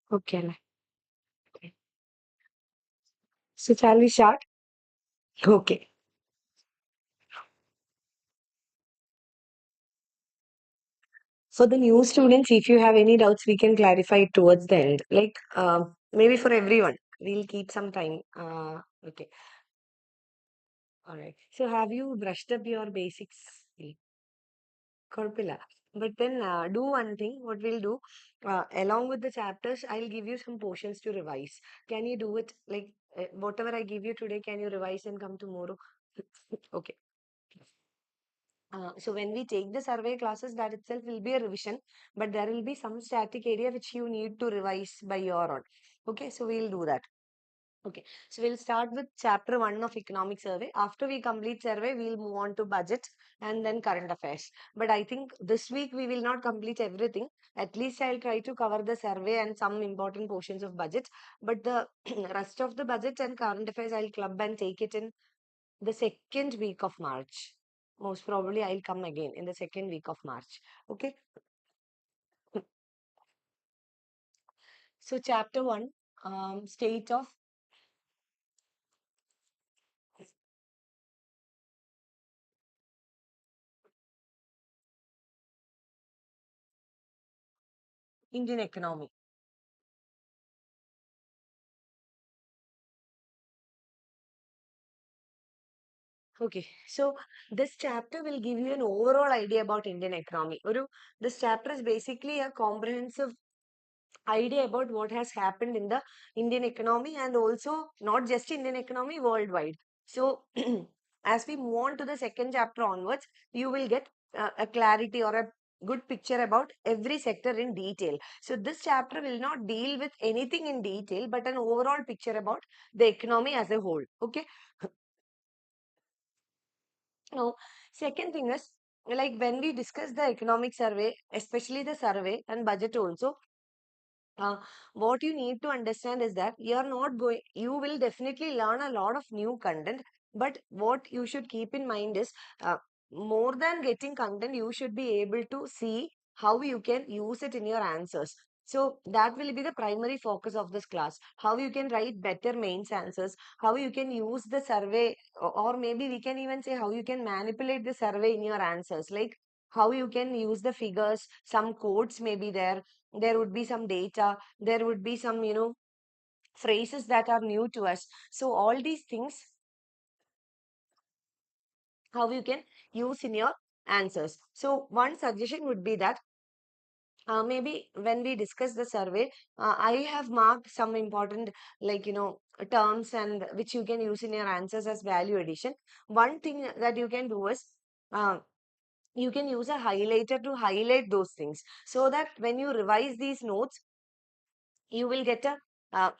Okay. So shall we start? Okay. For the new students, if you have any doubts, we can clarify it towards the end. Like maybe for everyone, we'll keep some time. Okay. All right. So have you brushed up your basics? Korpila. But then do one thing. What we'll do, along with the chapters, I'll give you some portions to revise. Can you do it? Like whatever I give you today, can you revise and come tomorrow? Okay. So when we take the survey classes, that itself will be a revision, but there will be some static area which you need to revise by your own. Okay, so we'll do that. Okay, so we'll start with chapter 1 of economic survey. After we complete survey, we'll move on to budget and then current affairs. But I think this week we will not complete everything. At least I'll try to cover the survey and some important portions of budget. But the rest of the budget and current affairs, I'll club and take it in the second week of March. Most probably I'll come again in the second week of March. Okay. So chapter 1, state of Indian economy. Okay, so this chapter will give you an overall idea about Indian economy. This chapter is basically a comprehensive idea about what has happened in the Indian economy and also not just Indian economy, worldwide. So as we move on to the second chapter onwards, you will get a clarity or a good picture about every sector in detail. So this chapter will not deal with anything in detail, but an overall picture about the economy as a whole. Okay. Now, second thing is, like when we discuss the economic survey, especially the survey and budget also, uh, what you need to understand is that you will definitely learn a lot of new content. But what you should keep in mind is, more than getting content, you should be able to see how you can use it in your answers. So that will be the primary focus of this class. How you can write better mains answers, how you can use the survey, or maybe we can even say how you can manipulate the survey in your answers. Like how you can use the figures, some codes may be there, there would be some data, there would be some phrases that are new to us. So all these things, how you can use in your answers. So one suggestion would be that maybe when we discuss the survey, I have marked some important, like terms and which you can use in your answers as value addition. One thing that you can do is, uh, you can use a highlighter to highlight those things, so that when you revise these notes, you will get a uh,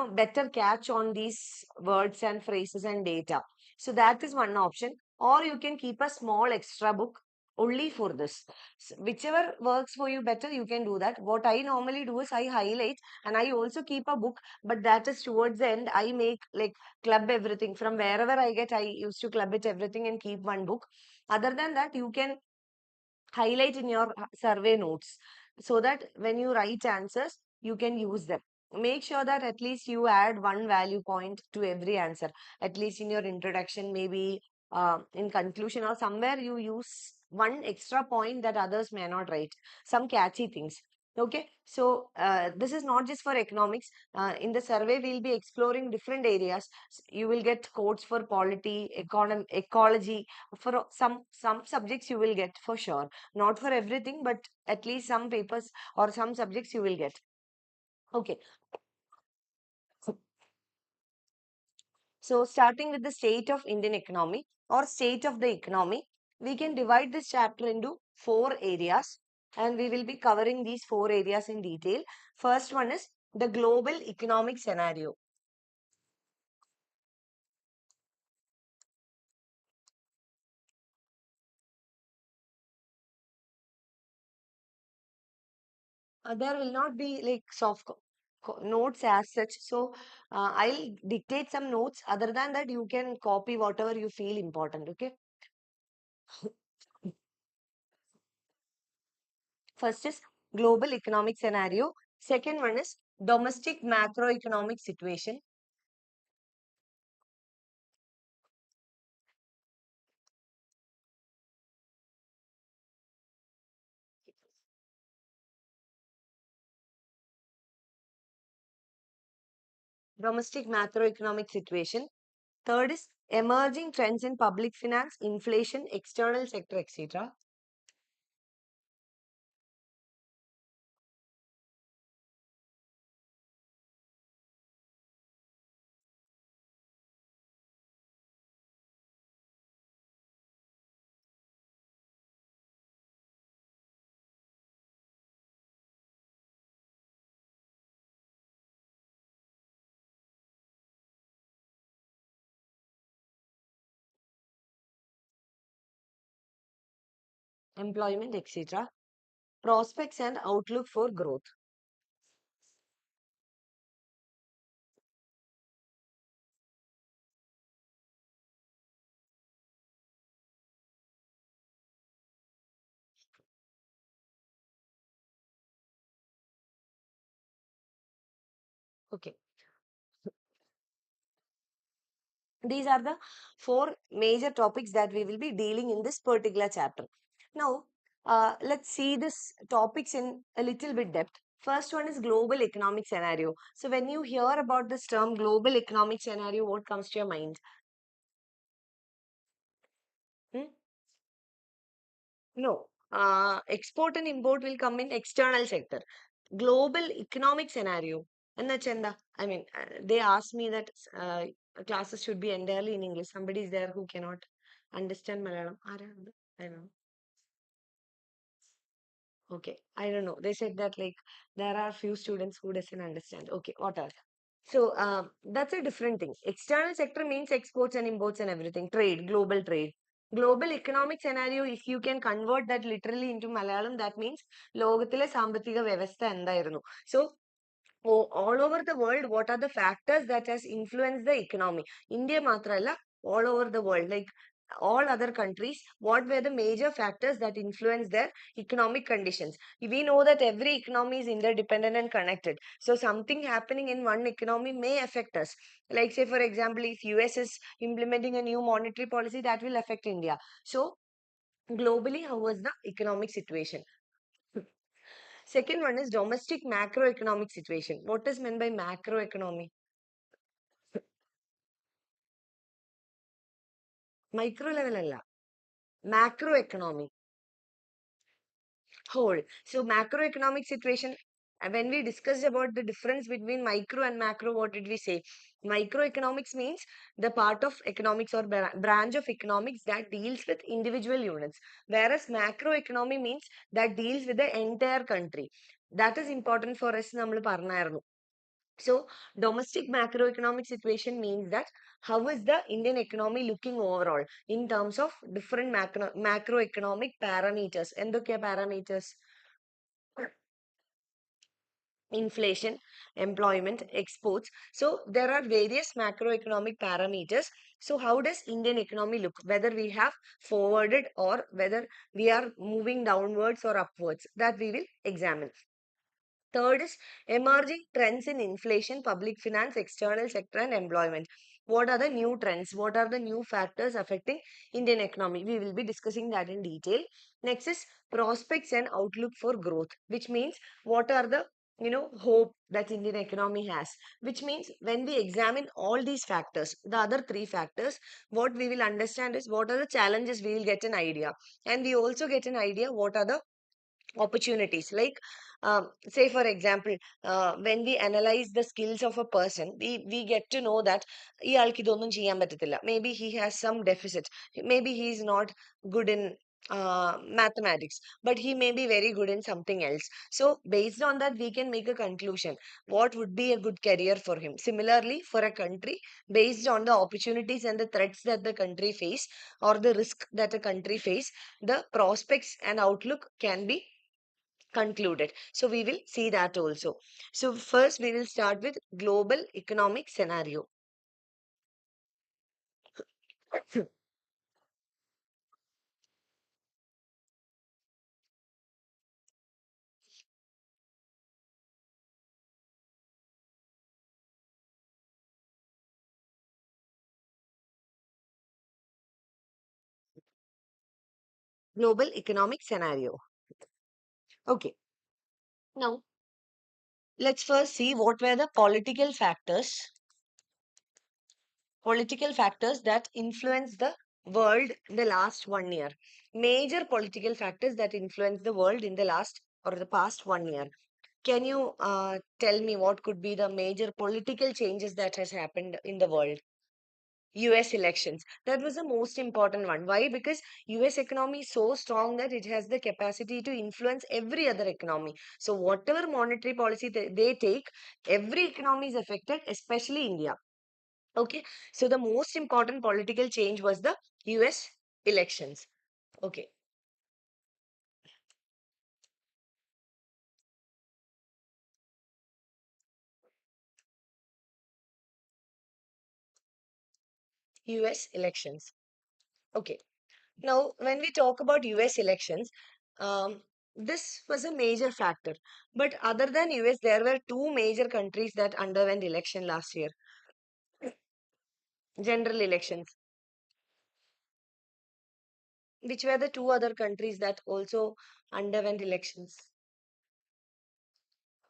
better catch on these words and phrases and data. So that is one option. Or you can keep a small extra book only for this. Whichever works for you better, you can do that. What I normally do is I highlight and I also keep a book, but that is towards the end. I make like club everything from wherever I get. I used to club it everything and keep one book. Other than that, you can highlight in your survey notes, so that when you write answers, you can use them. Make sure that at least you add one value point to every answer, at least in your introduction, maybe in conclusion or somewhere you use one extra point that others may not write, some catchy things. Okay, so this is not just for economics. In the survey, we'll be exploring different areas. You will get codes for polity, economy, ecology. For some subjects you will get for sure, not for everything, but at least some papers or some subjects you will get. Okay, so starting with the state of Indian economy or state of the economy, we can divide this chapter into four areas, and we will be covering these four areas in detail. First one is the global economic scenario. there will not be like soft notes as such. So I'll dictate some notes. Other than that, you can copy whatever you feel important. Okay. First is global economic scenario. Second one is domestic macroeconomic situation. Domestic macroeconomic situation. Third is emerging trends in public finance, inflation, external sector, etc. Employment, etc. Prospects and outlook for growth. Okay. These are the four major topics that we will be dealing in this particular chapter. Now, let's see this topics in a little bit depth. First one is global economic scenario. So when you hear about this term global economic scenario, what comes to your mind? Hmm? No. Export and import will come in external sector. Global economic scenario. And that's I mean, they asked me that classes should be entirely in English. Somebody is there who cannot understand Malayalam. ആരാണ്? I don't know. Okay, I don't know. They said that like there are few students who doesn't understand. Okay, whatever. So that's a different thing. External sector means exports and imports and everything. Trade, global trade. Global economic scenario, if you can convert that literally into Malayalam, that means ലോകത്തിലെ സാമ്പത്തിക വ്യവസ്ഥ എന്തായിരുന്നു. So all over the world, what are the factors that has influenced the economy? India മാത്രല്ല, all over the world, like all other countries, what were the major factors that influence their economic conditions? We know that every economy is interdependent and connected. So something happening in one economy may affect us. Like say for example, if US is implementing a new monetary policy, that will affect India. So globally, how was the economic situation? Second one is domestic macroeconomic situation. What is meant by macroeconomy? Micro level alla. Macroeconomy. Whole. So macroeconomic situation, when we discussed about the difference between micro and macro, what did we say? Microeconomics means the part of economics or branch of economics that deals with individual units. Whereas macroeconomy means that deals with the entire country. That is important for us. നമ്മൾ പറഞ്ഞായിരുന്നു. So domestic macroeconomic situation means that how is the Indian economy looking overall in terms of different macroeconomic parameters. എന്തൊക്കെയാ parameters? Inflation, employment, exports. So there are various macroeconomic parameters. So how does Indian economy look? Whether we have forwarded or whether we are moving downwards or upwards, that we will examine. Third is emerging trends in inflation, public finance, external sector, and employment. What are the new trends? What are the new factors affecting Indian economy? We will be discussing that in detail. Next is prospects and outlook for growth, which means what are the hope that Indian economy has. Which means when we examine all these factors, the other three factors, what we will understand is what are the challenges. We will get an idea, and we also get an idea what are the opportunities. Like say for example, when we analyze the skills of a person, we get to know that ഇയാൾക്ക് ഇതൊന്നും ചെയ്യാൻ പറ്റത്തില്ല. Maybe he has some deficit. Maybe he is not good in mathematics, but he may be very good in something else. So based on that, we can make a conclusion what would be a good career for him. Similarly, for a country, based on the opportunities and the threats that the country face, or the risk that a country face, the prospects and outlook can be concluded. So we will see that also. So first we will start with global economic scenario. Global economic scenario. Okay. Now let's first see what were the political factors that influence the world in the last 1 year. Major political factors that influence the world in the last or the past 1 year. Can you tell me what could be the major political changes that has happened in the world? US elections. That was the most important one. Why? Because US economy is so strong that it has the capacity to influence every other economy. So whatever monetary policy they take, every economy is affected, especially India. Okay. So the most important political change was the US elections. Okay. US elections. Okay. Now, when we talk about US elections, this was a major factor. But other than US, there were two major countries that underwent election last year, general elections. Which were the two other countries that also underwent elections?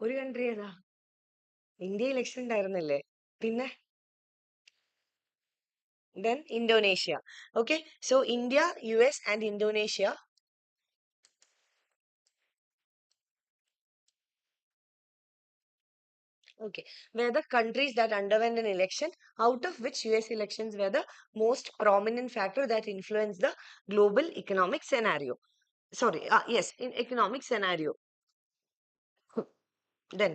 ഒരു country ഏതാ? India election ഉണ്ടായിരുന്നില്ലേ? പിന്നെ then Indonesia. Okay, so India, US, and Indonesia. Okay, were the countries that underwent an election, out of which US elections were the most prominent factor that influenced the global economic scenario. Sorry, yes, in economic scenario. Then,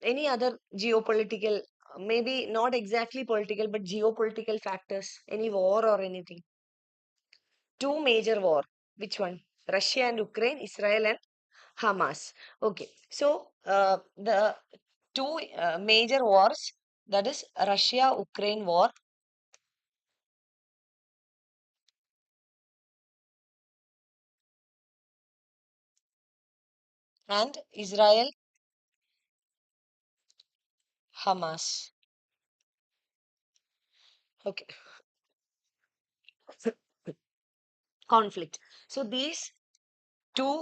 any other geopolitical, maybe not exactly political, but geopolitical factors, any war or anything? Two major war. Which one? Russia and Ukraine, Israel and Hamas. Okay, so the two major wars, that is Russia-Ukraine war and Israel-Hamas. Okay, conflict. So these two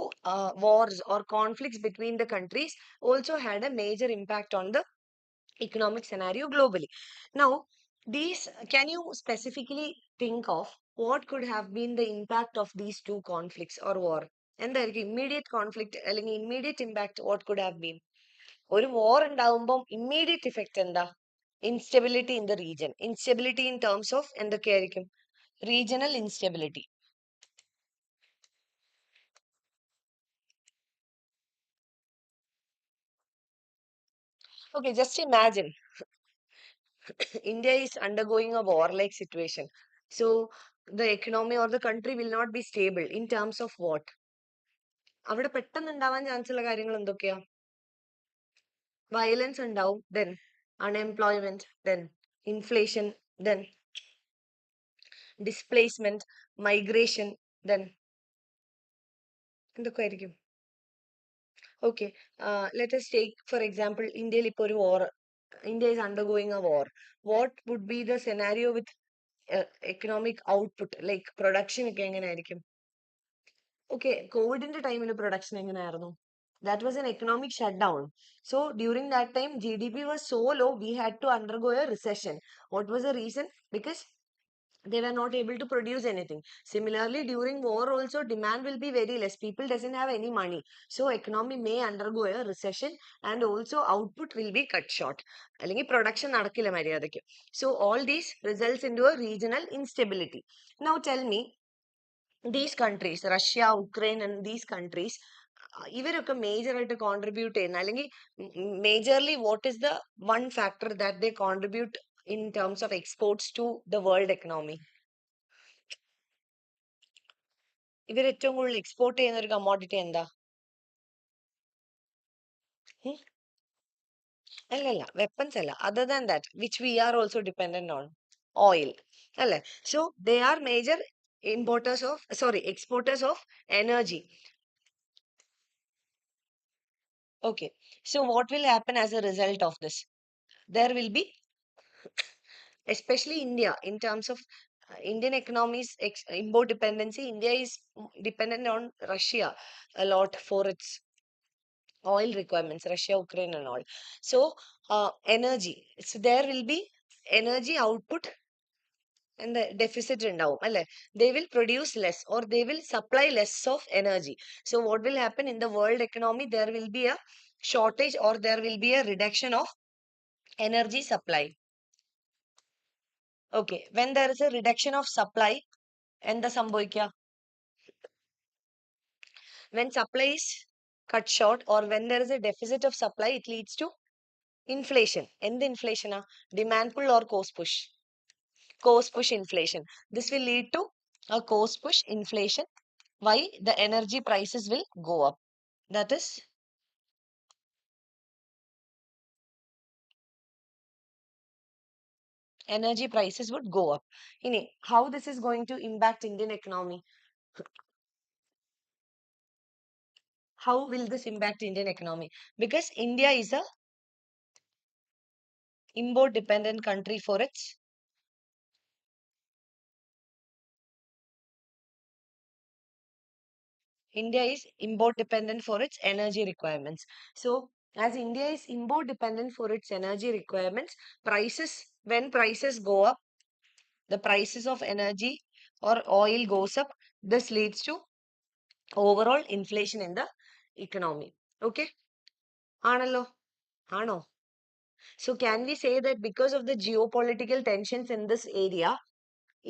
wars or conflicts between the countries also had a major impact on the economic scenario globally. Now, these can you specifically think of what could have been the impact of these two conflicts or war? And the immediate conflict, അല്ലെങ്കിൽ immediate impact, what could have been? ഒരു war ഉണ്ടാവുമ്പം immediate effect എന്താ? Instability in the region. Instability in terms of എന്തൊക്കെയായിരിക്കും? Regional instability. Okay, just imagine India is undergoing a war-like situation. So the economy or the country will not be stable in terms of what? അവിടെ പെട്ടെന്ന് ഉണ്ടാവാൻ chance ഉള്ള കാര്യങ്ങൾ എന്തൊക്കെയാ? Violence ഉണ്ടാവും, then unemployment, then inflation, then displacement, migration, then എന്തൊക്കെയായിരിക്കും? Okay, let us take for example ഇന്ത്യയിൽ ഇപ്പോൾ ഒരു war. India is undergoing a war. What would be the scenario with economic output, like production ഒക്കെ എങ്ങനെയായിരിക്കും? Okay, കോവിഡിന്റെ ടൈമിൽ production എങ്ങനെയായിരുന്നു? That was an economic shutdown. So during that time, GDP was so low, we had to undergo a recession. What was the reason? Because they were not able to produce anything. Similarly, during war also, demand will be very less. People doesn't have any money. So economy may undergo a recession and also output will be cut short. അല്ലെങ്കിൽ production നടക്കില്ല മര്യാദയ്ക്ക്. So all these results into a regional instability. Now tell me, these countries, Russia, Ukraine and these countries, ഇവരൊക്കെ major ആയിട്ട് contribute ചെയ്യുന്ന അല്ലെങ്കിൽ majorly what is the one factor that they contribute in terms of exports to the world economy? ഇവർ ഏറ്റവും കൂടുതൽ export ചെയ്യുന്ന ഒരു commodity എന്താ? Hmm? അല്ലല്ല, വെപ്പൺസ് അല്ല. Other than that which we are also dependent on oil അല്ലേ? So they are major importers of, sorry, exporters of energy. Okay, so what will happen as a result of this? There will be, especially India, in terms of Indian economy's import dependency, India is dependent on Russia a lot for its oil requirements, Russia, Ukraine, and all. So, energy. So, there will be energy output and the deficit ഉണ്ടാവും അല്ലെ? They will produce less or they will supply less of energy. So, what will happen in the world economy? There will be a shortage or there will be a reduction of energy supply. Okay, when there is a reduction of supply, എന്താ സംഭവിക്കുക? When supply is cut short or when there is a deficit of supply, it leads to inflation. എന്ത് inflation ആ? Demand pull or cost push? Cost push inflation. This will lead to a cost push inflation. Why? The energy prices will go up. That is, energy prices would go up. How this is going to impact Indian economy? How will this impact Indian economy? Because India is a import dependent country for its India is import dependent for its energy requirements. So, as India is import dependent for its energy requirements, when prices go up, the prices of energy or oil goes up. This leads to overall inflation in the economy. Okay? ആണല്ലോ? ആണോ? So, can we say that because of the geopolitical tensions in this area,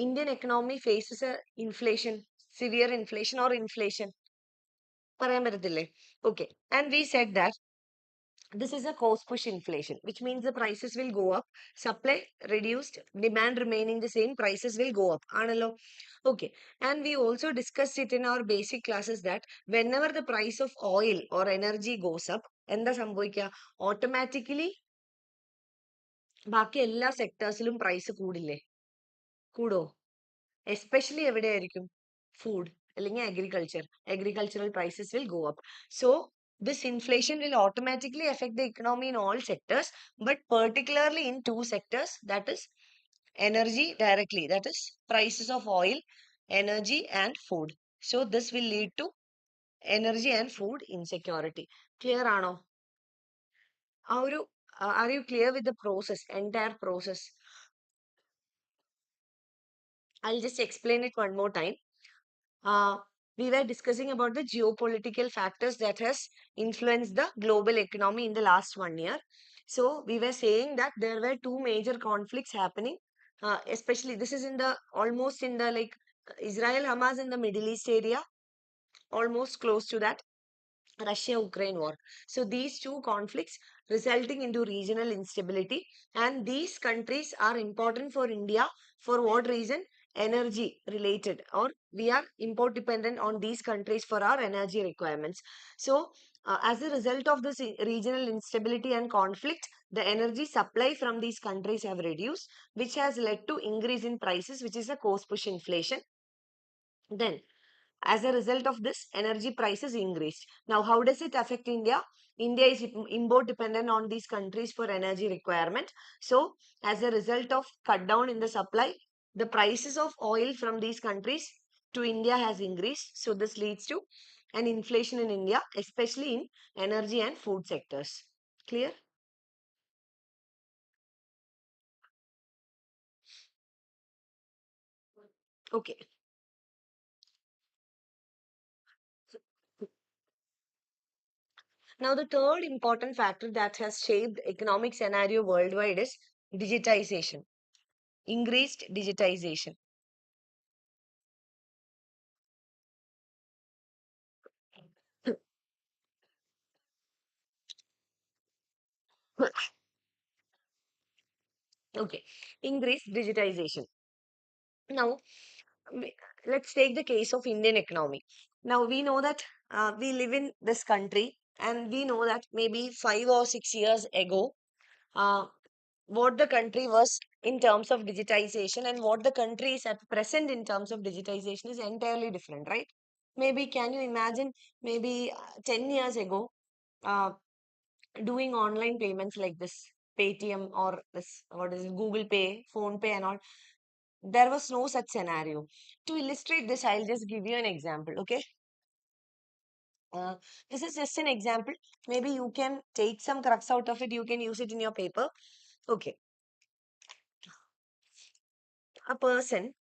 Indian economy faces a inflation, severe inflation or inflation? പറയാൻ പറ്റത്തില്ലേ? Okay. And we said that this is a cost push inflation, which means the prices will go up, supply reduced, demand remaining the same, prices will go up. ആണല്ലോ? Okay. And we also discussed it in our basic classes that whenever the price of oil or energy goes up, എന്താ സംഭവിക്കുക? Automatically ബാക്കി എല്ലാ സെക്ടേഴ്സിലും price കൂടില്ലേ? കൂടോ? Especially എവിടെയായിരിക്കും? Food അല്ലെങ്കിൽ agricultural prices will go up. So this inflation will automatically affect the economy in all sectors, but particularly in two sectors, that is energy directly, that is prices of oil, energy and food. So this will lead to energy and food insecurity. Clear ആണോ? Are you clear with the process, entire process? I'll just explain it one more time. uh, we were discussing about the geopolitical factors that has influenced the global economy in the last 1 year. So we were saying that there were two major conflicts happening, especially this is in the almost in the like Israel Hamas in the Middle East area, almost close to that. Russia-Ukraine war. So these two conflicts resulting into regional instability, and these countries are important for India. For what reason? Energy related, or we are import dependent on these countries for our energy requirements. So as a result of this regional instability and conflict, the energy supply from these countries have reduced, which has led to increase in prices, which is a cost push inflation. Then as a result of this, energy prices increased. Now, how does it affect India? India is import dependent on these countries for energy requirement. So, as a result of cut down in the supply, the prices of oil from these countries to India has increased. So, this leads to an inflation in India, especially in energy and food sectors. Clear? Okay. Now, the third important factor that has shaped economic scenario worldwide is digitization, increased digitization. Okay, increased digitization. Now, we- let's take the case of Indian economy. Now we know that we live in this country, and we know that maybe 5 or 6 years ago, uh, what the country was in terms of digitization and what the country is at present in terms of digitization is entirely different, right? Maybe can you imagine, maybe 10 years ago, uh, doing online payments like this Paytm or this, what is it, Google Pay, Phone Pay, and all, there was no such scenario. To illustrate this, I'll just give you an example, okay? Uh, this is just an example. Maybe you can take some crux out of it, you can use it in your paper. Okay, a person,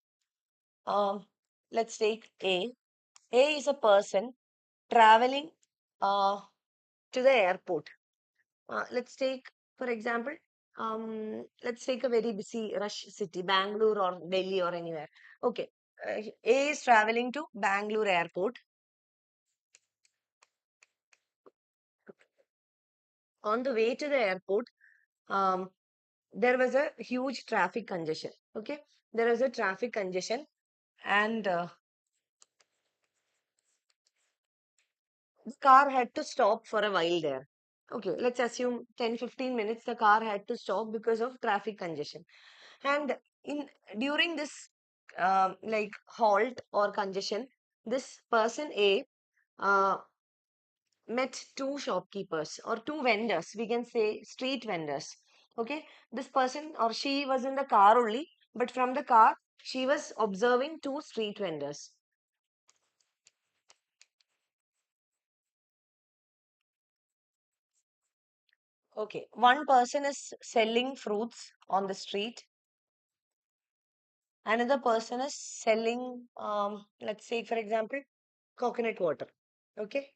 um, let's take A. A is a person traveling uh, to the airport. Let's take, for example, let's take a very busy rush city, Bangalore or Delhi or anywhere. Okay, A is traveling to Bangalore airport. On the way to the airport, um, there was a huge traffic congestion. Okay, there was a traffic congestion, and the car had to stop for a while there. Okay, let's assume 10-15 minutes the car had to stop because of traffic congestion. And in during this like halt or congestion, this person A uh, met two shopkeepers or two vendors, we can say street vendors. Okay, this person or she was in the car only, but from the car she was observing two street vendors. Okay, one person is selling fruits on the street, another person is selling, let's say, for example, coconut water. Okay,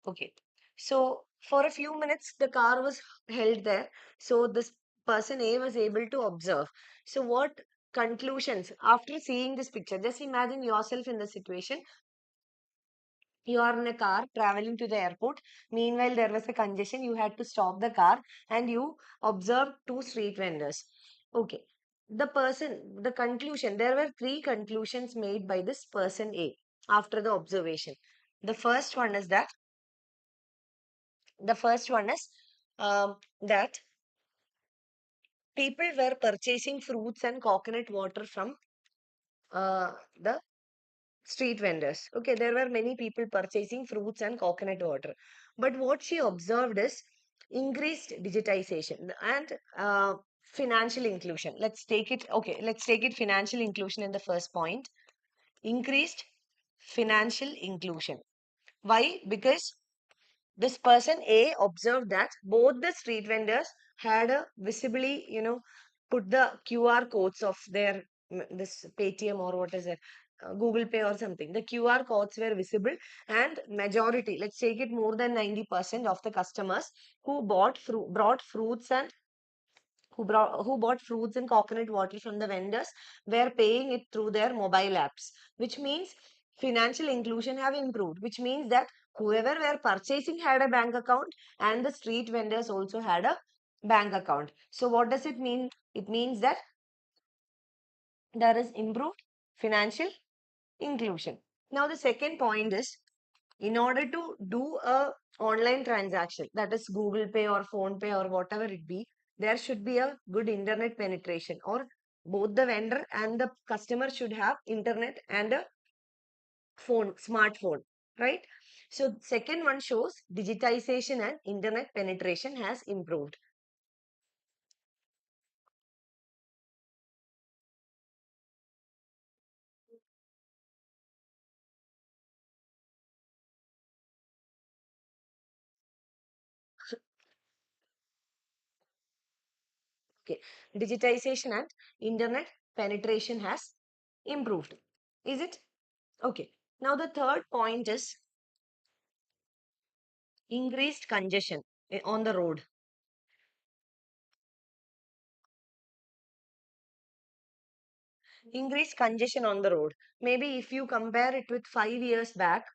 okay. So for a few minutes, the car was held there. So this person A was able to observe. So what conclusions after seeing this picture? Just imagine yourself in the situation. You are in a car traveling to the airport. Meanwhile, there was a congestion. You had to stop the car and you observed two street vendors. Okay. The conclusion, there were three conclusions made by this person A after the observation. The first one is that, the first one is that people were purchasing fruits and coconut water from the street vendors. Okay, there were many people purchasing fruits and coconut water. But what she observed is increased digitization and financial inclusion. Let's take it, okay, let's take it financial inclusion in the first point. Increased financial inclusion. Why? Because this person A observed that both the street vendors had a visibly, put the QR codes of their this Paytm or what is it, Google Pay or something. The QR codes were visible, and majority, let's take it more than 90% of the customers who brought fruits and who bought fruits and coconut water from the vendors were paying it through their mobile apps, which means financial inclusion have improved, which means that whoever were purchasing had a bank account and the street vendors also had a bank account. So what does it mean? It means that there is improved financial inclusion. Now the second point is, in order to do a online transaction, that is Google Pay or Phone Pay or whatever it be, there should be a good internet penetration, or both the vendor and the customer should have internet and a smartphone, right? So second one shows digitization and internet penetration has improved. Okay, digitization and internet penetration has improved. Is it? Okay. Now the third point is increased congestion on the road. Increased congestion on the road. Maybe if you compare it with 5 years back,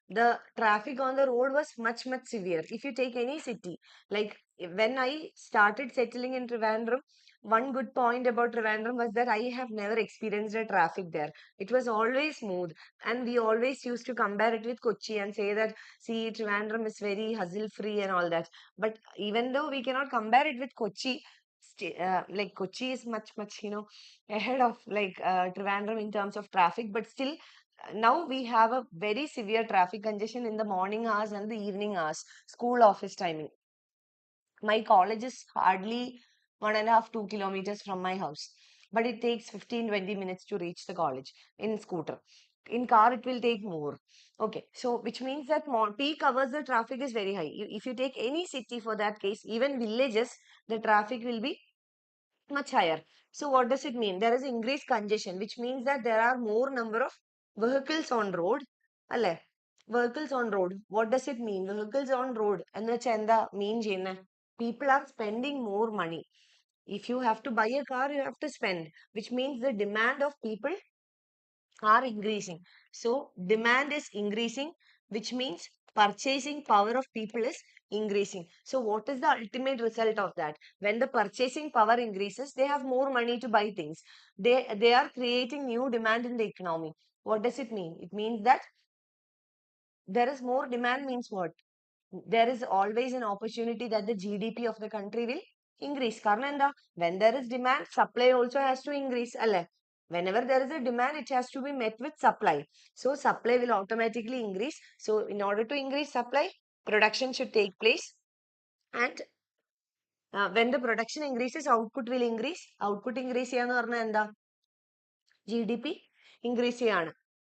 the traffic on the road was much, much severe. If you take any city, like when I started settling in Trivandrum, one good point about Trivandrum was that I have never experienced a traffic there. It was always smooth. And we always used to compare it with Kochi and say that, see, Trivandrum is very hustle free and all that. But even though we cannot compare it with Kochi, like Kochi is much, much, ahead of like Trivandrum in terms of traffic, but still now we have a very severe traffic congestion in the morning hours and the evening hours, school office timing. My college is hardly 1.5, 2 kilometers from my house, but it takes 15, 20 minutes to reach the college in scooter. In car, it will take more. Okay, so which means that peak hours, the traffic is very high. If you take any city for that case, even villages, the traffic will be much higher. So what does it mean? There is increased congestion, which means that there are more number of vehicles on road. Alle, vehicles on road. What does it mean? Vehicles on road. And the mean chena. People are spending more money. If you have to buy a car, you have to spend, which means the demand of people are increasing. So demand is increasing, which means purchasing power of people is increasing. So what is the ultimate result of that? When the purchasing power increases, they have more money to buy things. They are creating new demand in the economy. What does it mean? It means that there is more demand means what? There is always an opportunity that the GDP of the country will increase. Karna when there is demand, supply also has to increase. Alle. Whenever there is a demand, it has to be met with supply. So supply will automatically increase. So in order to increase supply, production should take place. And when the production increases, output will increase. Output increase GDP increase.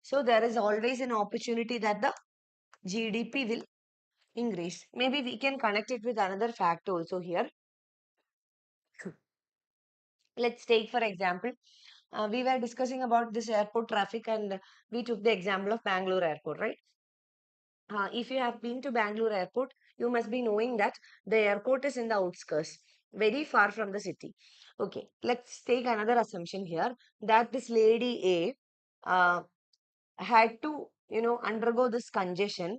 So there is always an opportunity that the GDP will increase. Maybe we can connect it with another fact also here. Let's take for example, we were discussing about this airport traffic and we took the example of Bangalore airport, right? If you have been to Bangalore airport, you must be knowing that the airport is in the outskirts, very far from the city. Okay, let's take another assumption here that this lady A had to, undergo this congestion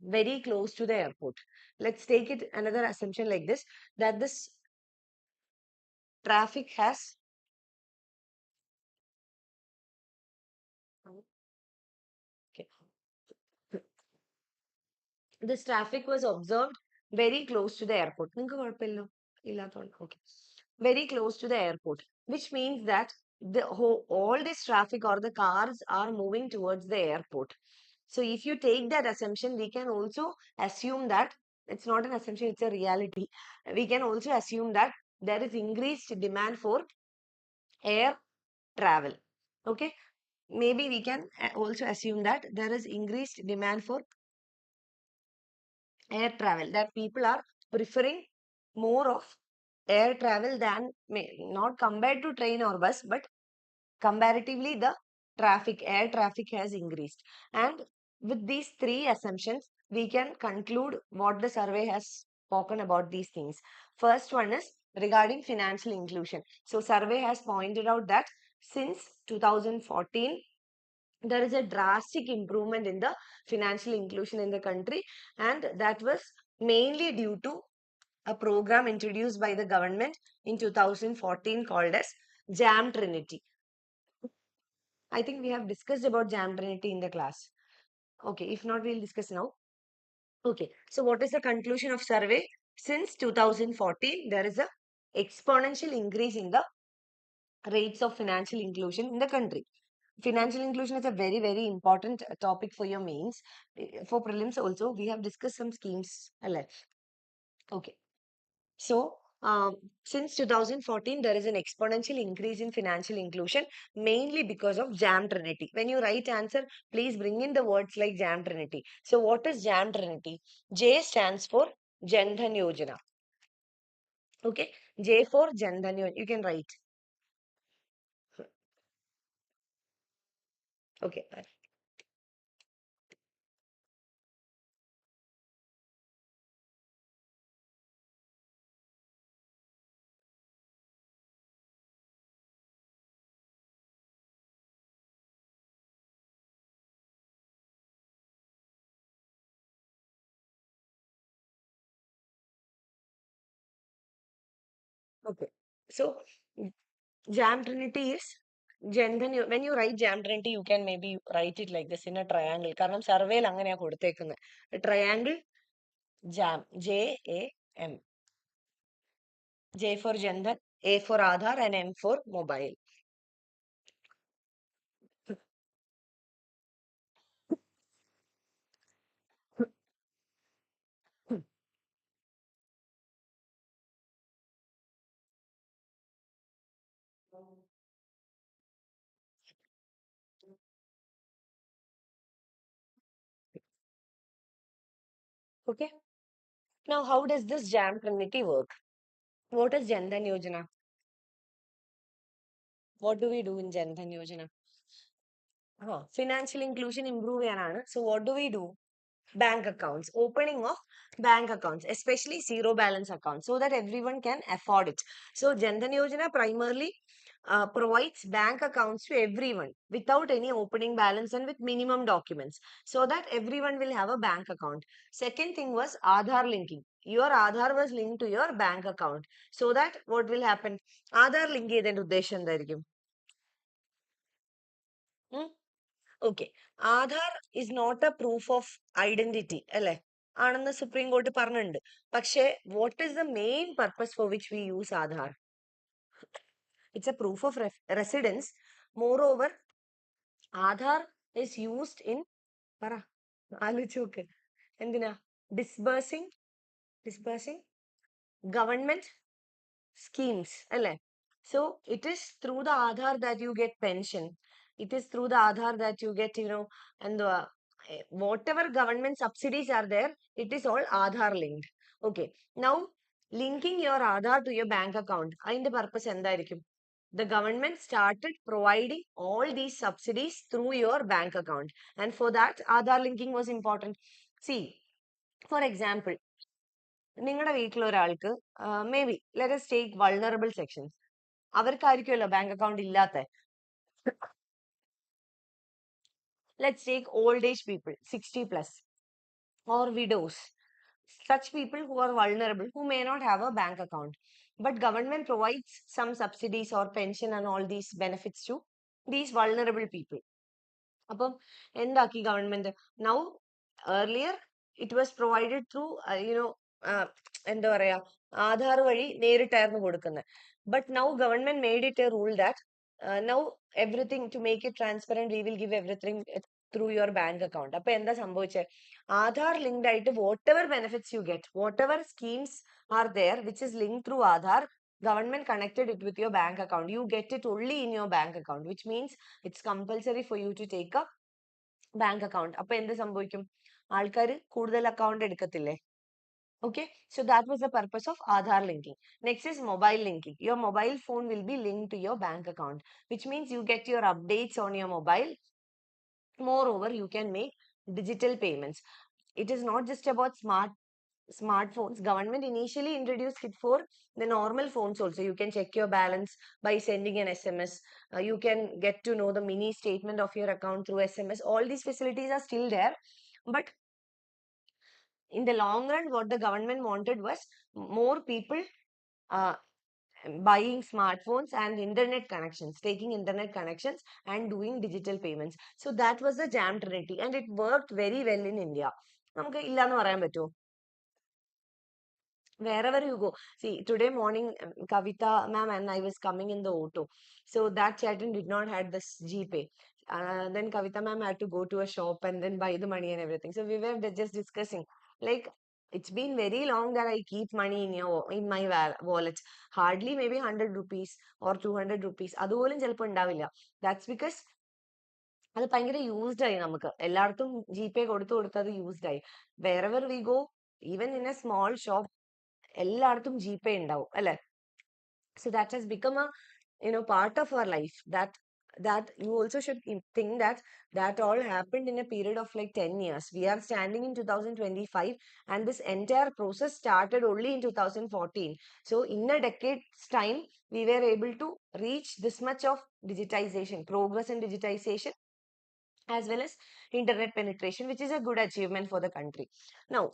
very close to the airport. Let's take it another assumption like this, that this traffic has okay, this traffic was observed very close to the airport. നിങ്ങൾക്ക് കുഴപ്പമില്ലല്ലോ? ഇല്ലാത്തോണ്ട്. Okay. Very close to the airport, which means that all this traffic or the cars are moving towards the airport. So if you take that assumption, we can also assume that it's not an assumption, it's a reality. We can also assume that there is increased demand for air travel. Okay. Maybe we can also assume that there is increased demand for air travel, that people are preferring more of air travel than not compared to train or bus, but comparatively the air traffic has increased. And with these three assumptions, we can conclude what the survey has spoken about these things. First one is regarding financial inclusion. So survey has pointed out that since 2014, there is a drastic improvement in the financial inclusion in the country, and that was mainly due to a program introduced by the government in 2014 called as Jam Trinity. I think we have discussed about Jam Trinity in the class. Okay, if not, we'll discuss now. Okay, so what is the conclusion of survey? Since 2014, there is a exponential increase in the rates of financial inclusion in the country. Financial inclusion is a very, very important topic for your mains. For prelims also, we have discussed some schemes. Okay. So, since 2014, there is an exponential increase in financial inclusion, mainly because of Jam Trinity. When you write answer, please bring in the words like Jam Trinity. So, what is Jam Trinity? J stands for Jan Dhan Yojana. Okay. J for Jan Dhan Yojana. You can write. Okay. Okay. So Jam Trinity is when you write Jam Trinity, you can maybe write it like this in a triangle. കാരണം സർവേയിൽ അങ്ങനെയാ കൊടുത്തേക്കുന്നത്. Triangle Jam. JAM. J for Jandhan, A for Aadhaar, and M for mobile. Okay. Now, how does this Jam Trinity work? What is Jandhan Yojana? What do we do in Jandhan Yojana? Financial inclusion improve ചെയ്യാനാണ്. So what do we do? Bank accounts, opening of bank accounts, especially zero balance accounts, so that everyone can afford it. So Jandhan Yojana primarily provides bank accounts to everyone without any opening balance and with minimum documents, so that everyone will have a bank account. Second thing was Aadhaar linking. Your Aadhaar was linked to your bank account, so that what will happen? Aadhaar link ചെയ്തതിന്റെ ഉദ്ദേശം എന്തായിരിക്കും? Okay. Aadhaar is not a proof of identity, അല്ലേ? ആണെന്ന് supreme court പറഞ്ഞിട്ടുണ്ട്. പക്ഷേ what is the main purpose for which we use Aadhaar? It's a proof of residence. Moreover, Aadhaar is used in പറ ആലോചിച്ച് നോക്ക് എന്തിനാ ഡിസ്ബേഴ്സിംഗ് ഗവൺമെന്റ് schemes, അല്ലേ? So it is through the Aadhaar that you get pension. It is through the Aadhaar that you get, and whatever government subsidies are there, it is all Aadhaar linked. Okay. Now, linking your Aadhaar to your bank account, അതിന്റെ purpose എന്തായിരിക്കും? The government started providing all these subsidies through your bank account. And for that, Aadhaar linking was important. See, for example, നിങ്ങളുടെ വീട്ടിൽ ഒരാൾക്ക് maybe let us take vulnerable sections. അവർക്കായിരിക്കുമല്ലോ bank account ഇല്ലാത്ത. Let's take old age people, 60 plus, or widows. Such people who are vulnerable, who may not have a bank account. But government provides some subsidies or pension and all these benefits to these vulnerable people. അപ്പം എന്താക്കി government? Now earlier it was provided through എന്താ പറയാ ആധാർ വഴി നേരിട്ടായിരുന്നു കൊടുക്കുന്നത്. But now government made it a rule that now everything to make it transparent we will give everything through your bank account. അപ്പൊ എന്താ സംഭവിച്ചത്? ആധാർ ലിങ്ക്ഡ് ആയിട്ട് whatever benefits you get, whatever schemes are there which is link through Aadhaar, government connected it with your bank account. You get it only in your bank account, which means it's compulsory for you to take a bank account. അപ്പൊ എന്ത് സംഭവിക്കും? ആൾക്കാർ കൂടുതൽ account എടുക്കത്തില്ലേ? Okay, so that was the purpose of Aadhaar linking. Next is mobile linking. Your mobile phone will be linked to your bank account, which means you get your updates on your mobile. Moreover, you can make digital payments. It is not just about smartphones. Government initially introduced it for the normal phones also. You can check your balance by sending an SMS. You can get to know the mini statement of your account through SMS. All these facilities are still there, but in the long run, what the government wanted was more people uh, buying smartphones and internet connections, taking internet connections and doing digital payments. So that was the Jam Trinity, and it worked very well in India. നമുക്ക് ഇല്ലാന്ന് പറയാൻ പറ്റുമോ? Wherever you go. See, today morning, Kavita ma'am and I was coming in the auto. So that chatting did not had this GPay. Then Kavita ma'am had to go to a shop and then buy the money and everything. So we were just discussing, like, it's been very long that I keep money in my wallet. Hardly maybe 100 rupees or 200 rupees. അതുപോലും ചിലപ്പോൾ ഉണ്ടാവില്ല. That's because അത് ഭയങ്കര used ആയി. നമുക്ക് എല്ലായിടത്തും GPay കൊടുത്ത് അത് യൂസ്ഡ് ആയി. Wherever we go, even in a small shop, എല്ലായിടത്തും ജിപേ ഉണ്ടാവും, അല്ലെ? So that has become a part of our life. That you also should think that all happened in a period of like 10 years. We are standing in 2025, and this entire process started only in 2014. So in a decade's time, we were able to reach this much of digitization, progress in digitization, as well as internet penetration, which is a good achievement for the country. Now,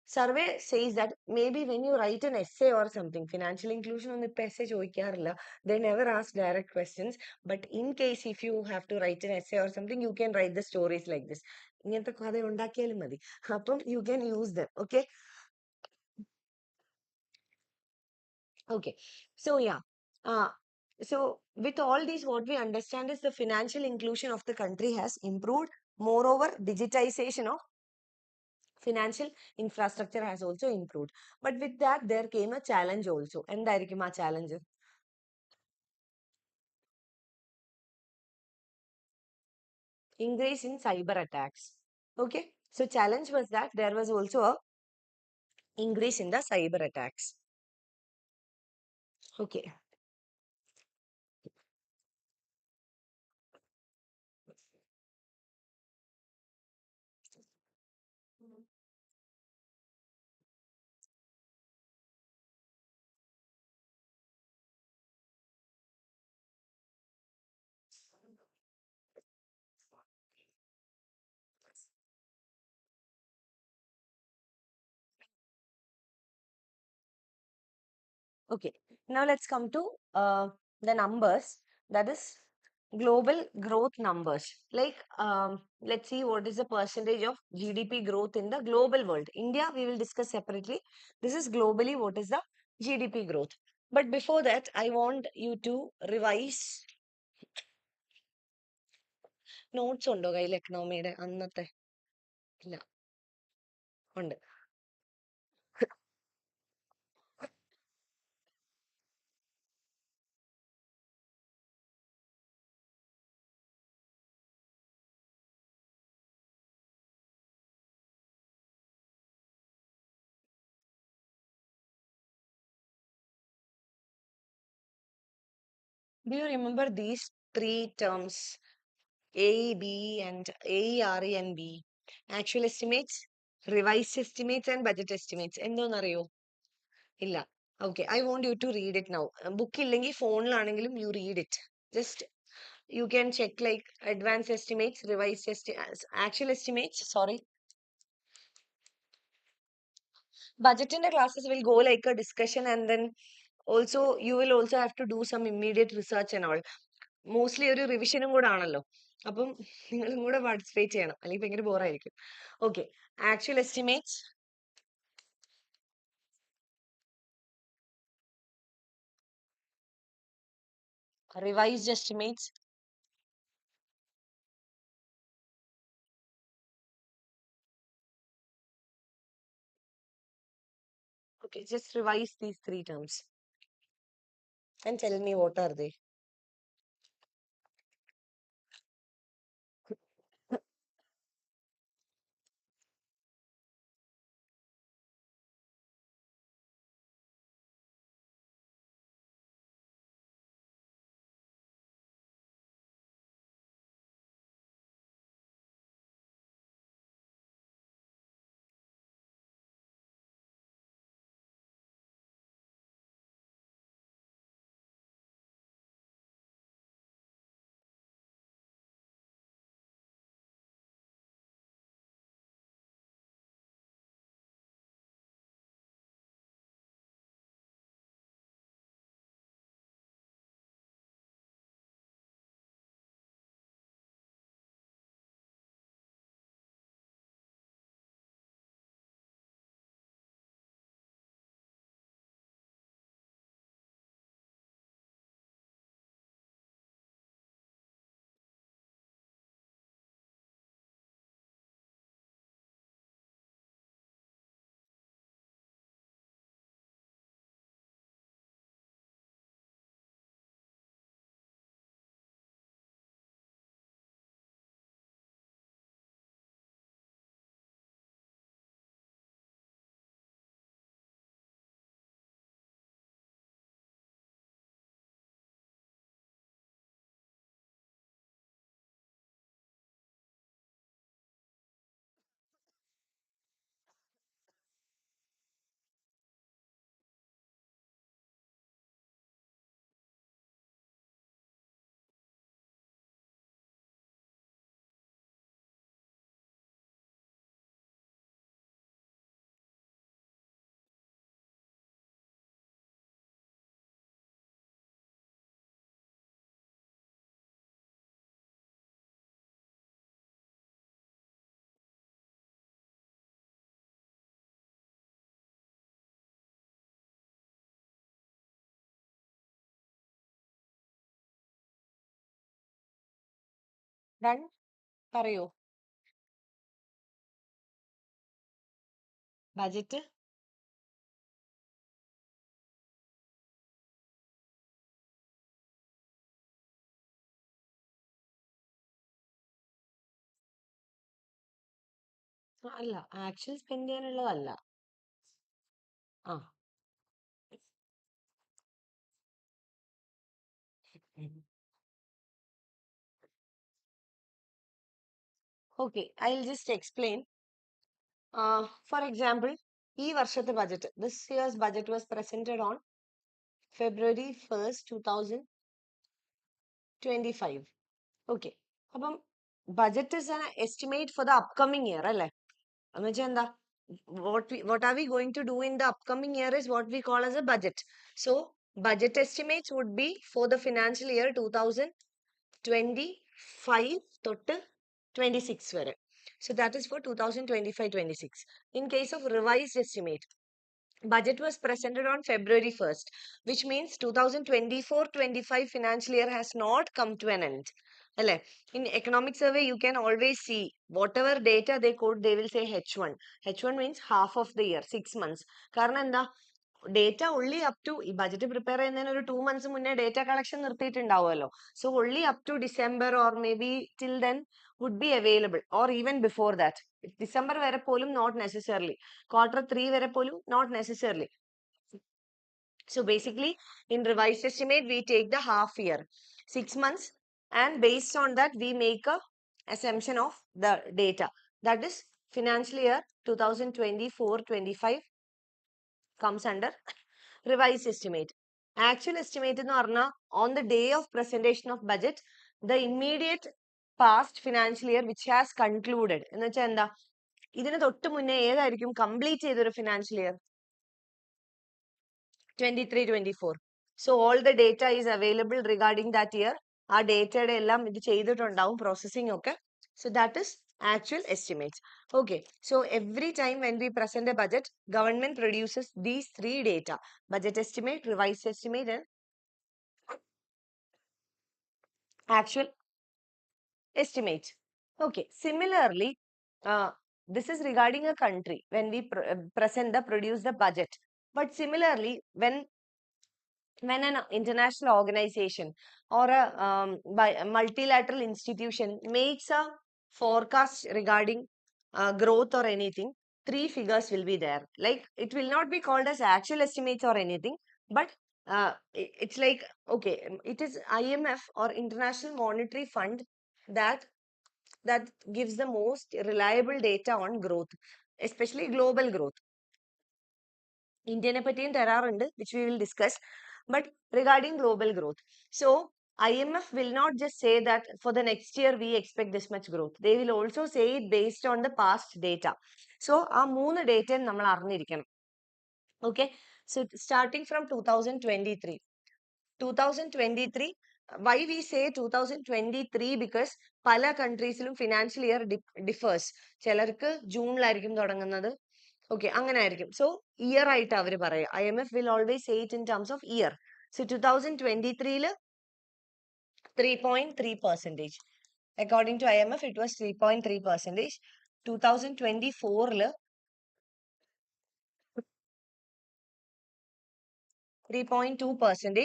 Survey says that maybe when you write an essay or something, financial inclusion on the essay ചോദിക്കാറില്ല. They never ask direct questions. But in case if you have to write an essay or something, you can write the stories like this. ഇങ്ങനത്തെ കഥ ഉണ്ടാക്കിയാലും മതി. അപ്പം you can use them. Okay. Okay. So yeah. Uh, so with all these, what we understand is the financial inclusion of the country has improved. Moreover, digitization of financial infrastructure has also improved. But with that, there came a challenge also. എന്തായിരിക്കും ആ challenge? Increase in cyber attacks. Okay. So challenge was that there was also a increase in the cyber attacks. Okay. Okay. Now let's come to the numbers. That is global growth numbers. Like, let's see what is the percentage of GDP growth in the global world. India, we will discuss separately. This is globally what is the GDP growth. But before that, I want you to revise notes ഉണ്ടോ കയ്യിൽ എക്കണോമിയുടെ അന്നത്തെ ഇല്ല ഉണ്ട്. Do you remember these three terms? A, B, and A, R, E, and B. Actual estimates, revised estimates, and budget estimates. എന്തോന്നറിയോ? ഇല്ല. Okay, I want you to read it now. Book ഇല്ലെങ്കിൽ ഫോണിലാണെങ്കിലും you read it. Just you can check like advanced estimates, revised estimates, actual estimates. Sorry. Budget in the classes will go like a discussion, and then also you will also have to do some immediate research and all. Mostly ഒരു റിവിഷനും കൂടെ ആണല്ലോ. അപ്പം നിങ്ങളും കൂടെ participate ചെയ്യണം, അല്ലെങ്കിൽ ഭയങ്കര ബോറായിരിക്കും. Okay. Actual estimates, revised estimates, okay, just revise these three terms and tell me what are they. Done? പറയൂ. ബജറ്റ് അല്ല, ആക്ച്വൽ സ്പെൻഡ് ചെയ്യാനുള്ളതല്ല. ആ. Okay, I will just explain. For example, ഈ വർഷത്തെ budget, this year's budget was presented on February 1st, 2025. Okay, അപ്പം budget is an estimate for the upcoming year അല്ലേ? എന്ന് വെച്ചാൽ എന്താ, what are we going to do in the upcoming year is what we call as a budget. So budget estimates would be for the financial year 2025 തൊട്ട് 26 വരെ. So that is for 2025-26. In case of revised estimate, budget was presented on February 1st, which means 2024-25 financial year has not come to an end. In economic survey, you can always see whatever data they quote, they will say H1. H1 means half of the year, 6 months. കാരണം എന്താ, data only up to ഈ budget prepare ചെയ്യുന്നതിന് ഒരു 2 months മുന്നേ data collection നിർത്തിയിട്ടുണ്ടാവുമല്ലോ. So only up to December or maybe till then would be available, or even before that. December വരെ പോലും not necessarily. Quarter 3 വരെ പോലും not necessarily. So basically, in revised estimate, we take the half year, 6 months, and based on that, we make a assumption of the data. That is financial year 2024-25 comes under revised estimate. Actual estimate എന്ന് പറഞ്ഞാൽ on the day of presentation of budget, the immediate past financial year which has concluded. എന്ന് വെച്ചാൽ എന്താ, ഇതിന് തൊട്ട് മുന്നേ ഏതായിരിക്കും complete ചെയ്തൊരു financial year? 23-24. So all the data is available regarding that year. ആ ഡേറ്റയുടെ എല്ലാം ഇത് ചെയ്തിട്ടുണ്ടാവും, പ്രോസസ്സിംഗ് ഒക്കെ. So that is actual estimates. Okay, so every time when we present a budget, government produces these 3 data: budget estimate, revised estimate, and actual estimate. Okay, similarly, this is regarding a country when we produce the budget. But similarly, when an international organization or a multilateral institution makes a forecast regarding growth or anything, 3 figures will be there. Like, it will not be called as actual estimates or anything, but it's like, okay, it is IMF or International Monetary Fund that gives the most reliable data on growth, especially global growth. Indian പറ്റിയും തരാറുണ്ട്, which we will discuss, but regarding global growth. So IMF will not just say that for the next year we expect this much growth. They will also say it based on the past data. So ആ 3 data നമ്മൾ അറിഞ്ഞിരിക്കണം. Okay, so starting from 2023. 2023, why we say 2023? Because പല കൺട്രീസിലും financial year differs. ചിലർക്ക് ജൂണിലായിരിക്കും തുടങ്ങുന്നത്. Okay, അങ്ങനെ ആയിരിക്കും. So year ആയിട്ട് അവർ പറയാം. IMF will always say it in terms of year. So 2023 3.3%. According to IMF, it was 3.3%. 2024 3.2%.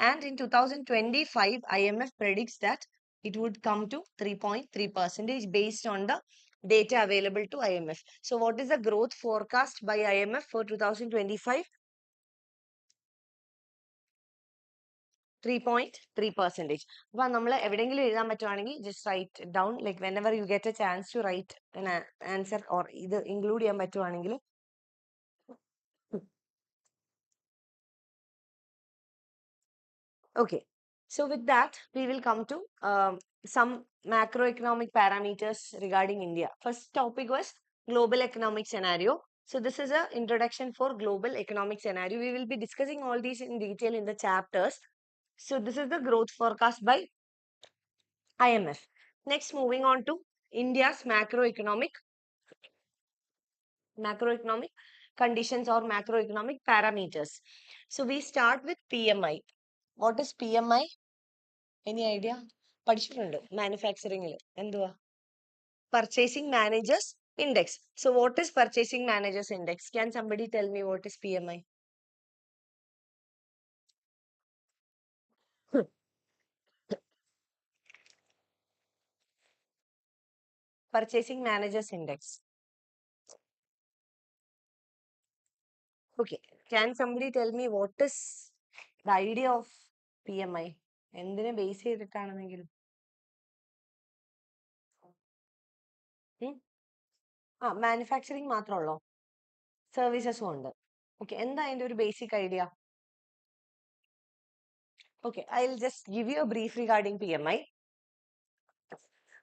And in 2025, IMF predicts that it would come to 3.3% based on the data available to IMF. So what is the growth forecast by IMF for 2025? 3.3%. അപ്പോൾ നമ്മൾ എവിടെയെങ്കിലും എഴുതാൻ പറ്റുവാണെങ്കിൽ just write it down, like whenever you get a chance to write an answer or ഇത് include ചെയ്യാൻ പറ്റുവാണെങ്കിൽ. Okay, so with that, we will come to some macroeconomic parameters regarding India. First topic was global economic scenario. So this is an introduction for global economic scenario. We will be discussing all these in detail in the chapters. So this is the growth forecast by IMF. Next, moving on to India's macroeconomic conditions or macroeconomic parameters. So we start with PMI. What is PMI? Any idea? പഠിച്ചിട്ടുണ്ട് മാനുഫാക്ചറിംഗിൽ എന്തുവാ purchasing managers index. So what is purchasing managers index? Can somebody tell me what is PMI? Purchasing managers index. Okay, can somebody tell me what is the idea of PMI? എന്തിനെ base ചെയ്തിട്ടാണെന്നെങ്കിലും manufacturing മാത്രമുള്ളോ സർവീസസും ഉണ്ട് okay എന്താ അതിന്റെ ഒരു basic idea okay I will just give you A brief regarding PMI.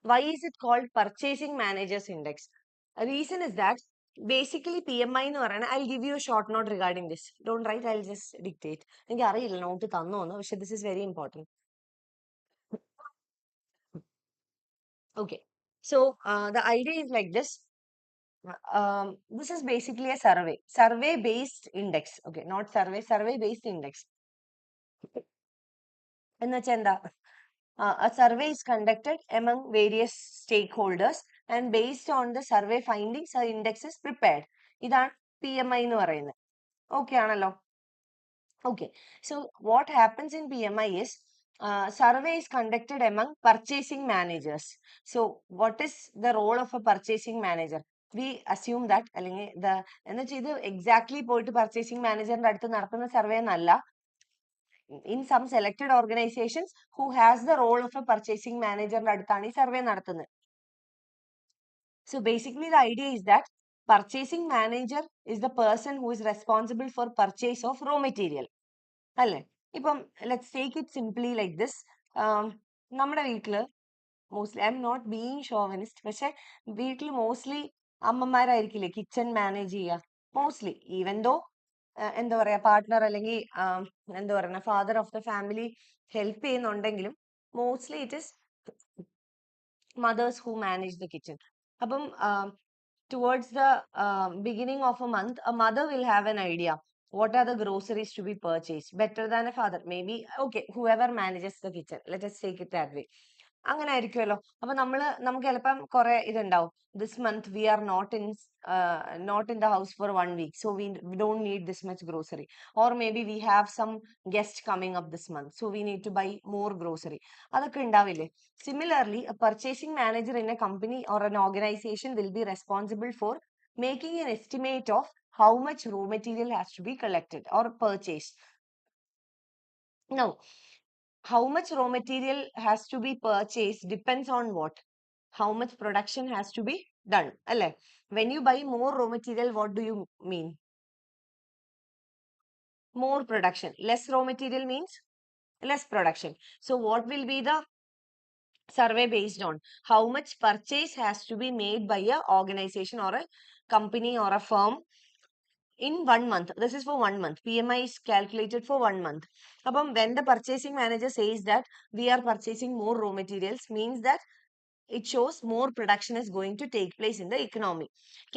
Why is it called purchasing managers index? A reason is that basically PMI എന്ന് പറയുന്നത് I'll give you a short note regarding this. Don't write, I'll just dictate. എനിക്ക് അറിയില്ല not തന്നോന്ന് പക്ഷെ this is very important. Okay, so the idea is like this. This is basically a survey based index. Okay, not survey based index. എന്ന് വെച്ചാൽ എന്താ a survey is conducted among various stakeholders and based on the survey findings a index is prepared. ഇതാണ് PMI എന്ന് പറയുന്നത്. Okay ആണല്ലോ. Okay, so what happens in PMI is survey is conducted among purchasing managers. So what is the role of a purchasing manager? We assume that അല്ലെങ്കിൽ എന്ന് വെച്ചാൽ ഇത് exactly പോയിട്ട് purchasing മാനേജറിന്റെ അടുത്ത് നടത്തുന്ന സർവേ എന്നല്ല. In some selected organizations who has the role of a purchasing manager അടുത്താണ് ഈ സർവേ നടത്തുന്നത്. So basically the idea is that purchasing manager is the person who is responsible for purchase of raw material. അല്ലേ ഇപ്പം let's take it simply like this. നമ്മുടെ വീട്ടില് mostly I am not being chauvinist പക്ഷെ വീട്ടിൽ mostly അമ്മമാരായിരിക്കില്ലേ kitchen manage ചെയ്യുക mostly even though എന്താ പറയാ പാർട്ട്ണർ അല്ലെങ്കിൽ എന്താ പറയുക father of the family help ചെയ്യുന്നുണ്ടെങ്കിലും mostly it is mothers who manage the kitchen. അപ്പം towards the beginning of a month, a mother will have an idea. What are the groceries to be purchased? Better than a father. Maybe, okay, whoever manages the kitchen. Let us take it that way. അങ്ങനെ ആയിരിക്കുമല്ലോ അപ്പൊ നമുക്ക് ചിലപ്പം കുറെ ഇതുണ്ടാവും this month we are not in the house for 1 week so we don't need this much grocery or maybe we have some guest coming up this month so we need to buy more grocery അതൊക്കെ ഉണ്ടാവില്ലേ similarly a purchasing manager in a company or an organization will be responsible for making an estimate of how much raw material has to be collected or purchased. Now how much raw material has to be purchased depends on what? How much production has to be done. Alle? When you buy more raw material, what do you mean? More production. Less raw material means less production. So what will be the survey based on? How much purchase has to be made by a organization or a company or a firm in 1 month. This is for 1 month. PMI is calculated for 1 month. When the purchasing manager says that we are purchasing more raw materials, means that it shows more production is going to take place in the economy.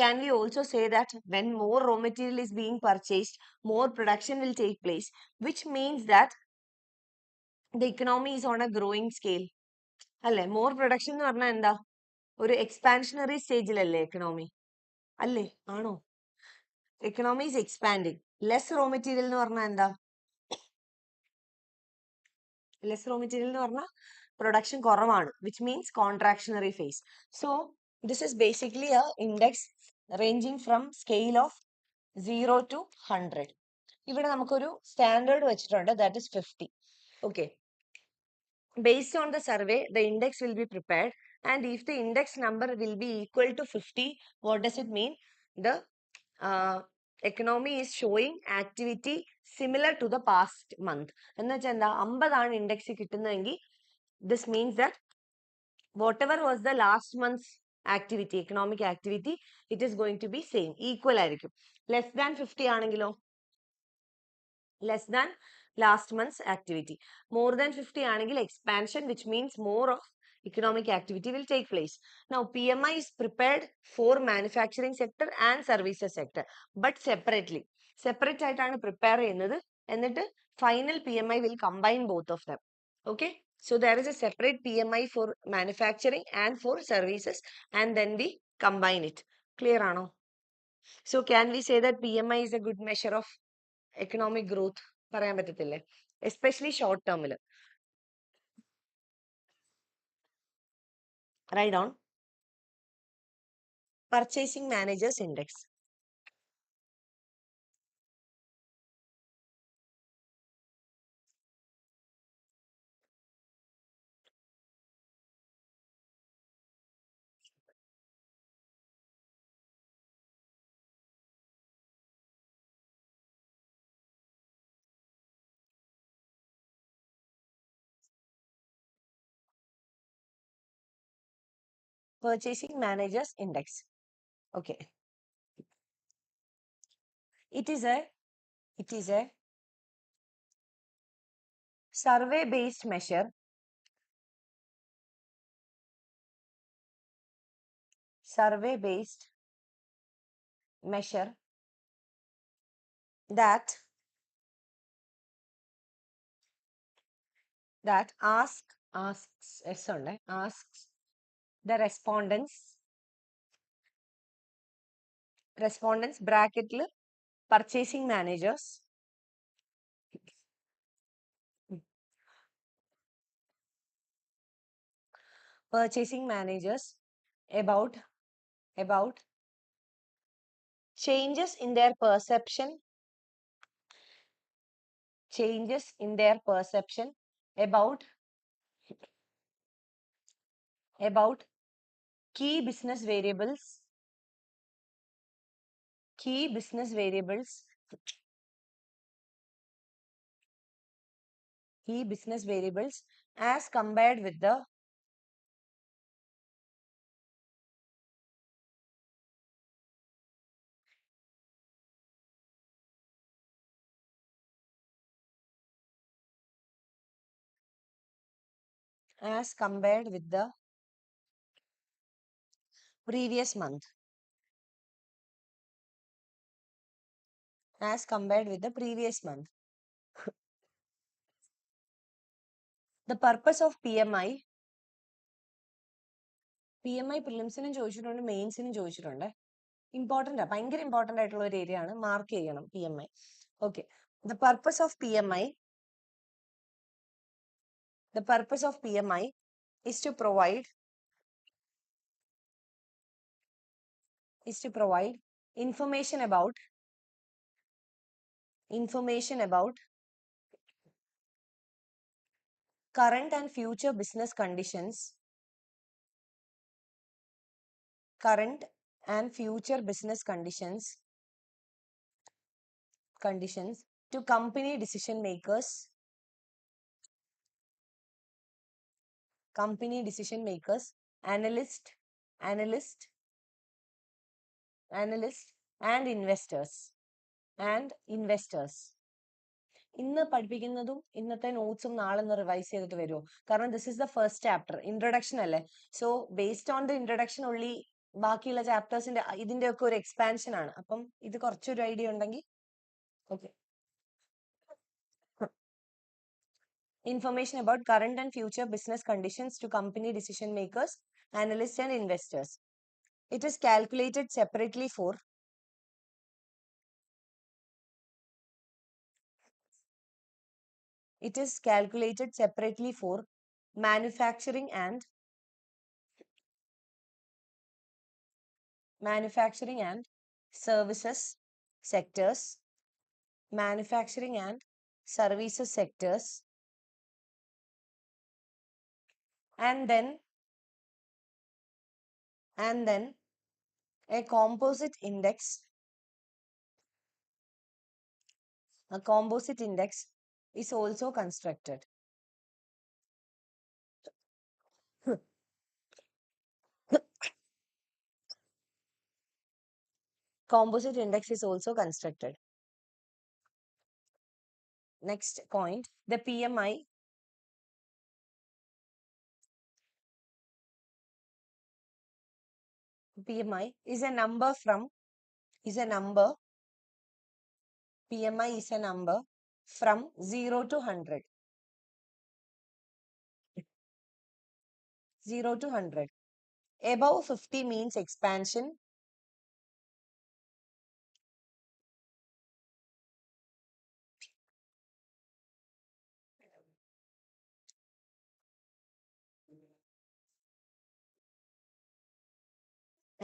Can we also say that when more raw material is being purchased, more production will take place, which means that the economy is on a growing scale? അല്ലേ more production എന്ന് പറഞ്ഞാൽ എന്താ ഒരു expansionary സ്റ്റേജിലല്ലേ economy അല്ലേ ആണോ economy is expanding. Less raw material എന്ന് പറഞ്ഞാൽ എന്താ less raw material എന്ന് പറഞ്ഞാൽ production കുറവാണ് which means contractionary phase. So this is basically a index ranging from scale of 0 to 100. ഇവിടെ നമുക്കൊരു സ്റ്റാൻഡേർഡ് വെച്ചിട്ടുണ്ട് that is 50. Okay. Based on the survey, the index will be prepared and if the index number will be equal to 50, what does it mean? The economy is showing activity similar to the past month. എന്ന് വെച്ചാൽ എന്താ 50 ആണ് index കിട്ടുന്നതെങ്കിൽ this means that whatever was the last month's activity, economic activity, it is going to be same, equal ആയിരിക്കും. Less than 50 ആണെങ്കിലോ less than last month's activity. More than 50 ആണെങ്കിൽ expansion, which means more of economic activity will take place. Now, PMI is prepared for manufacturing sector and services sector, but separately. Separate ആയിട്ടാണ് prepare ചെയ്യുന്നത് എന്നിട്ട് final PMI will combine both of them. Okay. So there is a separate PMI for manufacturing and for services, and then we combine it. Clear ആണോ? So can we say that PMI is a good measure of economic growth? പറയാൻ പറ്റത്തില്ലേ? Especially short term. Write down Purchasing Managers Index. Purchasing Managers Index. Okay. It is a survey based measure. Survey based measure that asks the respondents bracket purchasing managers about changes in their perception about key business variables as compared with the previous month. The purpose of PMI പ്രിലിംസിനും ചോദിച്ചിട്ടുണ്ട്, മെയിൻസിനും ചോദിച്ചിട്ടുണ്ട്. Important ഭയങ്കര important ആയിട്ടുള്ള ഒരു area ആണ്, mark ചെയ്യണം PMI. Okay. The purpose of PMI is to provide information about current and future business conditions to company decision makers, analysts and investors. ഇന്ന് പഠിപ്പിക്കുന്നതും ഇന്നത്തെ നോട്ട്സും നാളെ ഒന്ന് റിവൈസ് ചെയ്തിട്ട് വരുമോ? കാരണം this is the first chapter, introduction അല്ലേ. So based on the introduction ഉള്ളി ബാക്കിയുള്ള ചാപ്റ്റേഴ്സിന്റെ ഇതിന്റെ ഒക്കെ ഒരു എക്സ്പാൻഷൻ ആണ്. അപ്പം ഇത് കുറച്ചൊരു ഐഡിയ ഉണ്ടെങ്കിൽ okay. Information about current and future business conditions to company decision makers, analysts and investors. It is calculated separately for manufacturing and services sectors, and then a composite index is also constructed. Composite index is also constructed. Next point, the PMI is a number from PMI is a number from 0 to 100. 0 to 100. Above 50 means expansion.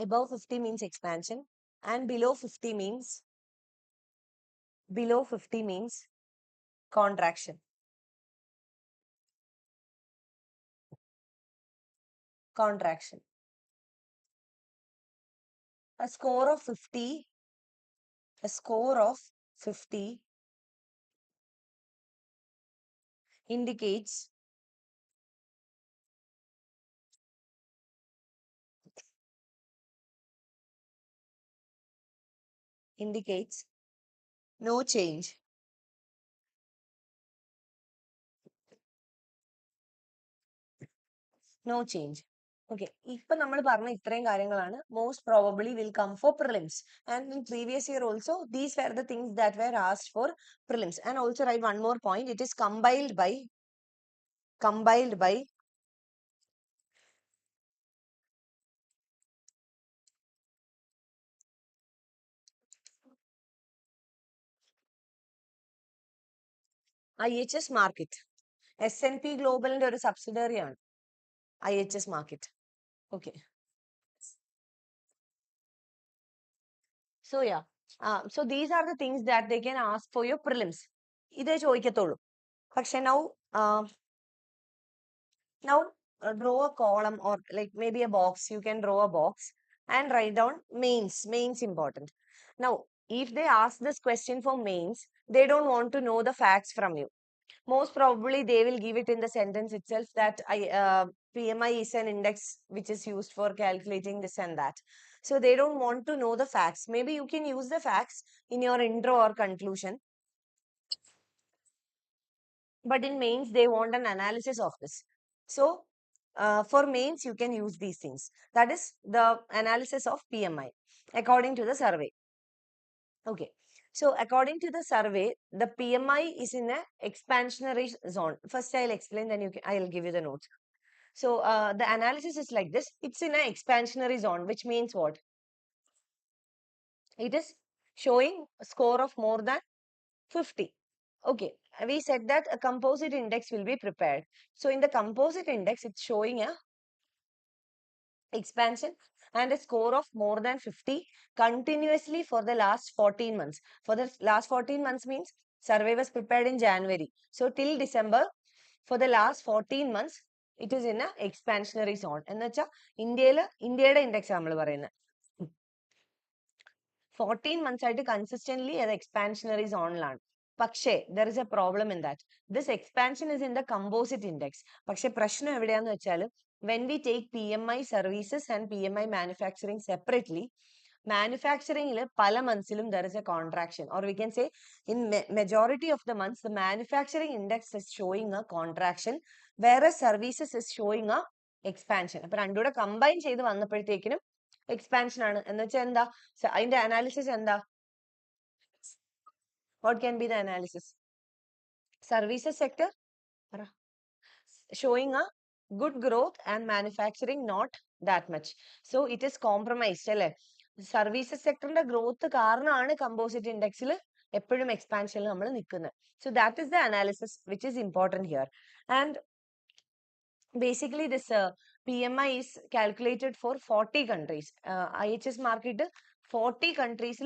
Above 50 means expansion, and below 50 means contraction. Contraction. A score of 50 indicates no change. No change. Okay. ഇപ്പൊ നമ്മൾ പറഞ്ഞ ഇത്രയും കാര്യങ്ങളാണ് most probably will come for prelims. And in previous year also, these were the things that were asked for prelims. And also write one more point. It is compiled by IHS Market. S&P Globalന്റെ ഒരു subsidiary ആണ് IHS Market. Okay. So yeah. So these are the things that they can ask for your prelims. ഇതേ ചോദിക്കത്തുള്ളൂ. പക്ഷെ now draw a column or like maybe a box. You can draw a box and write down mains important. Now if they ask this question for mains, they don't want to know the facts from you. Most probably they will give it in the sentence itself that PMI is an index which is used for calculating this and that. So they don't want to know the facts. Maybe you can use the facts in your intro or conclusion, but in mains they want an analysis of this. So for mains you can use these things. That is the analysis of PMI according to the survey. Okay. So according to the survey, the PMI is in a expansionary zone. First I'll explain, then I'll give you the notes. So the analysis is like this. It's in an expansionary zone, which means what? It is showing a score of more than 50. Okay, we said that a composite index will be prepared. So in the composite index, it's showing a expansion and a score of more than 50 continuously for the last 14 months. For the last 14 months means survey was prepared in January. So till December, for the last 14 months, it is in a expansionary zone. And that's India index. 14 months ആയിട്ട് consistently an expansionary zone ലാണ്. പക്ഷേ there is a problem in that. This expansion is in the composite index. പക്ഷേ പ്രശ്നം എവിടെയാന്ന് വെച്ചാൽ when we take PMI services and PMI manufacturing separately, manufacturing പല monthsലും there is a contraction, or we can say in majority of the months the manufacturing index is showing a contraction, whereas services is showing a expansion. അപ്പോൾ രണ്ടുകൂടെ combine ചെയ്ത് വന്നപ്പോഴത്തേക്കിനും expansion ആണ്. എന്ന് വെച്ചാൽ എന്താ അതിന്റെ analysis എന്താ? What can be the analysis? Services sector showing a good growth and manufacturing not that much. So it is compromised അല്ലേ? Services സെക്ടറിന്റെ growth കാരണമാണ് കമ്പോസിറ്റ് ഇൻഡെക്സിൽ എപ്പോഴും എക്സ്പാൻഷനിൽ നമ്മൾ നിൽക്കുന്നത്. So that is the analysis which is important here. And basically this PMI is calculated for 40 countries. IHS market 40 countries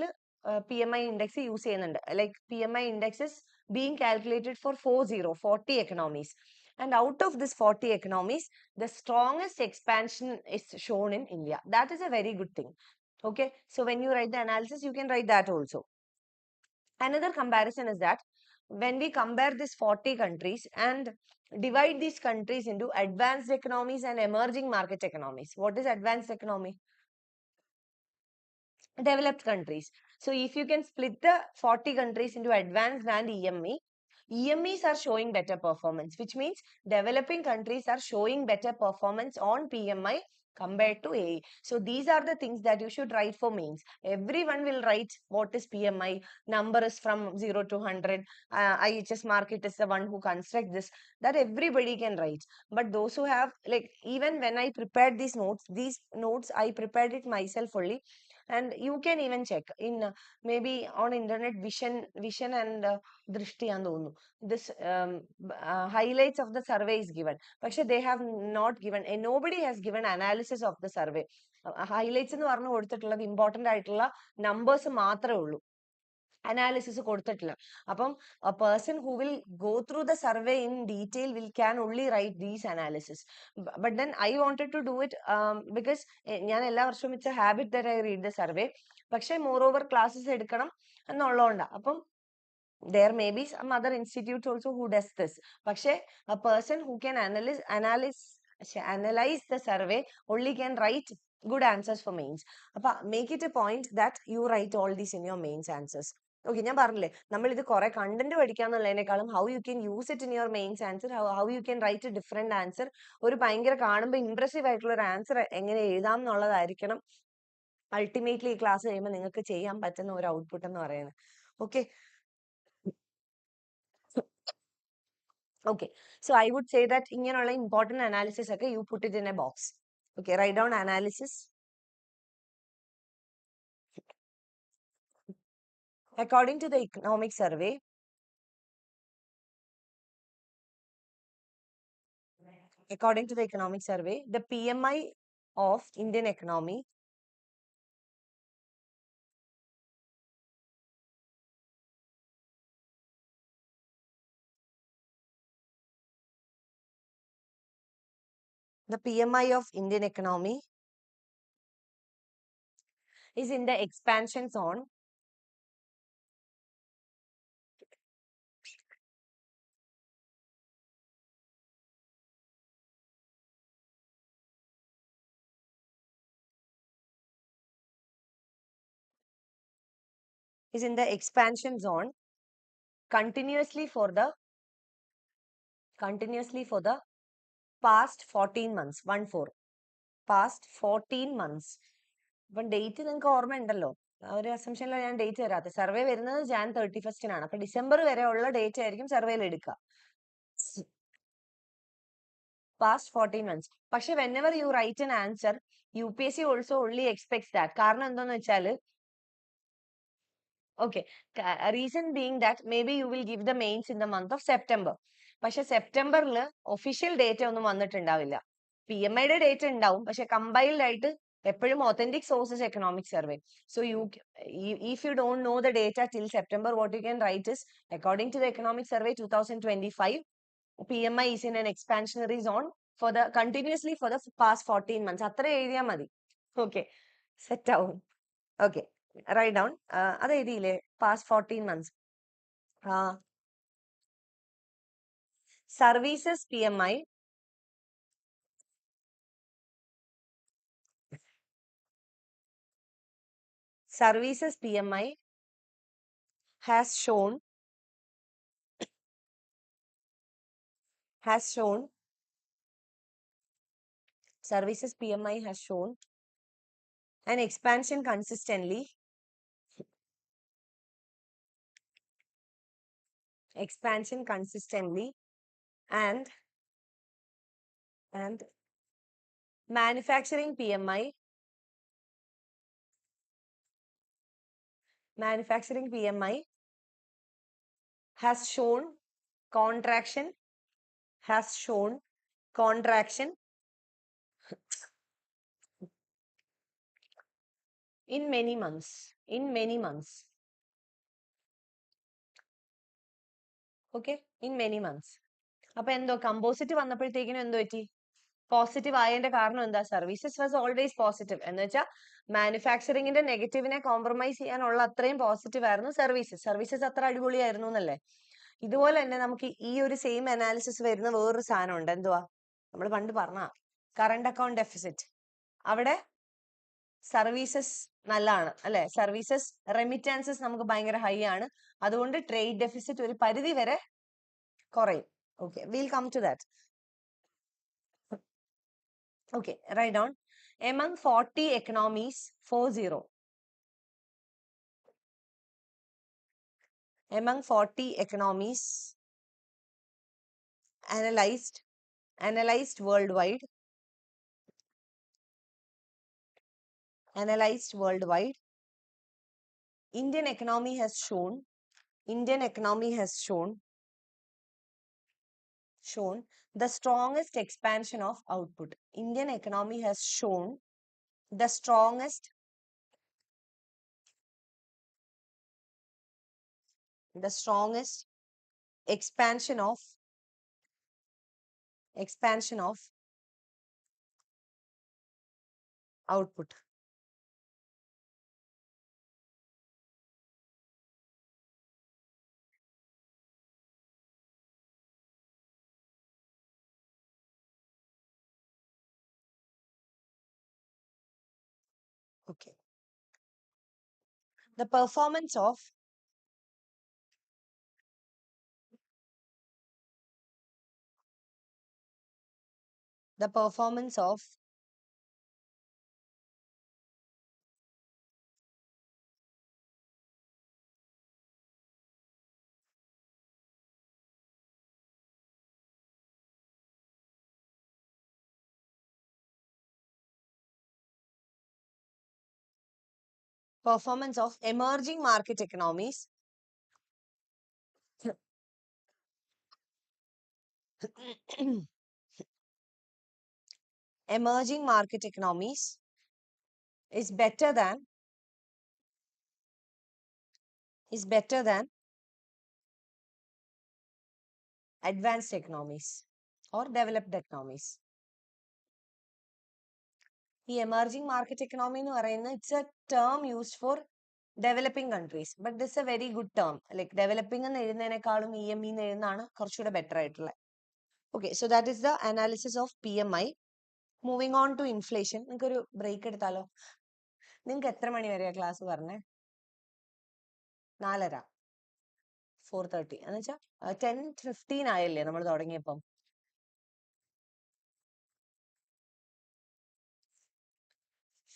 PMI index use ചെയ്യുന്നുണ്ട്. Like PMI index is being calculated for 40 economies. And out of this 40 economies, the strongest expansion is shown in India. That is a very good thing. Okay. So when you write the analysis, you can write that also. Another comparison is that when we compare these 40 countries and divide these countries into advanced economies and emerging market economies. What is advanced economy? Developed countries. So if you can split the 40 countries into advanced and EME, EMEs are showing better performance, which means developing countries are showing better performance on PMI compared to AE. So these are the things that you should write for mains. Everyone will write what is PMI, number is from 0 to 100, IHS market is the one who construct this, that everybody can write. But those who have, like, even when I prepared these notes I prepared it myself only, and you can even check in maybe on internet, vision and drishti and this highlights of the survey is given, but they have not given, nobody has given analysis of the survey. Highlights എന്ന് പറഞ്ഞു കൊടുത്തിട്ടുള്ളത് important ആയിട്ടുള്ള numbers മാത്രമേ ഉള്ളൂ, analysis കൊടുത്തിട്ടില്ല. അപ്പം a person who will go through the survey in detail can only write these analysis. But then I wanted to do it because ഞാൻ എല്ലാ വർഷവും it's a habit that I read the survey. പക്ഷെ moreover classes എടുക്കണം എന്നുള്ളതുകൊണ്ടാ. അപ്പം there may be some other institutes also who does this. പക്ഷെ a person who can analyze the survey only can write good answers for mains. അപ്പൊ make it a point that you write all these in your mains answers. Okay, ഞാൻ പറഞ്ഞില്ലേ നമ്മൾ ഇത് കുറെ content പഠിക്കാന്നുള്ളതിനേക്കാളും how you can use it in your mains answer, how you can write a different answer, ഒരു ഭയങ്കര കാണുമ്പോൾ impressive ആയിട്ടുള്ള ഒരു ആൻസർ എങ്ങനെ എഴുതാം എന്നുള്ളതായിരിക്കണം അൾട്ടിമേറ്റ്ലി ഈ ക്ലാസ് കഴിയുമ്പോൾ നിങ്ങൾക്ക് ചെയ്യാൻ പറ്റുന്ന ഒരു ഔട്ട്പുട്ട് എന്ന് പറയുന്നത്. Okay, okay, so I would say that ഇങ്ങനെയുള്ള important analysis ഒക്കെ you put it in a box. Okay, write down analysis. According to the economic survey, the PMI of Indian economy is in the expansion zone continuously for the past 14 months. 14 past 14 months. അപ്പം date നിങ്ങൾക്ക് ഓർമ്മ ഉണ്ടല്ലോ, ഒരു അസംഷനിലാണ് ഞാൻ date തരാത്തത്. Survey വരുന്നത് Jan 31 അപ്പൊ December വരെ ഉള്ള ഡേറ്റ് ആയിരിക്കും സർവേയിൽ എടുക്കുക. past 14 months. പക്ഷെ whenever you write an answer, UPSC also only expects that. കാരണം എന്താന്ന് വെച്ചാൽ, okay, reason being that maybe you will give the mains in the month of September. പക്ഷെ സെപ്റ്റംബറിൽ ഒഫീഷ്യൽ ഡേറ്റ് ഒന്നും വന്നിട്ടുണ്ടാവില്ല. PMI യുടെ ഡേറ്റ് ഉണ്ടാവും, പക്ഷെ കമ്പൈൽഡ് ആയിട്ട് എപ്പോഴും authentic sources economic survey. So if you don't know the data till September, what you can write is, according to the economic survey 2025, PMI is in an expansionary zone for the continuously for the past 14 months. അത്ര എഴുതിയാൽ മതി. Okay, set down. Okay, write down. അത് എഴുതിയില്ലേ, past 14 months. Services PMI has shown an expansion consistently and manufacturing PMI has shown contraction in many months. Okay, in many months. അപ്പൊ എന്തോ composite വന്നപ്പോഴത്തേക്കിനും എന്തോ പറ്റി, positive ആയതിന്റെ കാരണം എന്താ, സർവീസസ് വാസ് ഓൾവേസ് പോസിറ്റീവ്. എന്ന് വെച്ചാൽ മാനുഫാക്ചറിങ്ങിന്റെ നെഗറ്റീവിനെ compromise ചെയ്യാനുള്ള അത്രയും പോസിറ്റീവ് ആയിരുന്നു സർവീസസ് അത്ര അടിപൊളിയായിരുന്നു എന്നല്ലേ. ഇതുപോലെ തന്നെ നമുക്ക് ഈ ഒരു സെയിം അനാലിസിസ് വരുന്ന വേറൊരു സാധനം ഉണ്ട്, എന്തുവാ, നമ്മൾ പണ്ട് പറഞ്ഞ കറണ്ട് അക്കൗണ്ട് ഡെഫിസിറ്റ്. അവിടെ സർവീസസ് നല്ലതാണ് അല്ലെ, സർവീസസ് റെമിറ്റാൻസസ് നമുക്ക് ഭയങ്കര ഹൈ ആണ്, അതുകൊണ്ട് ട്രേഡ് ഡെഫിസിറ്റ് ഒരു പരിധി വരെ കുറയും. Okay, we'll come to that. Okay, write down. Among 40 economies, 40. Among 40 economies analyzed worldwide, Indian economy has shown the strongest expansion of output. Indian economy has shown the strongest expansion of output. Okay. The performance of emerging market economies is better than advanced economies or developed economies. The emerging market economy എന്ന് പറയുന്നത് it's a term used for developing countries, but this is a very good term. Like developing എന്ന് എഴുതുന്നതിനേക്കാളും EME എന്ന് എഴുതുന്നതാണ് കുറച്ചുകൂടെ better ആയിട്ടുള്ളത്. Okay, so that is the analysis of PMI. Moving on to inflation. നിങ്ങൾക്ക് ഒരു break എടുത്താലോ? നിങ്ങൾക്ക് എത്ര മണി വരെയാ class പറഞ്ഞേ? 4:30, 4:30 എന്ന് വെച്ചാൽ 10:15 ആയല്ലേ നമ്മൾ തുടങ്ങിയപ്പം?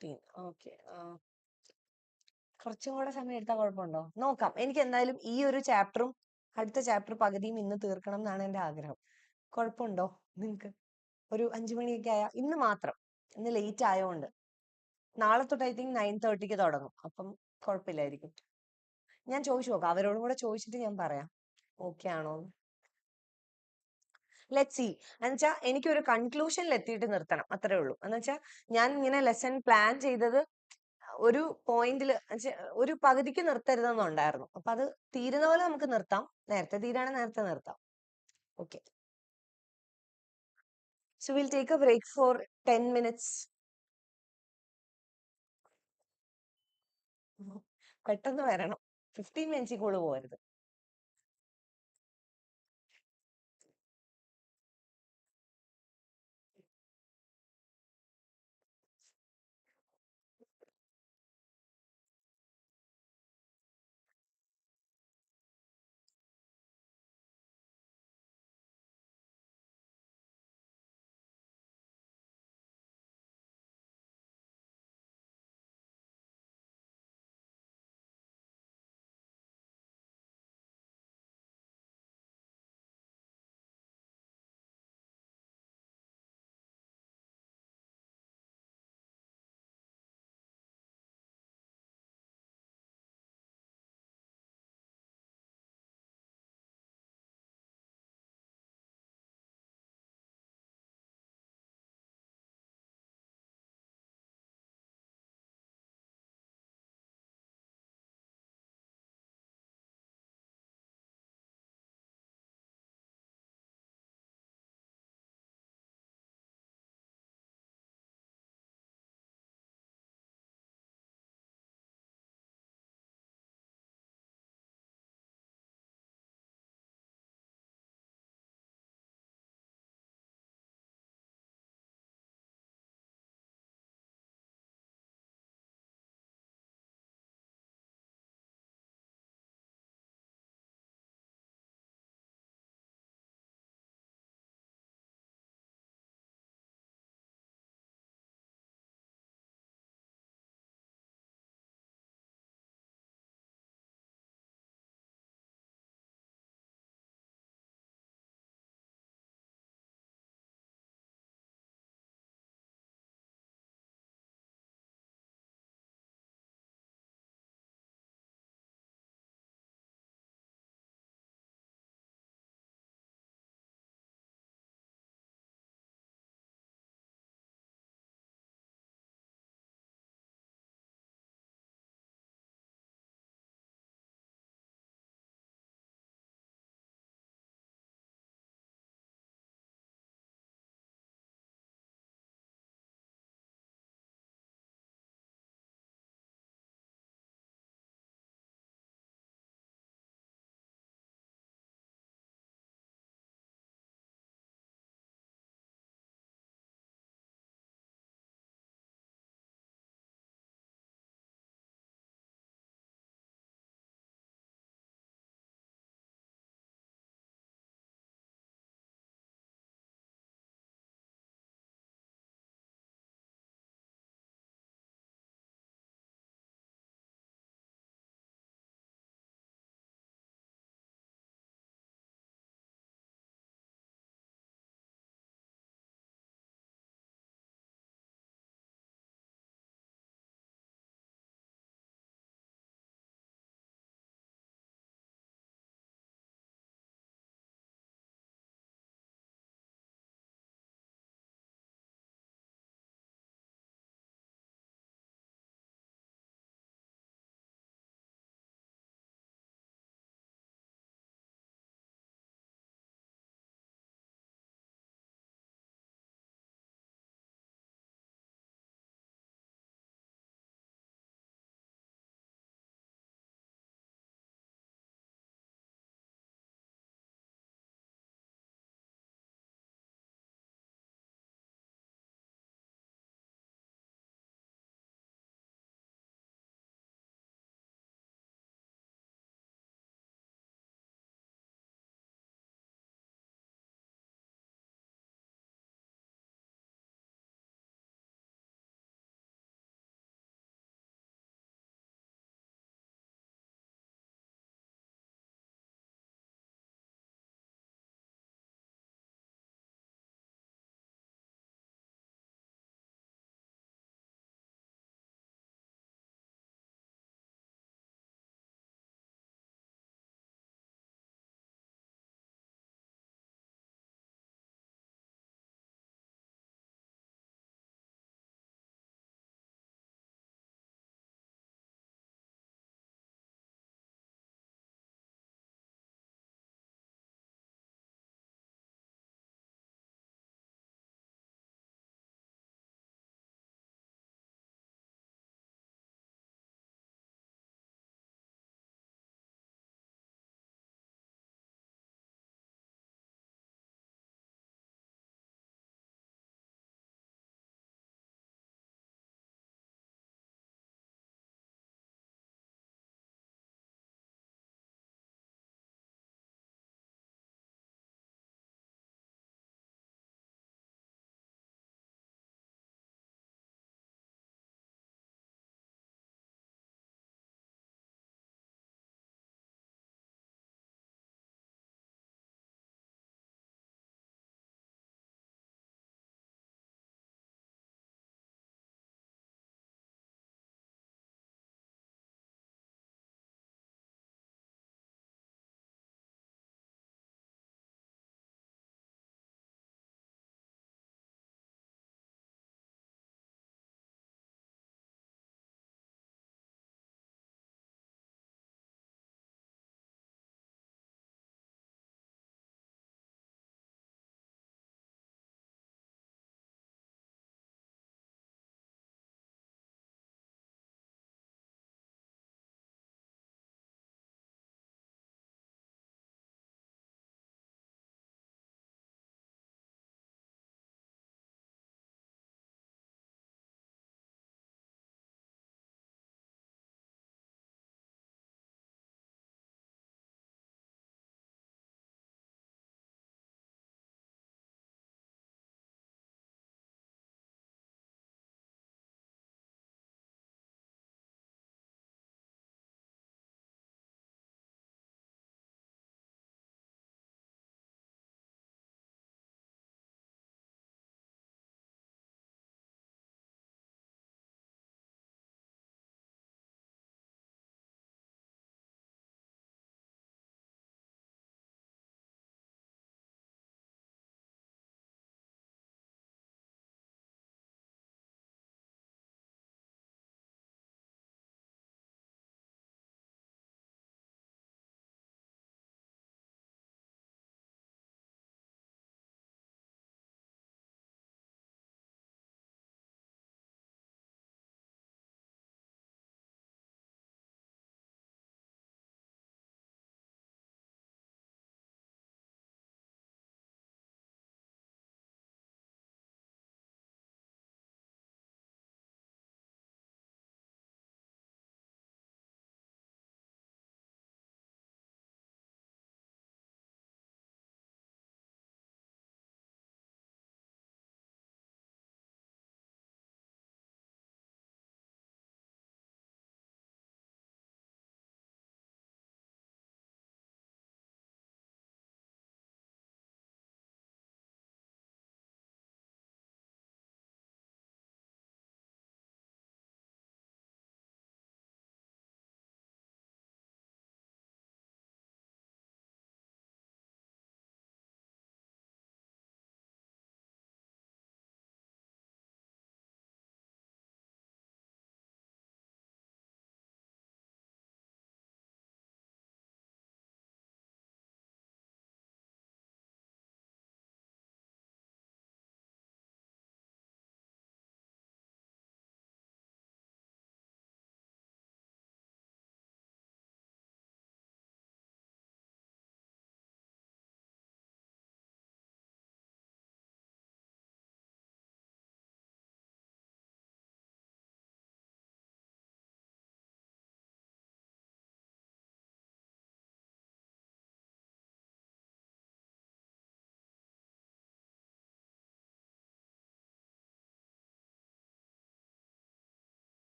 15. ഓക്കെ, കുറച്ചും കൂടെ സമയം എടുത്താൽ കുഴപ്പമുണ്ടോ? നോക്കാം. എനിക്ക് എന്തായാലും ഈ ഒരു ചാപ്റ്ററും അടുത്ത ചാപ്റ്റർ പകുതിയും ഇന്ന് തീർക്കണം എന്നാണ് എൻ്റെ ആഗ്രഹം. കുഴപ്പമുണ്ടോ നിങ്ങൾക്ക്? ഒരു 5 മണിയൊക്കെ ആയാ ഇന്ന് മാത്രം, ഇന്ന് ലേറ്റ് ആയതുകൊണ്ട്. നാളെ തൊട്ട് ഐ തിങ്ക് 9:30 തുടങ്ങും. അപ്പം കുഴപ്പമില്ലായിരിക്കും. ഞാൻ ചോദിച്ചു നോക്കാം, അവരോടും കൂടെ ചോദിച്ചിട്ട് ഞാൻ പറയാം ഓക്കെ ആണോ. Let see. എന്നുവെച്ചാൽ എനിക്കൊരു കൺക്ലൂഷനിൽ എത്തിയിട്ട് നിർത്തണം, അത്രേ ഉള്ളൂ. എന്നുവെച്ചാൽ ഞാൻ ഇങ്ങനെ ലെസൺ പ്ലാൻ ചെയ്തത് ഒരു പോയിന്റിൽ ഒരു പകുതിക്ക് നിർത്തരുതെന്നുണ്ടായിരുന്നു. അപ്പൊ അത് തീരുന്ന പോലെ നമുക്ക് നിർത്താം, നേരത്തെ തീരാണെങ്കിൽ നേരത്തെ നിർത്താം. Okay, so we'll take a break for 10 minutes. പെട്ടെന്ന് വരണം, 15 മിനിറ്റ്സിൽ കൂടുതൽ പോകരുത്.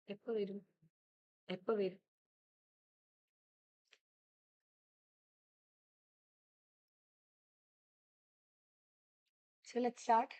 എപ്പോ വരും? എപ്പോ വരും? So let's start.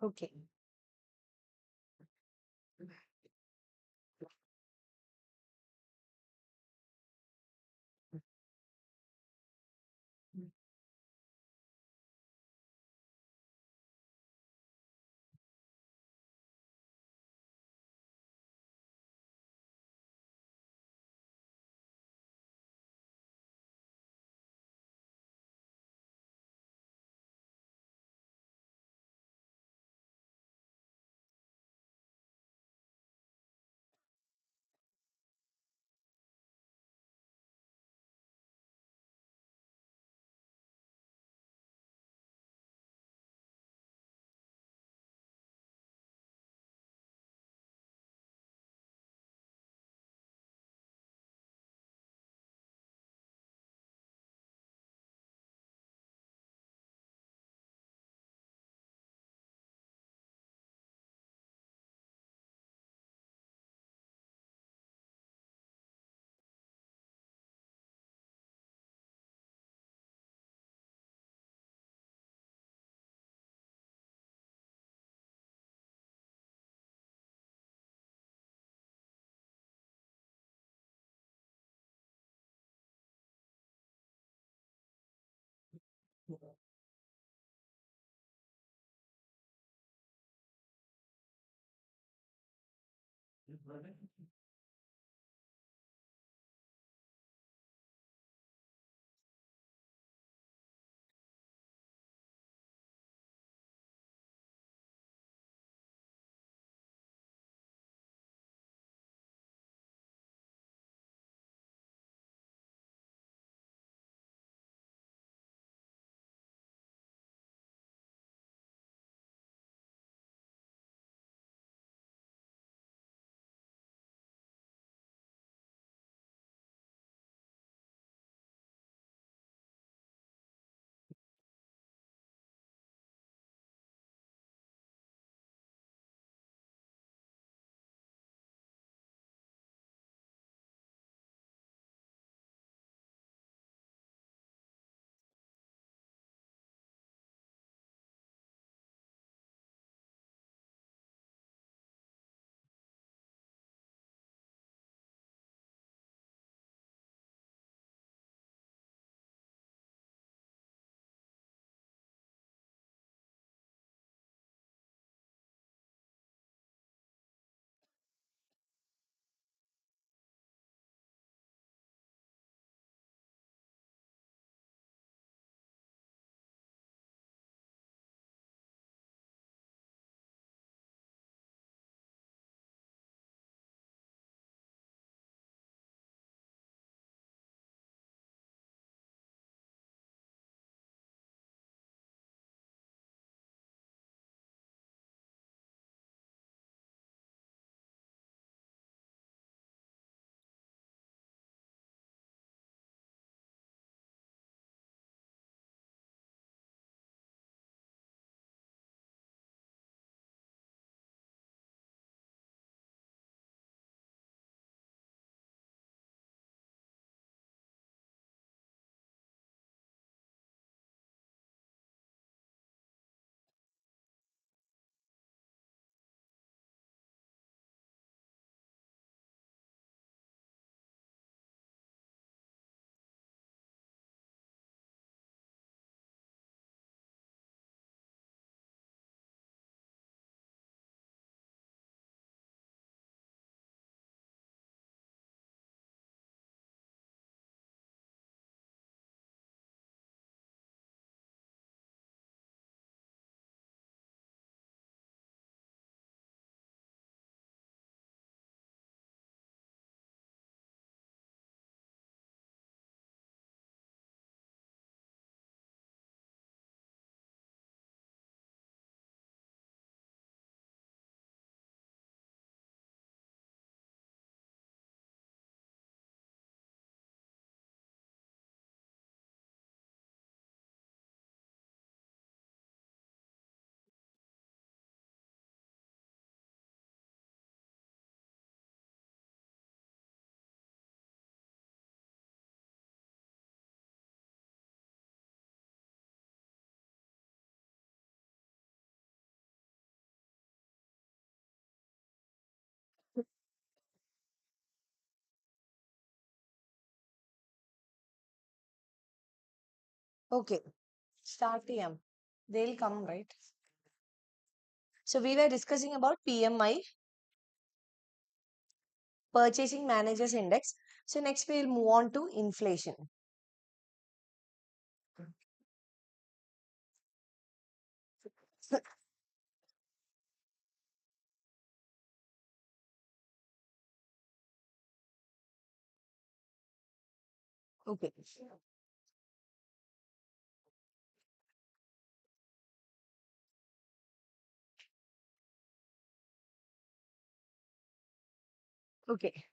Okay. Okay, start TM. They'll come, right? So we were discussing about PMI, Purchasing Managers Index. So next we'll move on to inflation. Okay. Okay.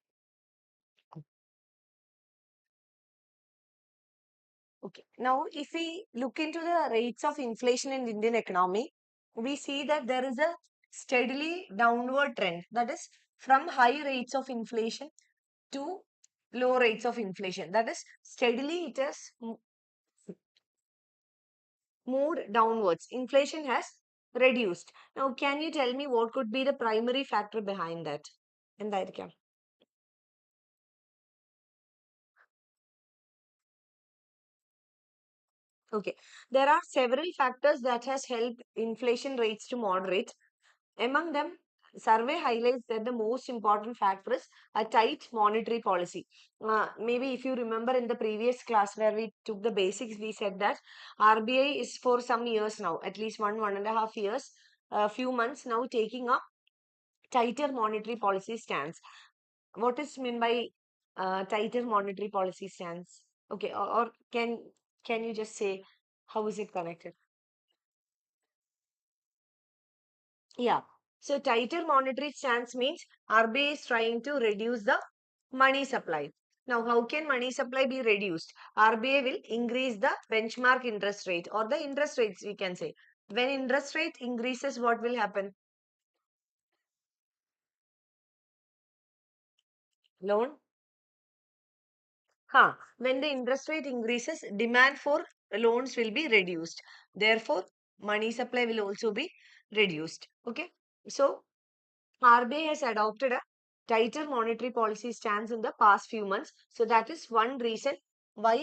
Okay. Now, if we look into the rates of inflation in Indian economy, we see that there is a steadily downward trend. That is from high rates of inflation to low rates of inflation. That is steadily it has moved downwards. Inflation has reduced. Now, can you tell me what could be the primary factor behind that? എന്തായിരിക്കാം? Okay. There are several factors that has helped inflation rates to moderate. Among them, survey highlights that the most important factor is a tight monetary policy. Maybe if you remember in the previous class where we took the basics, we said that RBI is for some years now, at least 1.5 years, a few months now taking a tighter monetary policy stance. What is meant by tighter monetary policy stance? Okay, or can you just say how is it connected? Yeah. So tighter monetary stance means RBI is trying to reduce the money supply. Now, how can money supply be reduced? RBI will increase the benchmark interest rate or the interest rates, we can say. When interest rate increases, what will happen? Loan? Huh. When the interest rate increases, demand for loans will be reduced. Therefore, money supply will also be reduced. Okay. So, RBI has adopted a tighter monetary policy stance in the past few months. So that is one reason why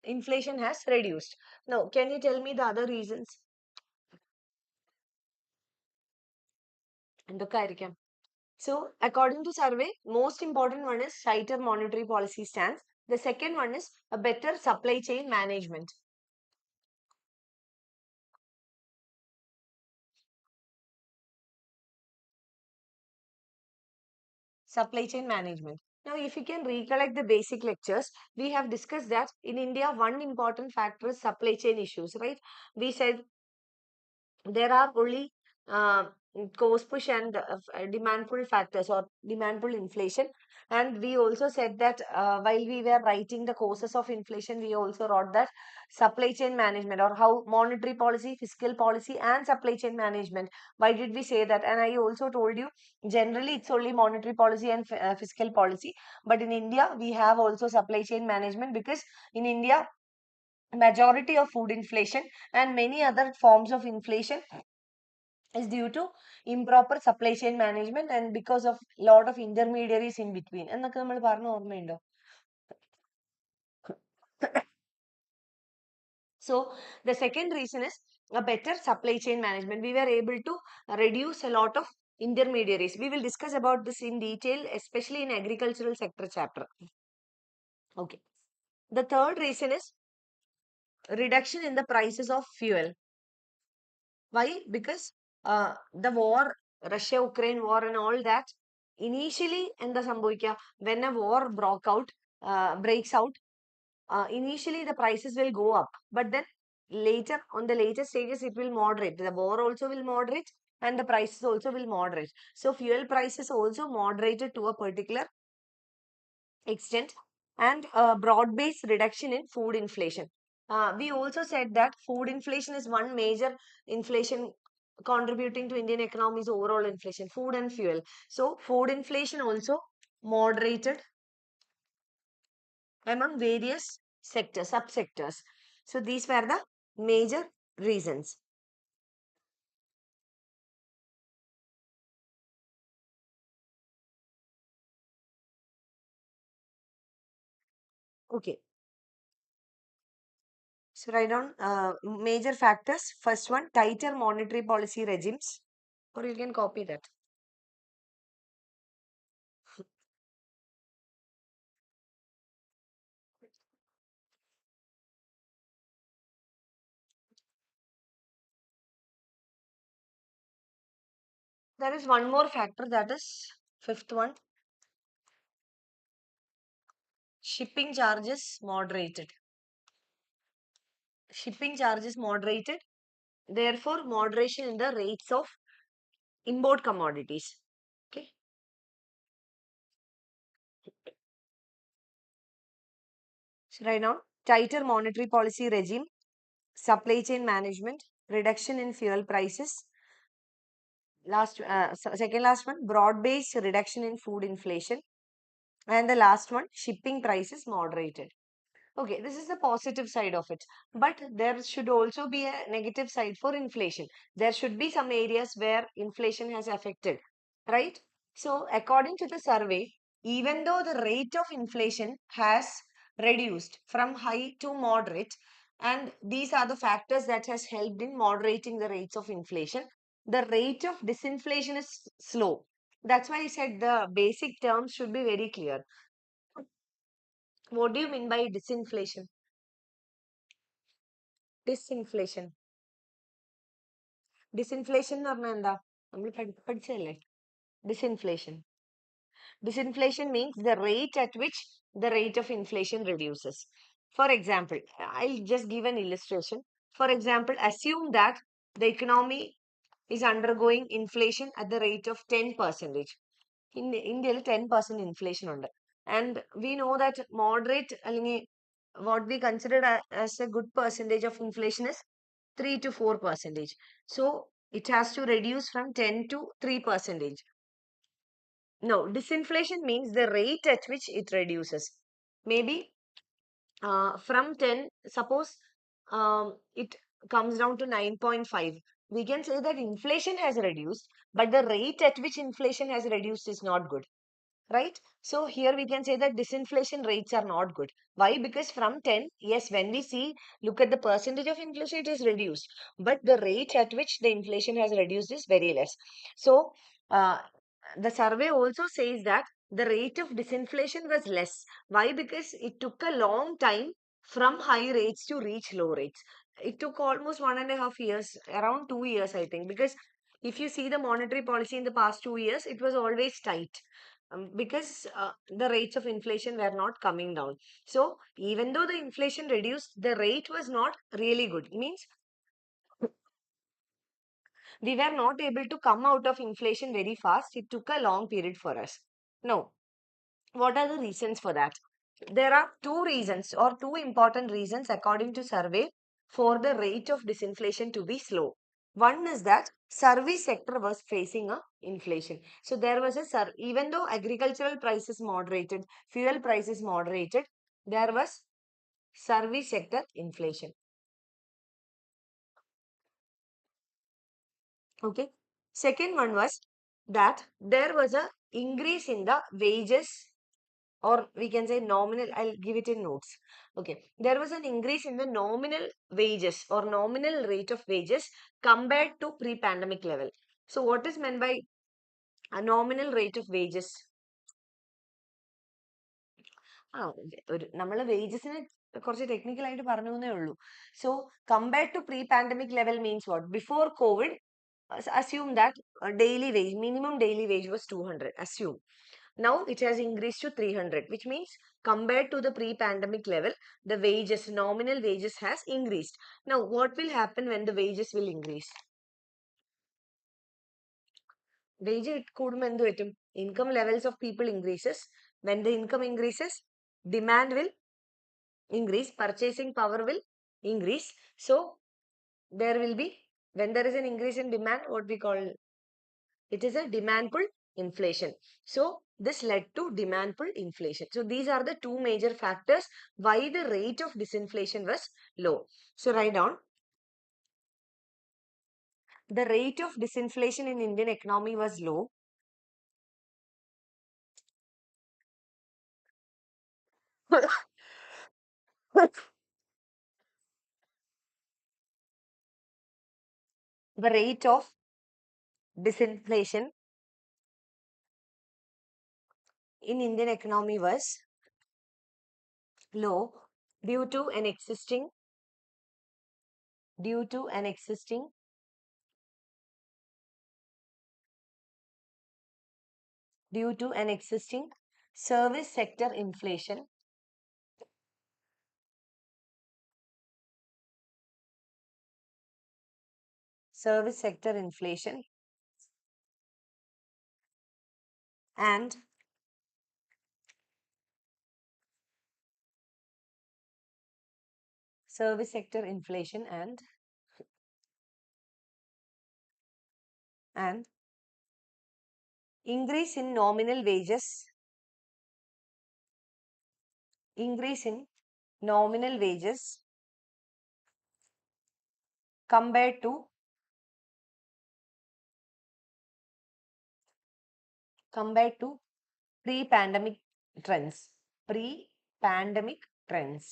inflation has reduced. Now, can you tell me the other reasons? എന്തൊക്കെയായിരിക്കാം? So, according to survey, most important one is tighter monetary policy stance. The second one is a better supply chain management. Supply chain management. Now, if you can recollect the basic lectures, we have discussed that in India, one important factor is supply chain issues, right? We said there are only uh, cost push and demand pull factors or demand pull inflation. And we also said that while we were writing the causes of inflation, we also wrote that supply chain management or how monetary policy, fiscal policy, and supply chain management. Why did we say that? And I also told you generally it's only monetary policy and fiscal policy. But in India, we have also supply chain management because in India, majority of food inflation and many other forms of inflation is due to improper supply chain management and because of lot of intermediaries in between എന്നൊക്കെ നമ്മൾ പറഞ്ഞ ഓർമ്മയുണ്ടോ? So the second reason is a better supply chain management. We were able to reduce a lot of intermediaries. We will discuss about this in detail, especially in agricultural sector chapter. Okay. The third reason is reduction in the prices of fuel. Why? Because the war, Russia-Ukraine war and all that, initially എന്താ സംഭവിക്കുക? When a war breaks out, initially the prices will go up. But then later, on the later stages, it will moderate. The war also will moderate and the prices also will moderate. So fuel prices also moderated to a particular extent and a broad-based reduction in food inflation. We also said that food inflation is one major inflation contributing to Indian economy's overall inflation, food and fuel. So food inflation also moderated among various sectors, subsectors. So these were the major reasons. Okay. So write down major factors. First one, tighter monetary policy regimes, or you can copy that. There is one more factor, that is fifth one, shipping charges moderated. Shipping charges moderated. Therefore, moderation in the rates of import commodities. Okay. So write down tighter monetary policy regime, supply chain management, reduction in fuel prices. Second last one, broad-based reduction in food inflation. And the last one, shipping prices moderated. Okay, this is the positive side of it. But there should also be a negative side for inflation. There should be some areas where inflation has affected, right? So, according to the survey, even though the rate of inflation has reduced from high to moderate, and these are the factors that has helped in moderating the rates of inflation, the rate of disinflation is slow. That's why I said the basic terms should be very clear. What do you mean by disinflation? Disinflation. Disinflation എന്ന് പറഞ്ഞാൽ എന്താ? നമ്മൾ പഠിച്ചതല്ലേ? Disinflation. Disinflation means the rate at which the rate of inflation reduces. For example, I'll just give an illustration. For example, assume that the economy is undergoing inflation at the rate of 10%. In India, 10% inflation ഉണ്ട്. And we know that moderate, അല്ലെങ്കിൽ what we consider as a good percentage of inflation is 3 to 4%. So it has to reduce from 10 to 3%. No, disinflation means the rate at which it reduces. Maybe from 10, suppose it comes down to 9.5. We can say that inflation has reduced, but the rate at which inflation has reduced is not good, right? So here we can say that disinflation rates are not good. Why? Because from 10, yes, when we see, look at the percentage of inflation, it is reduced, but the rate at which the inflation has reduced is very less. So the survey also says that the rate of disinflation was less. Why? Because it took a long time from high rates to reach low rates. It took almost 1.5 years, around 2 years, I think, because if you see the monetary policy in the past 2 years, it was always tight, because the rates of inflation were not coming down. So even though the inflation reduced, the rate was not really good. It means we were not able to come out of inflation very fast. It took a long period for us. Now, what are the reasons for that? There are two reasons, or two important reasons according to survey, for the rate of disinflation to be slow. One is that service sector was facing a inflation. So there was even though agricultural prices moderated, fuel prices moderated, there was service sector inflation. Okay. Second one was that there was a increase in the wages, or we can say nominal. I'll give it in notes. Okay, there was an increase in the nominal wages or nominal rate of wages compared to pre-pandemic level. So what is meant by a nominal rate of wages? നമ്മൾ വേജസിനെ കുറച്ച് technical ആയിട്ട് പറഞ്ഞു എന്നേ ഉള്ളൂ. So compared to pre-pandemic level means what? Before COVID, assume that daily wage, minimum daily wage was 200. Assume. Now it has increased to 300, which means compared to the pre-pandemic level, the wages, nominal wages has increased. Now, what will happen when the wages will increase? Wage കൂടുമ്പോൾ എന്ത് പറ്റും? Income levels of people increases. When the income increases, demand will increase, purchasing power will increase. So, there will be, when there is an increase in demand, what we call, it is a demand pull inflation. So this led to demand pull inflation. So these are the two major factors why the rate of disinflation was low. So write down, the rate of disinflation in Indian economy was low The rate of disinflation in Indian economy was low due to an existing due to an existing due to an existing service sector inflation service sector inflation and service sector inflation and increase in nominal wages increase in nominal wages compared to pre-pandemic trends. Pre-pandemic trends.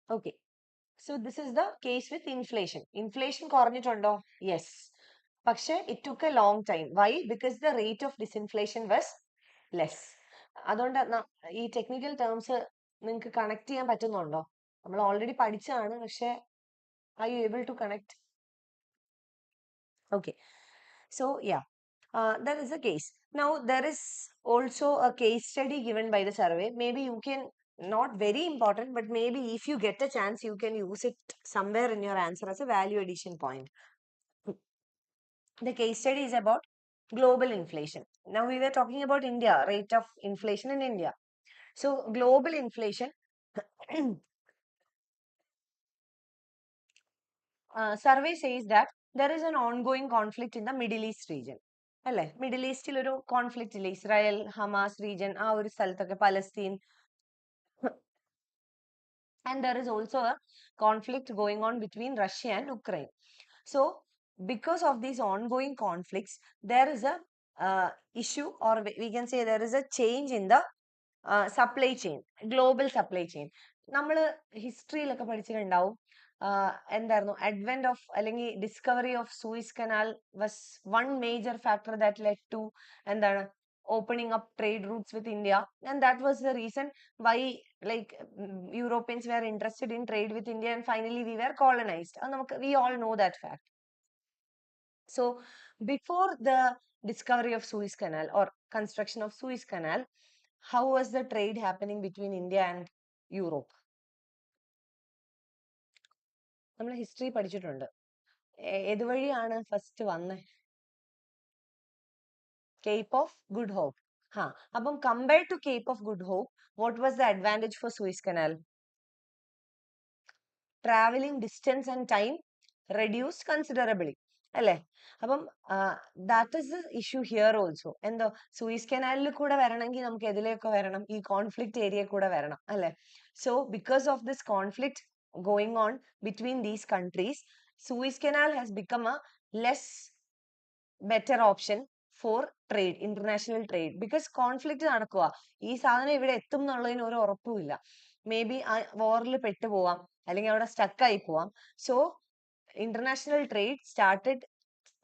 Okay. So this is the case with inflation. Inflation കുറഞ്ഞിട്ടുണ്ടോ? Yes. പക്ഷേ it took a long time. Why? Because the rate of disinflation was less. അതുകൊണ്ട് ഈ technical terms നിങ്ങൾക്ക് connect ചെയ്യാൻ പറ്റുന്നുണ്ടോ? നമ്മൾ already പഠിച്ചതാണ്, പക്ഷേ are you able to connect? Okay. So yeah, that is the case. Now there is also a case study given by the survey. Maybe you can, not very important, but maybe if you get a chance, you can use it somewhere in your answer as a value addition point. The case study is about global inflation. Now we were talking about India, rate of inflation in India. So global inflation, survey says that there is an ongoing conflict in the Middle East region. അല്ലേ, middle ഈസ്റ്റിൽ ഒരു conflict ഇല്ലേ, Israel Hamas region, ആ ഒരു സ്ഥലത്തൊക്കെ, Palestine. And there is also a conflict going on between Russia and Ukraine. So because of these ongoing conflicts, there is a issue, or we can say there is a change in the supply chain, global supply chain. നമ്മൾ ഹിസ്റ്ററിയിലൊക്കെ പഠിച്ചിട്ടുണ്ടാവും, എന്തായിരുന്നു, advent of അല്ലെങ്കിൽ discovery of Suez canal was one major factor that led to എന്താണ്, opening up trade routes with India, and that was the reason why, like, Europeans were interested in trade with India, and finally we were colonized. We all know that fact. So before the discovery of Suez Canal or construction of Suez Canal, how was the trade happening between India and Europe? നമ്മൾ history പഠിച്ചിട്ടുണ്ട്. ഏതുവഴിയാണ് first വന്നത്? Cape of Good Hope. അപ്പം compared to Cape of Good Hope, what was the advantage for Suez Canal? Traveling distance and time reduced considerably. അല്ലേ? അപ്പം that is the issue here also. എന്താ, Suess കനാലിൽ കൂടെ വരണമെങ്കിൽ നമുക്ക് എതിലേക്ക് വരണം? ഈ കോൺഫ്ലിക്റ്റ് ഏരിയ കൂടെ വരണം, അല്ലേ? So because of this conflict going on between these countries, Suez Canal has become a less better option for trade, international trade, because conflict നടക്കുക. ഈ സാധനം ഇവിടെ എത്തും എന്നുള്ളതിന് ഒരു ഉറപ്പുമില്ല. മേ ബി ആ വാറിൽ പെട്ടുപോവാം, അല്ലെങ്കിൽ അവിടെ സ്റ്റക്ക് ആയി പോവാം. So international trade started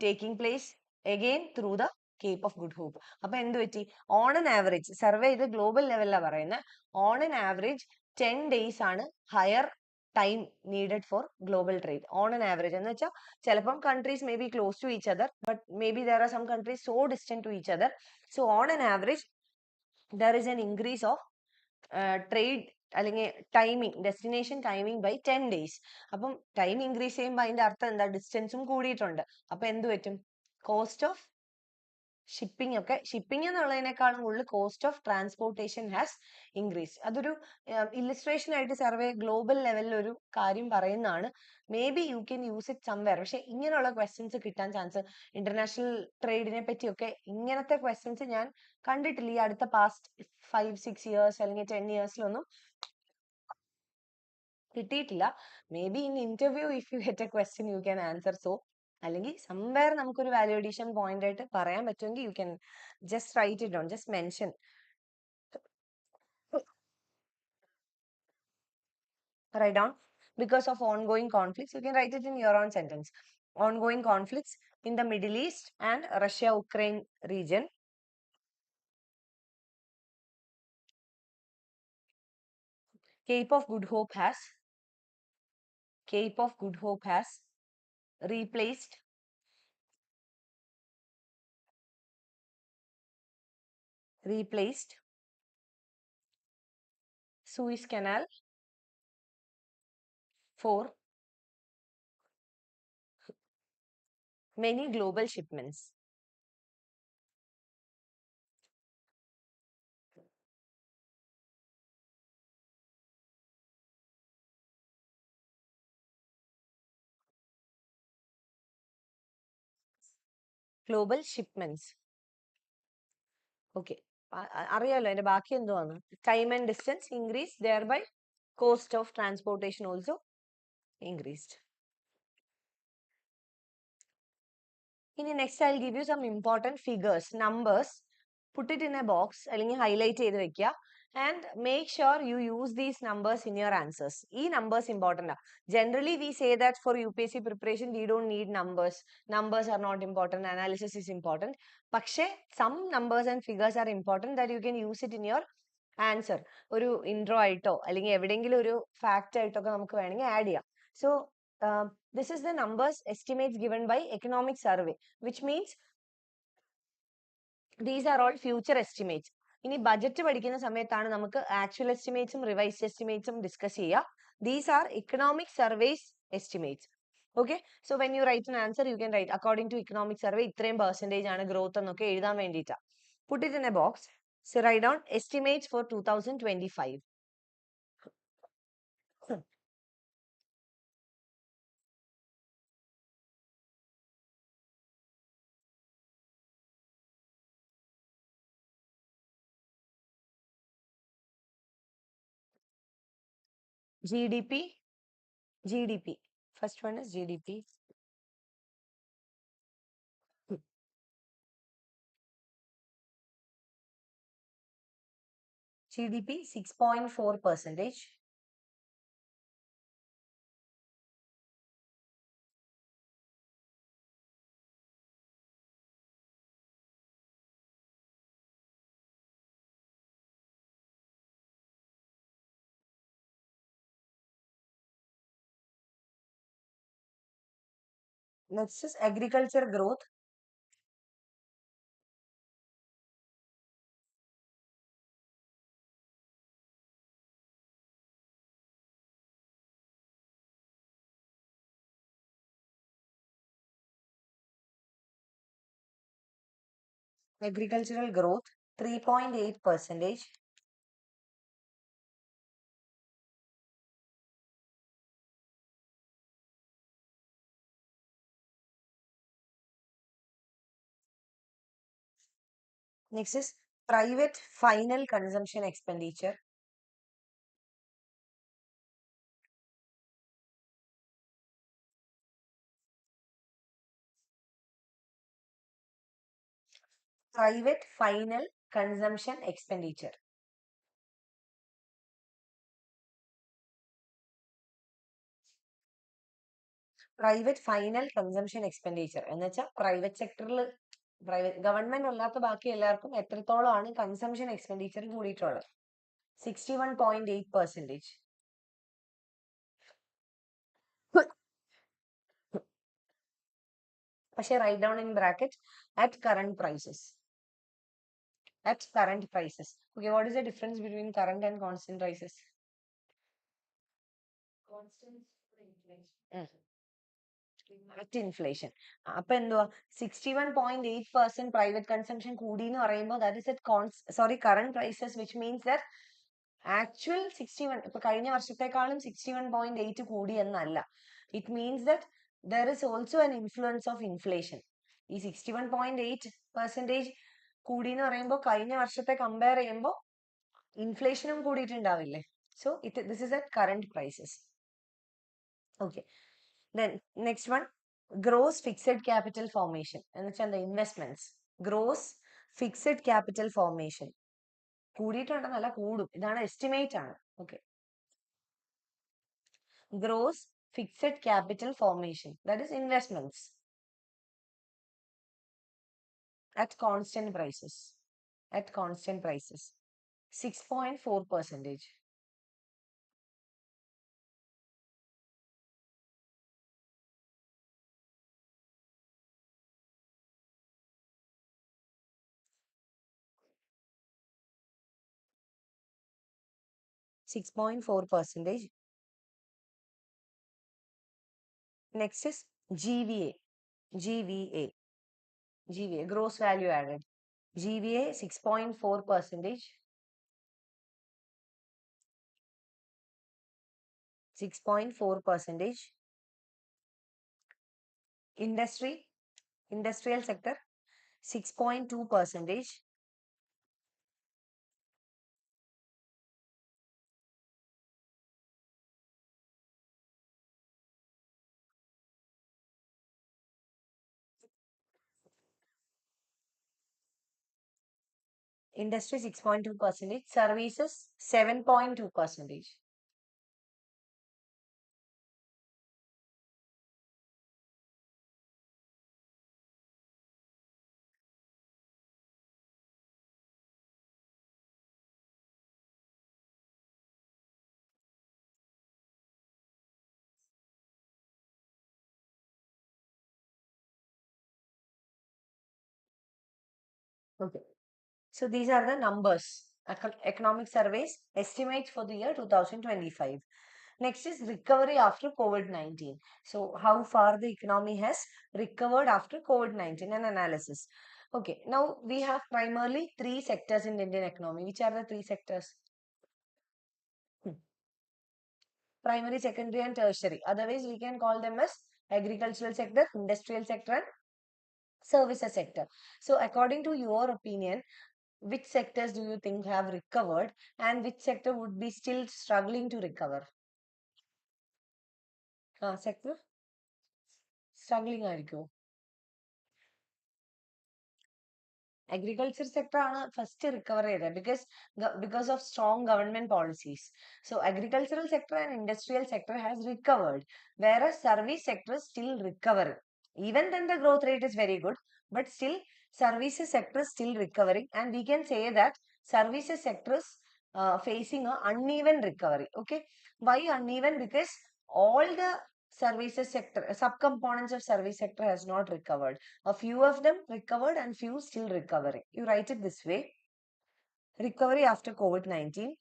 taking place again through the Cape of Good Hope. അപ്പൊ എന്ത് പറ്റി? ഓൺ ആൻ ആവറേജ്, സർവേ ഇത് ഗ്ലോബൽ ലെവലിലാണ് പറയുന്നത്, ഓൺ ആൻ ആവറേജ് 10 days ആണ് higher time needed for global trade. On an average, എന്ന് വെച്ചാൽ ചിലപ്പം countries may be close to each other, but maybe there are some countries so distant to each other. So on an average, there is an increase of trade അല്ലെങ്കിൽ timing, destination timing by 10 days. അപ്പം time increase ചെയ്യുമ്പോൾ അതിന്റെ അർത്ഥം എന്താ? ഡിസ്റ്റൻസും കൂടിയിട്ടുണ്ട്. അപ്പൊ എന്ത് പറ്റും? കോസ്റ്റ് ഓഫ് ഷിപ്പിംഗ് ഒക്കെ, ഷിപ്പിംഗ് എന്നുള്ളതിനേക്കാളും കൂടുതൽ cost of transportation has increase. അതൊരു ഇല്ലസ്ട്രേഷൻ ആയിട്ട് സർവേ ഗ്ലോബൽ ലെവലിൽ ഒരു കാര്യം പറയുന്നതാണ്. Maybe you can use it somewhere. പക്ഷെ ഇങ്ങനെയുള്ള ക്വസ്റ്റ്യൻസ് കിട്ടാൻ ചാൻസ്, ഇന്റർനാഷണൽ ട്രേഡിനെ പറ്റിയൊക്കെ ഇങ്ങനത്തെ ക്വസ്റ്റ്യൻസ് ഞാൻ കണ്ടിട്ടില്ല ഈ അടുത്ത പാസ്റ്റ് 5-6 years അല്ലെങ്കിൽ 10 yearsലൊന്നും. കിട്ടിയിട്ടില്ല. Maybe in interview if you get a question you can answer so. അല്ലെങ്കിൽ somewhere നമുക്കൊരു വാല്യൂഡേഷൻ പോയിന്റ് ആയിട്ട് പറയാൻ പറ്റുമെങ്കിൽ you can just write it down, just mention. Write down because of ongoing conflicts. You can write it in your own sentence. Ongoing conflicts in the Middle East and Russia-Ukraine region. Cape of Good Hope has replaced Suez Canal for many global shipments. Global shipments. Okay. അറിയാലോ അതിന്റെ ബാക്കി എന്തുവാണ്? Time and distance increase, thereby cost of transportation also increased. ഇനി next I'll give you some important figures, numbers. Put it in a box അല്ലെങ്കിൽ highlight ചെയ്ത് വെക്കുക and make sure you use these numbers in your answers. ഈ numbers important ആണ്. Generally we say that for UPSC preparation we don't need numbers. Numbers are not important, analysis is important. പക്ഷേ some numbers and figures are important that you can use it in your answer. ഒരു intro ആയിട്ടോ അല്ലെങ്കിൽ എവിടെയെങ്കിലും ഒരു fact ആയിട്ടോ ഒക്കെ നമുക്ക് വേണമെങ്കിൽ add ചെയ്യാം. So this is the numbers estimates given by economic survey, which means these are all future estimates. ഇനി ബജറ്റ് പഠിക്കുന്ന സമയത്താണ് നമുക്ക് ആക്ച്വൽ എസ്റ്റിമേറ്റ്സും റിവൈസ്ഡ് എസ്റ്റിമേറ്റ്സും ഡിസ്കസ് ചെയ്യുക. These are economic surveys estimates. Okay, so when you write an answer you can write according to economic survey ഇത്രയും percentage ആണ് growth എന്നൊക്കെ എഴുതാൻ വേണ്ടിയിട്ടാ. Put it in a box. So write down estimates for 2025. GDP. First one is GDP. GDP 6.4%. Next is agriculture growth. Agricultural growth 3.8%. Next is private final consumption expenditure. Private final consumption expenditure. Private final consumption expenditure എന്ന് വെച്ചാൽ private സെക്ടറിൽ private government അല്ലാത്ത ബാക്കി എല്ലാവർക്കും എത്രത്തോളമാണ് consumption expenditure കൂടിയിട്ടുള്ളത്? 61.8%. പക്ഷേ write down in bracket at current prices. At current prices. Okay, what is the difference between current and constant prices? Constant inflation. At inflation. അപ്പൊ എന്തുവാ 61.8% പ്രൈവറ്റ് കൺസംഷൻ കൂടി എന്ന് പറയുമ്പോൾ that is at current prices, which means that actual 61 ഇപ്പൊ കഴിഞ്ഞ വർഷത്തെക്കാളും 61.8 കൂടി എന്നല്ല. It means that there is also an influence of inflation. ഈ 61.8% കൂടി എന്ന് പറയുമ്പോൾ കഴിഞ്ഞ വർഷത്തെ കമ്പയർ ചെയ്യുമ്പോൾ ഇൻഫ്ലേഷനും കൂടിയിട്ടുണ്ടാവില്ലേ? So this is at current prices. Okay. Then next one, gross fixed capital formation. And it's on the investments. Gross fixed capital formation. കൂടിയിട്ടുണ്ടെന്നല്ല കൂടും. ഇതാണ് estimate ആണ്. Okay. Gross fixed capital formation. That is investments at constant prices. At constant prices. 6.4%. 6.4%. Next is GVA. GVA. GVA, gross value added. GVA 6.4%. 6.4%. Industrial sector 6.2%. Industry 6.2%. Services 7.2%. Okay. So these are the numbers. Economic surveys estimates for the year 2025. Next is recovery after COVID-19. So how far the economy has recovered after COVID-19 and analysis. Okay, now we have primarily three sectors in Indian economy. Which are the three sectors? Primary, secondary and tertiary. Otherwise, we can call them as agricultural sector, industrial sector and services sector. So according to your opinion, which sectors do you think have recovered and which sector would be still struggling to recover? Sector struggling ആയിരിക്കും. Agriculture sector ആണ് first recover ചെയ്തത് because of strong government policies. So agricultural sector and industrial sector has recovered, whereas service sector is still recovering. Even then the growth rate is very good, but still services sector is still recovering, and we can say that services sector is facing a uneven recovery. Okay, why uneven? Because all the services sector subcomponents of service sector has not recovered. A few of them recovered and few still recovering. You write it this way: recovery after COVID-19.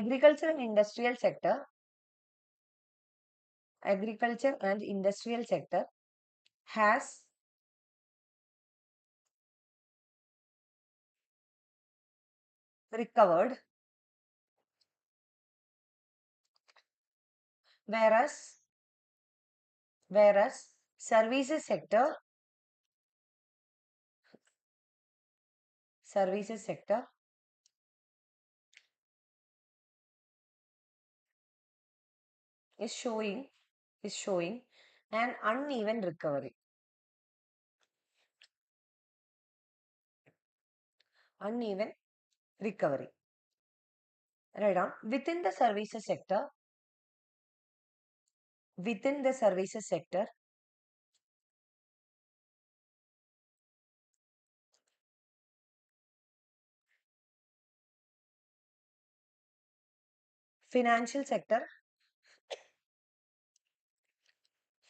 Agriculture and industrial sector. Agriculture and industrial sector has recovered, whereas services sector is showing an uneven recovery. Uneven recovery. Right on. Within the services sector,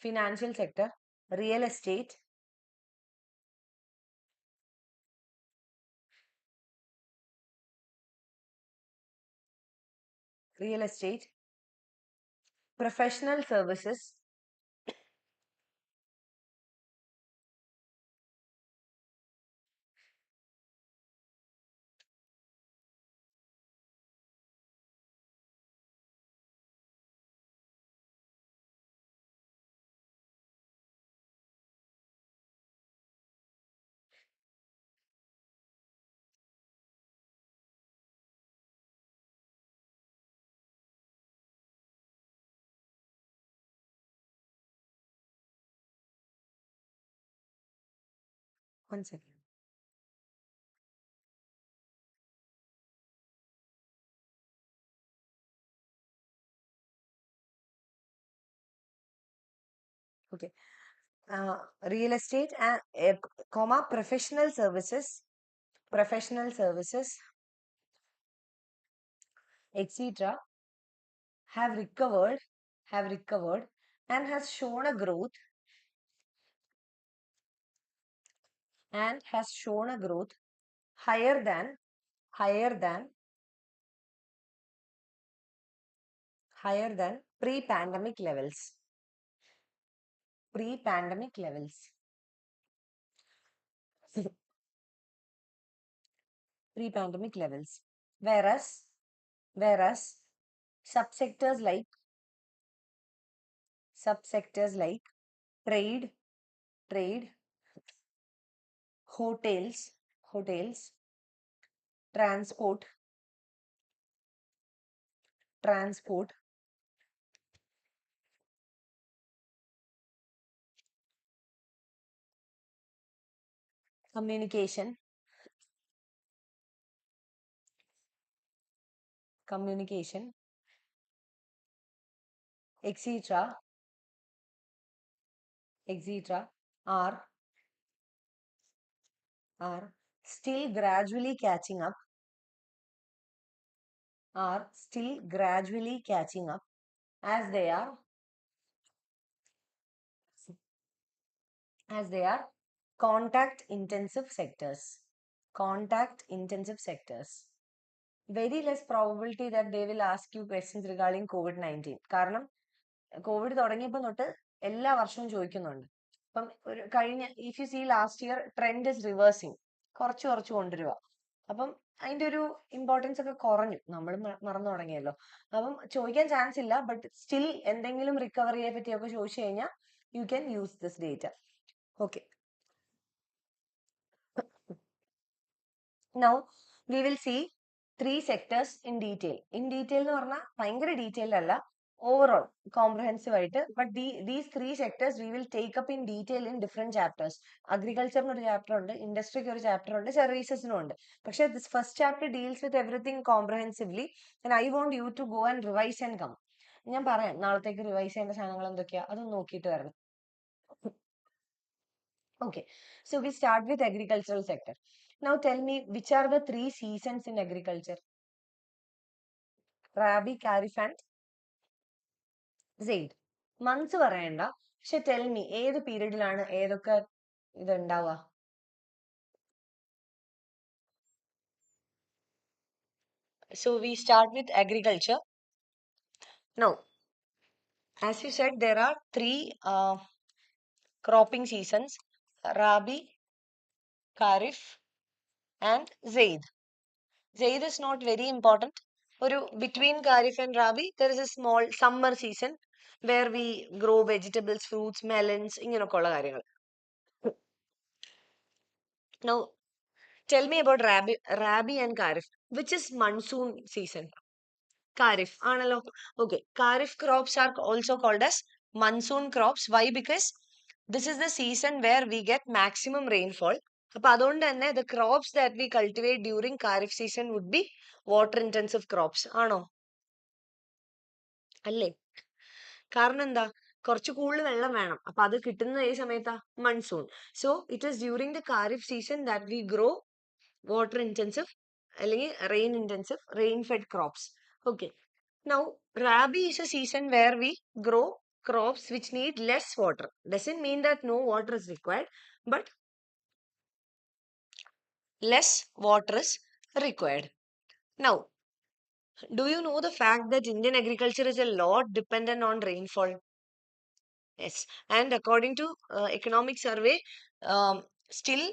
financial sector, real estate, professional services, One second. Okay. Real estate and professional services, etc. have recovered, and has shown a growth higher than higher than pre-pandemic levels. Pre-pandemic levels. Pre-pandemic levels. Whereas subsectors like trade, hotels, transport, communication, etc. are still gradually catching up, as they are contact intensive sectors. Very less probability that they will ask you questions regarding COVID-19. കാരണം Covid തുടങ്ങിയപ്പോൾ തൊട്ട് എല്ലാ വർഷവും ചോദിക്കുന്നുണ്ട്. അപ്പം കഴിഞ്ഞ if you see last year trend is reversing, കുറച്ച് കൊണ്ടുവരിക. അപ്പം അതിന്റെ ഒരു ഇമ്പോർട്ടൻസ് ഒക്കെ കുറഞ്ഞു, നമ്മൾ മറന്നു തുടങ്ങിയല്ലോ. അപ്പം ചോദിക്കാൻ ചാൻസ് ഇല്ല, ബട്ട് സ്റ്റിൽ എന്തെങ്കിലും റിക്കവറിയെ പറ്റിയൊക്കെ ചോദിച്ചു കഴിഞ്ഞാൽ U can use this data. Okay, now we will see 3 sectors in detail. In detail എന്ന് പറഞ്ഞാൽ ഭയങ്കര ഡീറ്റെയിൽ അല്ല, overall comprehensive ആയിട്ട്. But these 3 sectors we will take up in detail in different chapters. Agriculture ഒരു chapter ഉണ്ട്, ഇൻഡസ്ട്രിക്ക് ഒരു chapter ഉണ്ട്, സർവീസസിനും ഉണ്ട്. പക്ഷെ this first chapter deals with everything comprehensively, and I want you to go and revise and come. ഞാൻ പറയാം നാളത്തേക്ക് revise ചെയ്യേണ്ട സാധനങ്ങൾ എന്തൊക്കെയാ, അതൊന്ന് നോക്കിയിട്ട് വരണം. Okay, so we start with agricultural sector. Now tell me, which are the 3 seasons in agriculture? Rabi, Kharif and Zaid. Months പറയണ്ട, പക്ഷെ tell me ഏത് പീരീഡിലാണ് ഏതൊക്കെ ഇത് ഉണ്ടാവുക? So we start with agriculture. Now, as you said, there are 3 cropping seasons: Rabi, Kharif and Zaid. Zaid is not very important. Between Kharif and Rabi, there is a small summer season where we grow vegetables, fruits, melons, ഇങ്ങനെയൊക്കെ ഉള്ള കാര്യങ്ങൾ. Now, tell me about Rabi and Kharif. Which is monsoon season? Kharif. ആണല്ലോ. Okay. Kharif crops are also called as monsoon crops. Why? Because this is the season where we get maximum rainfall. അപ്പൊ അതുകൊണ്ട് തന്നെ the crops that we cultivate during Kharif season would be water intensive crops. ആണോ? അല്ലേ? കാരണം എന്താ, കുറച്ച് കൂടുതൽ വെള്ളം വേണം. അപ്പൊ അത് കിട്ടുന്നത് ഏത് സമയത്താ? Monsoon. So it is during the kharif season that we grow water intensive അല്ലെങ്കിൽ rain intensive rain fed crops. Okay, now rabi is a season where we grow crops which need less water. Doesn't mean that no water is required, but less water is required. Now, do you know the fact that Indian agriculture is a lot dependent on rainfall? Yes, and according to economic survey, still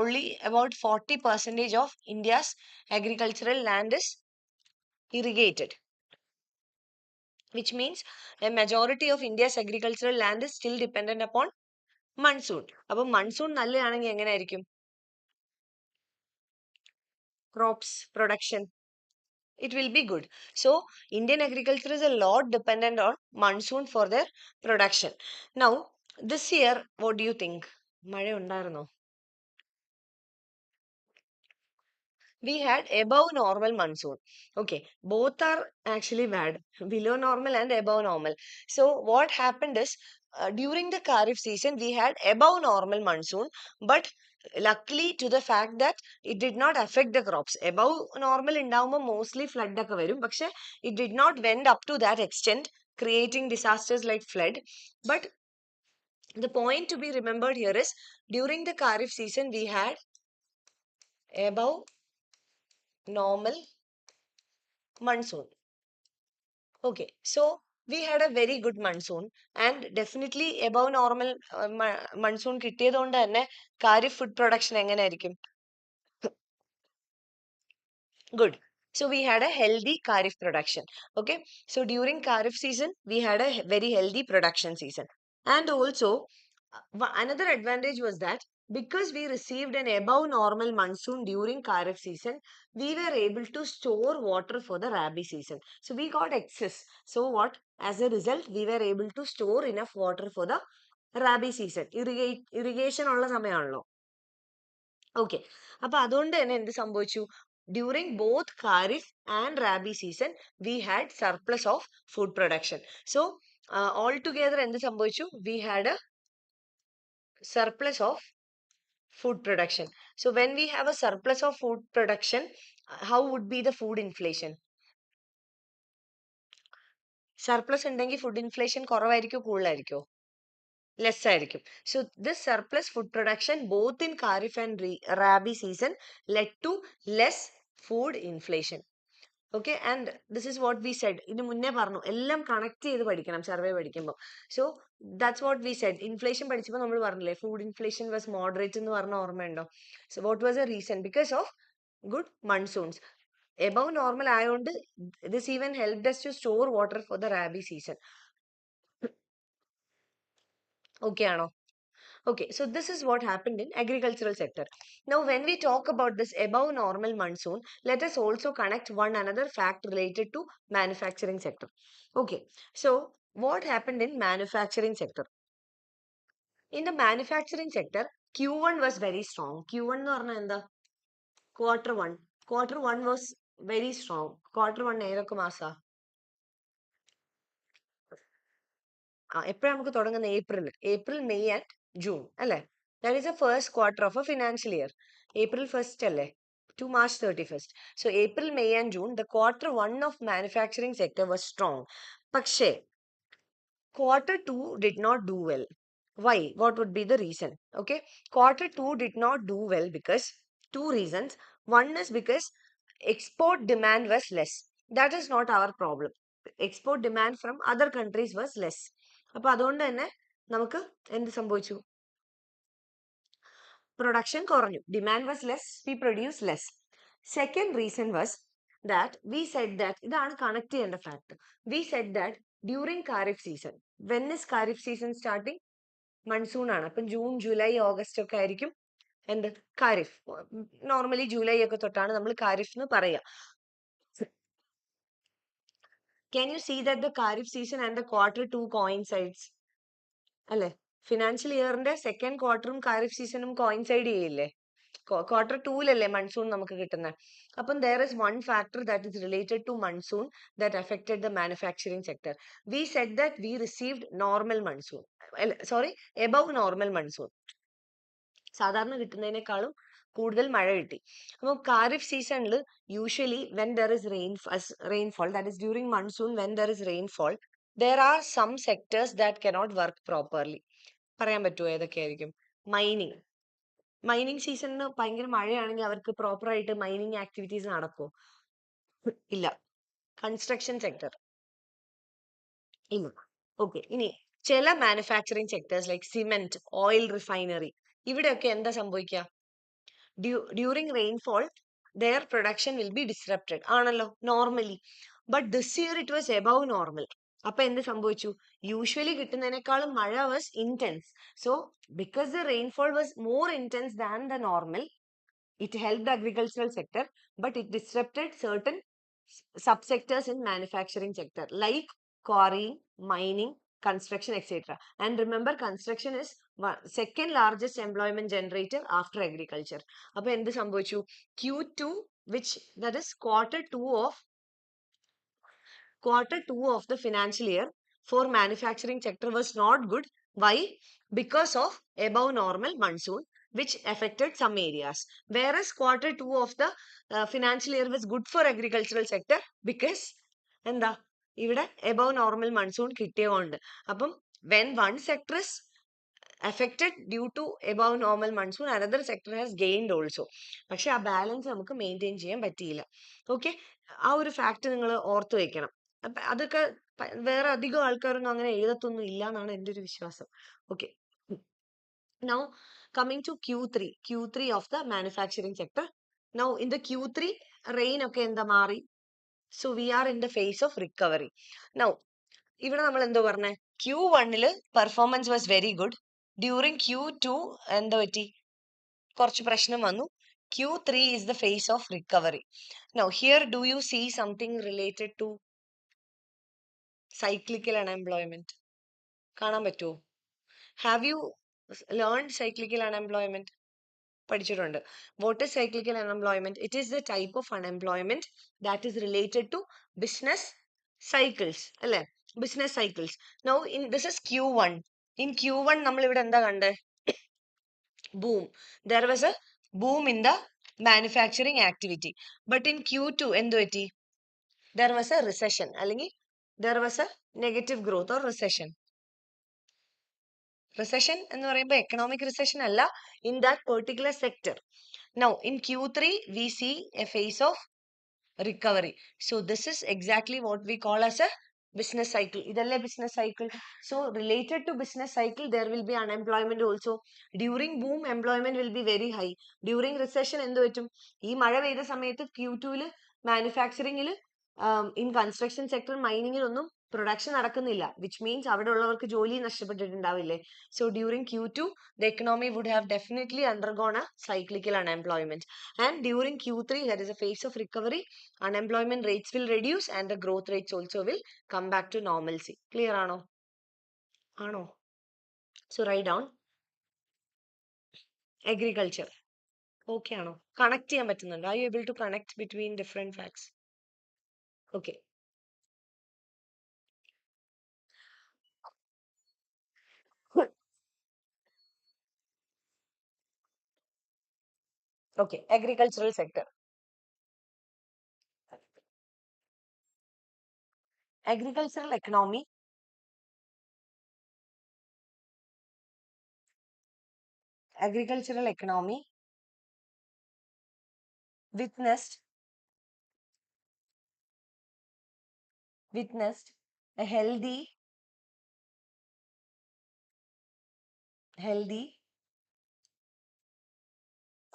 only about 40% of India's agricultural land is irrigated, which means a majority of India's agricultural land is still dependent upon monsoon. അപ്പോൾ monsoon നല്ലതാണെങ്കിൽ എങ്ങനെയായിരിക്കും crops production? It will be good. So Indian agriculture is a lot dependent on monsoon for their production. Now this year, what do you think? മഴ ഉണ്ടായിരുന്നോ? we had above normal monsoon. Okay, both are actually bad, below normal and above normal. So what happened is, during the Kharif season, we had above normal monsoon, but luckily to the fact that it did not affect the crops. Above normal ഉണ്ടാവുമ്പോൾ mostly flood ഒക്കെ വരും, പക്ഷെ it did not went up to that extent, creating disasters like flood. But the point to be remembered here is, during the Kharif season, we had above normal monsoon. Okay, so we had a very good monsoon, and definitely above normal monsoon കിട്ടിയതുകൊണ്ട് തന്നെ Kharif food production എങ്ങനെയായിരിക്കും? Good. So we had a healthy Kharif production. Okay, so during Kharif season, we had a very healthy production season. And also, another advantage was that because we received an above normal monsoon during Kharif season, we were able to store water for the Rabi season. So we got excess. So what? As a result, we were able to store enough water for the Rabi season. Irrigation ഉള്ള സമയമാണല്ലോ. Okay. അപ്പോൾ അതുകൊണ്ട് തന്നെ എന്ത് സംഭവിച്ചു? During both Kharif and Rabi season, we had surplus of food production. So altogether എന്ത് സംഭവിച്ചു? We had a surplus of food production. So when we have a surplus of food production, how would be the food inflation? Surplus ഉണ്ടെങ്കിൽ food inflation കുറവായിരിക്കോ കൂടുതലായിരിക്കോ? Less ആയിരിക്കും. So this surplus food production both in Kharif and Rabi season led to less food inflation. Okay, and this is what we said. ഇതിന് മുന്നേ പറഞ്ഞു, എല്ലാം connect ചെയ്ത് പഠിക്കണം survey പഠിക്കുമ്പോൾ. So that's what we said. Inflation പഠിച്ചപ്പോൾ നമ്മൾ പറഞ്ഞില്ലേ, food inflation was moderate എന്ന് പറഞ്ഞ ഓർമ്മയുണ്ടോ? So what was the reason? Because of good monsoons. Above normal ആയതുകൊണ്ട് this even helped us to store water for the Rabi season. Okay ആണോ? Okay, so this is what happened in agricultural sector. Now, when we talk about this above normal monsoon, let us also connect one another fact related to manufacturing sector. Okay, so what happened in manufacturing sector? In the manufacturing sector, Q1 was very strong. Q1 എന്ന് പറഞ്ഞാൽ എന്താ? Quarter 1. Quarter 1 was very strong. Quarter 1 ഏതൊക്കെ മാസാ? എപ്പോഴാണ് നമുക്ക് തുടങ്ങുന്നത്? April May and June അല്ലേ? That is the first quarter of a financial year. April 1st അല്ലേ to March 31st. So April, May and June, the quarter 1 of manufacturing sector was strong. പക്ഷേ quarter 2 did not do well. Why? What would be the reason? Okay, quarter 2 did not do well because two reasons. One is because export demand was less. That is not our problem. Export demand from other countries was less. അപ്പോൾ അതുകൊണ്ട് തന്നെ നമുക്ക് എന്ത് സംഭവിച്ചു? Production കുറഞ്ഞു. Demand was less, we produced less. Second reason was that we said that, ഇതാണ് connect ചെയ്യേണ്ട fact. We said that during Kharif season, when is Kharif season starting? Monsoon ആണ്. അപ്പം ജൂൺ, ജൂലൈ, ഓഗസ്റ്റ് ഒക്കെ ആയിരിക്കും എന്ത്? Kharif. Normally July ഒക്കെ തൊട്ടാണ് നമ്മൾ ഖാരിഫ് എന്ന് പറയുക. Can you see that the Kharif season and the quarter 2 coincides? അല്ലെ? ഫിനാൻഷ്യൽ ഇയറിന്റെ സെക്കൻഡ് ക്വാർട്ടറും ഖാരിഫ് സീസണും കോയിൻസൈഡ് ചെയ്യില്ലേ? ക്വാർട്ടർ 2-ലല്ലേ മൺസൂൺ നമുക്ക് കിട്ടുന്നത്. അപ്പം there is one factor that is related to monsoon that affected the manufacturing sector. We said that we received normal monsoon. Sorry, above normal monsoon. സാധാരണ കിട്ടുന്നതിനേക്കാളും കൂടുതൽ മഴ കിട്ടി. അപ്പോൾ ഖാരിഫ് സീസണിൽ usually when there is rainfall, that is during monsoon, when there is rainfall, there are some sectors that cannot work properly. പറയാൻ പറ്റുമോ ഏതൊക്കെയായിരിക്കും? Mining സീസണിന് ഭയങ്കര മഴയാണെങ്കിൽ അവർക്ക് പ്രോപ്പർ ആയിട്ട് മൈനിങ് ആക്ടിവിറ്റീസ് നടക്കുമോ? ഇല്ല. കൺസ്ട്രക്ഷൻ സെക്ടർ ഇല്ല. ഓക്കെ, ഇനി ചില manufacturing sectors like cement, oil refinery, ഇവിടെയൊക്കെ എന്താ സംഭവിക്കുക? During rainfall, their production will be disrupted ആണല്ലോ normally. But this year it was above normal. അപ്പൊ എന്ത് സംഭവിച്ചു? യൂഷ്വലി കിട്ടുന്നതിനേക്കാളും മഴ was intense. So because the rainfall was more intense than the normal, it helped the agricultural sector, but it disrupted certain subsectors in manufacturing sector like quarrying, mining, construction, etc. And remember, construction is second largest employment generator after agriculture. Appo endu sambhavichu? Q2, which that is quarter two of the financial year for manufacturing sector was not good. Why? Because of above normal monsoon, which affected some areas. Whereas quarter two of the financial year was good for agricultural sector because എന്താ ഇവിടെ above normal monsoon കിട്ടിയതുകൊണ്ട്. അപ്പം when one sector is affected due to above normal monsoon, another sector has gained also. പക്ഷെ ആ balance നമുക്ക് maintain ചെയ്യാൻ പറ്റിയില്ല. Okay, ആ ഒരു ഫാക്ട് നിങ്ങൾ ഓർത്തു വെക്കണം. അപ്പൊ അതൊക്കെ വേറെ അധികം ആൾക്കാരൊന്നും അങ്ങനെ എഴുതത്തൊന്നും ഇല്ല എന്നാണ് എൻ്റെ ഒരു വിശ്വാസം. Okay, now coming to Q3 of the manufacturing sector. Now in the Q3 rain ഒക്കെ എന്താ മാറി. So we are in the phase of recovery. Now ഇവിടെ നമ്മൾ എന്തോ പറഞ്ഞേ, Q1 performance was very good. During Q2 എന്താ പറ്റി, കുറച്ച് പ്രശ്നം വന്നു. Q3 is the phase of recovery. Now here do you see something related to cyclical unemployment? കാണാൻ പറ്റുമോ? Have you learned cyclical unemployment? പഠിച്ചിട്ടുണ്ട്. What is cyclical unemployment? It is the type of unemployment that is related to business cycles. അല്ലേ? Business cycles. Now this is Q1. In Q1 നമ്മൾ ഇവിടെ എന്താ കണ്ടേ? Boom. There was a boom in the manufacturing activity. But in Q2 എന്ത് പറ്റി? There was a recession. അല്ലെങ്കിൽ there was a negative growth or recession. Recession എന്ന് പറയുമ്പോൾ economic recession അല്ല, in that particular sector. Now in Q3 we see a phase of recovery. So this is exactly what we call as a business cycle. ഇതല്ലേ business cycle. So related to business cycle there will be unemployment also. During boom employment will be very high. During recession എന്ത് പറ്റും? ഈ മഴ പെയ്ത സമയത്ത് Q2 മാനുഫാക്ചറിംഗിൽ in construction sector മൈനിങ്ങിലൊന്നും production നടക്കുന്നില്ല, which means അവിടെ ഉള്ളവർക്ക് ജോലി നഷ്ടപ്പെട്ടിട്ടുണ്ടാവില്ലേ. So during Q2 the economy would have definitely undergone a cyclical unemployment, and during Q3 there is a phase of recovery. Unemployment rates will reduce and the growth rates also will come back to normalcy. Clear ആണോ? ആണോ? So write down agriculture. Okay ആണോ? Connect ചെയ്യാൻ പറ്റുന്നുണ്ടോ? Are you able to connect between different facts? Okay. Okay, agricultural sector. Agricultural economy witnessed a healthy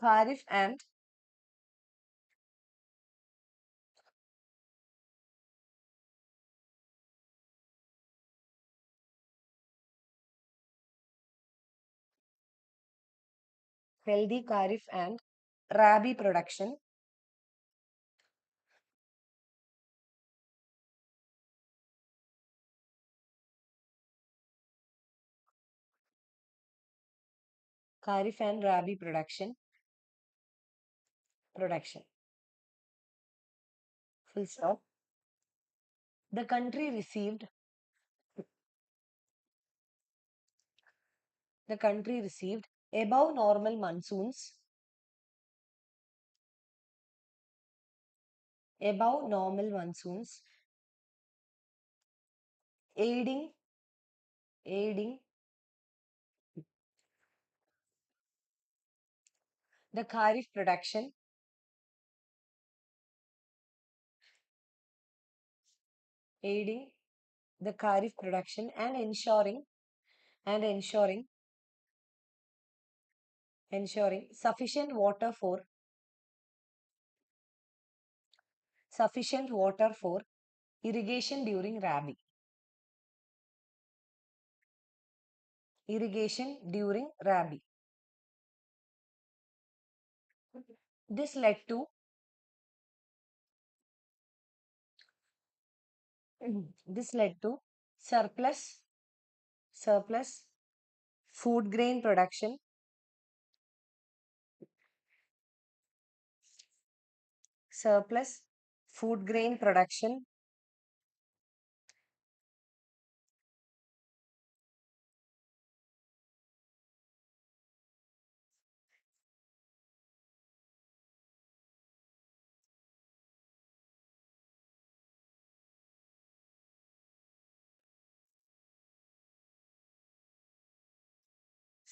Kharif and Rabi production. Kharif and Rabi production. Full stop. The country received above normal monsoons, aiding the Kharif production, and ensuring sufficient water for irrigation during Rabi. This led to surplus surplus food grain production, surplus food grain production,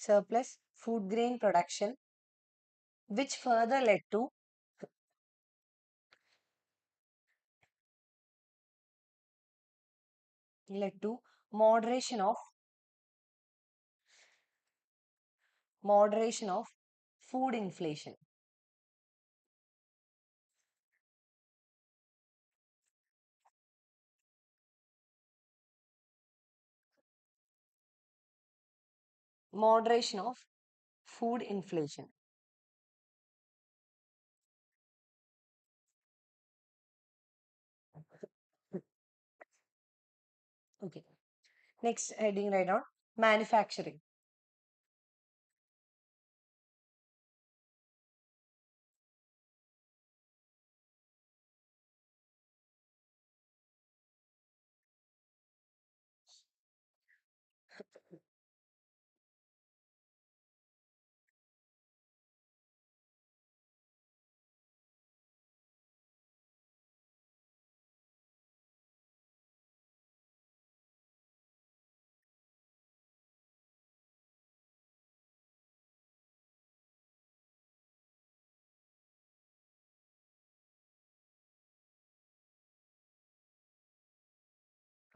surplus food grain production, which further led to moderation of food inflation. Moderation of food inflation. Okay. Next heading, right on manufacturing.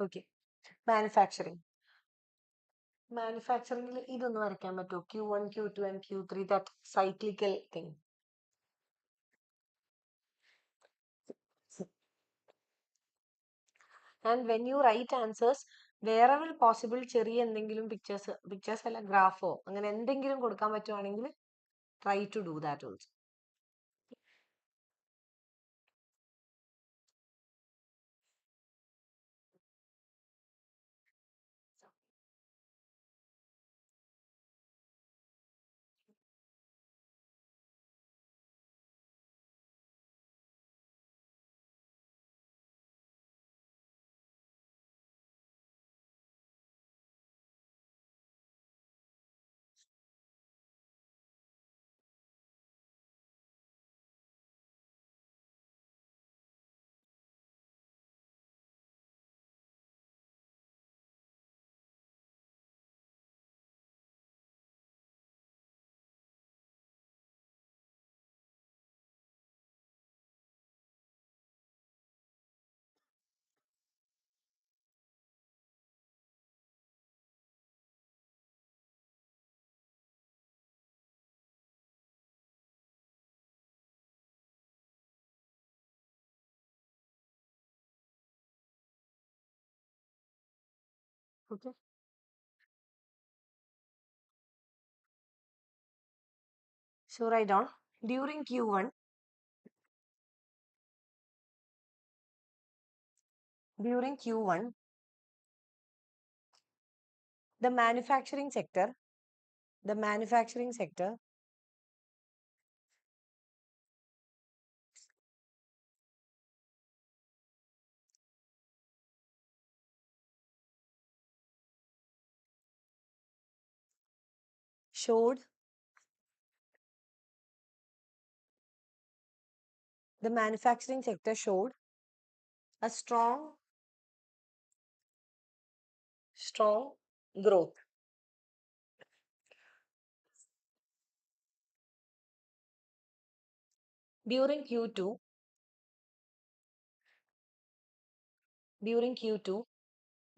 Okay. Manufacturing. Manufacturing ഇതൊന്ന് വരയ്ക്കാൻ പറ്റുമോ? Q1, Q2 and Q3, that cyclical thing. And when you write answers, wherever possible ചെറിയ എന്തെങ്കിലും pictures അല്ല ഗ്രാഫോ അങ്ങനെ എന്തെങ്കിലും കൊടുക്കാൻ പറ്റുവാണെങ്കിൽ try to do that also. Okay. So write down during Q1, the manufacturing sector showed a strong growth. During Q2,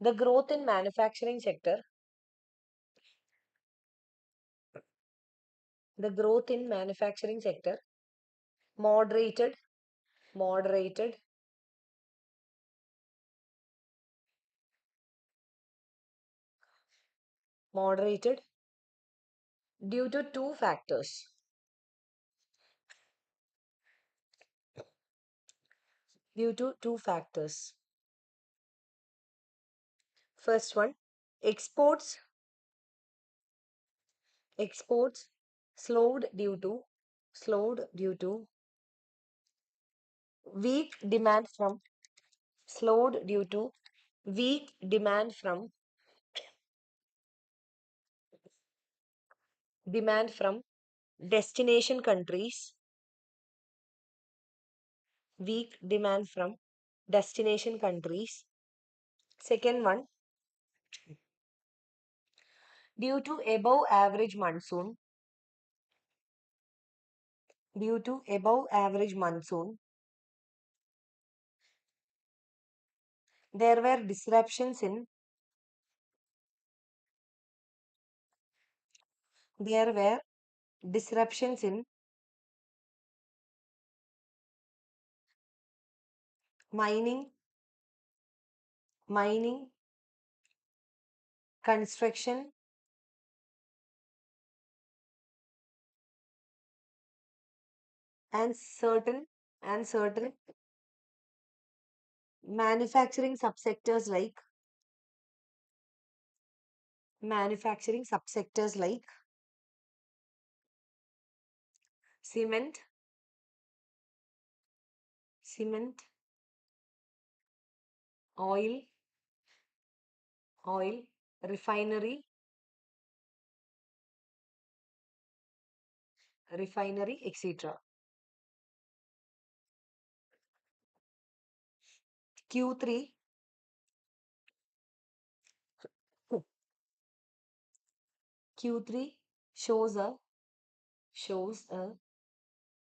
the growth in manufacturing sector moderated moderated moderated due to two factors. First one, Exports slowed due to weak demand from slowed due to weak demand from destination countries. Weak demand from destination countries. Second one, due to above average monsoon. Due to above average monsoon, there were disruptions in there were disruptions in mining, construction, and certain manufacturing subsectors like cement, oil, refinery, etc. Q3 Q3 shows a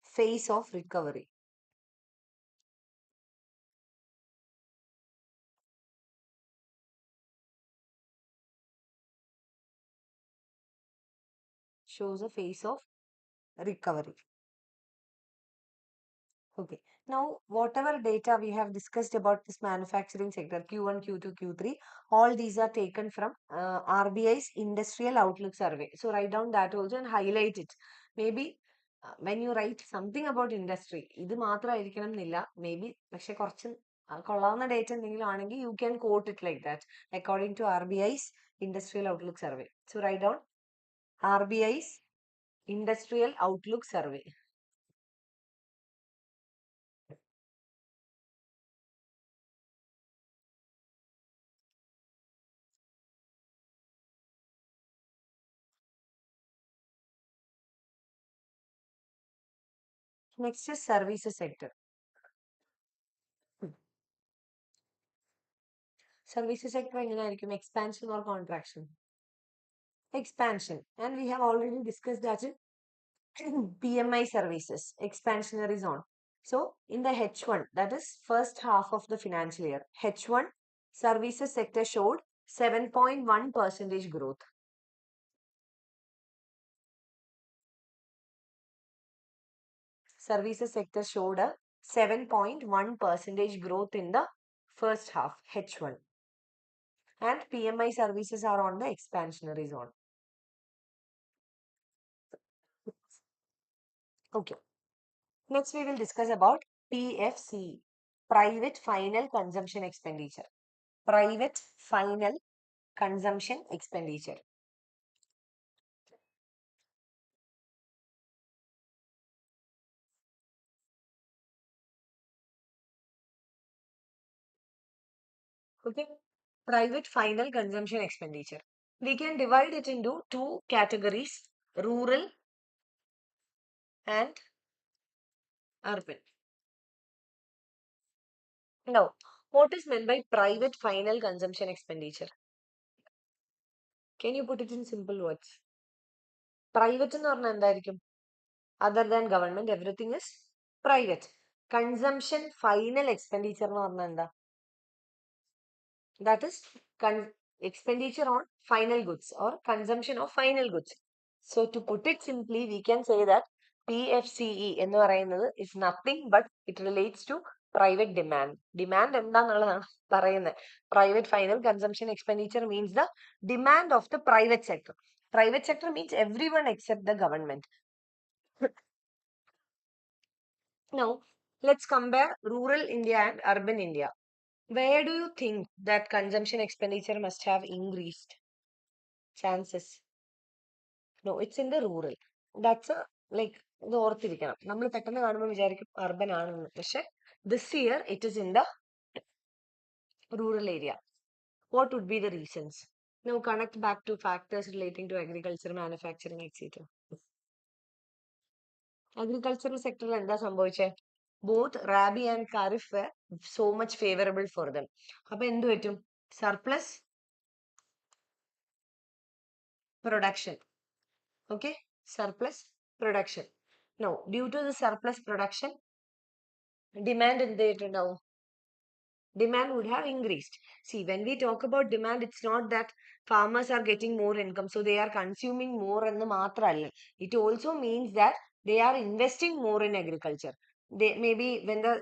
phase of recovery. Shows a phase of recovery. Okay. Now, whatever data we have discussed about this manufacturing sector, Q1, Q2, Q3, all these are taken from RBI's Industrial Outlook Survey. So, write down that also and highlight it. Maybe when you write something about industry, ഇത് മാത്രമായിരിക്കണം എന്നില്ല. Maybe പക്ഷെ കുറച്ച് കൊള്ളാവുന്ന data എന്തെങ്കിലും ആണെങ്കിൽ you can quote it like that according to RBI's Industrial Outlook Survey. So, write down RBI's Industrial Outlook Survey. Next is services sector. Services sector എങ്ങനെയായിരിക്കും? Expansion or contraction? Expansion. And we have already discussed that in PMI services, expansionary zone. So, in the H1, that is first half of the financial year, H1 services sector showed 7.1% growth. Services sector showed a 7.1% growth in the first half, H1. And PMI services are on the expansionary zone. Okay. Next, we will discuss about PFC, Private Final Consumption Expenditure. Private Final Consumption Expenditure. Okay. Private Final Consumption Expenditure. We can divide it into two categories, rural and urban. Now, what is meant by Private Final Consumption Expenditure? Can you put it in simple words? Private എന്ന് പറഞ്ഞാൽ എന്തായിരിക്കും? Other than government, everything is private. Consumption final expenditure എന്ന് പറഞ്ഞാൽ എന്താ? That is expenditure on final goods or consumption of final goods. So to put it simply, we can say that PFCE എന്ന് പറയുന്നത് is nothing but it relates to private demand. Demand എന്താന്നുള്ളതാണ് പറയുന്നത്. Private final consumption expenditure means the demand of the private sector. Private sector means everyone except the government. Now, let's compare rural India and urban India. Where do you think that consumption expenditure must have increased? chances. No, it's in the rural. That's a like ഇത് ഓർത്തിരിക്കണം. നമ്മൾ പെട്ടെന്ന് കാണുമ്പോൾ വിചാരിക്കും urban ആണെന്ന്. പക്ഷെ this year it is in the rural area. What would be the reasons? Now connect back to factors relating to agriculture, manufacturing, etc. Agricultural sector എന്താ സംഭവിച്ചേ? Both Rabi and Kharif were so much favorable for them. അപ്പൊ എന്ത് പറ്റും? Surplus production. Okay? Surplus production. Now, due to the surplus production, demand എന്ത് ചെയ്തിട്ടുണ്ടാവും? Demand would have increased. See, when we talk about demand, it's not that farmers are getting more income, so they are consuming more എന്ന് മാത്രമല്ല. It also means that they are investing more in agriculture. They maybe when the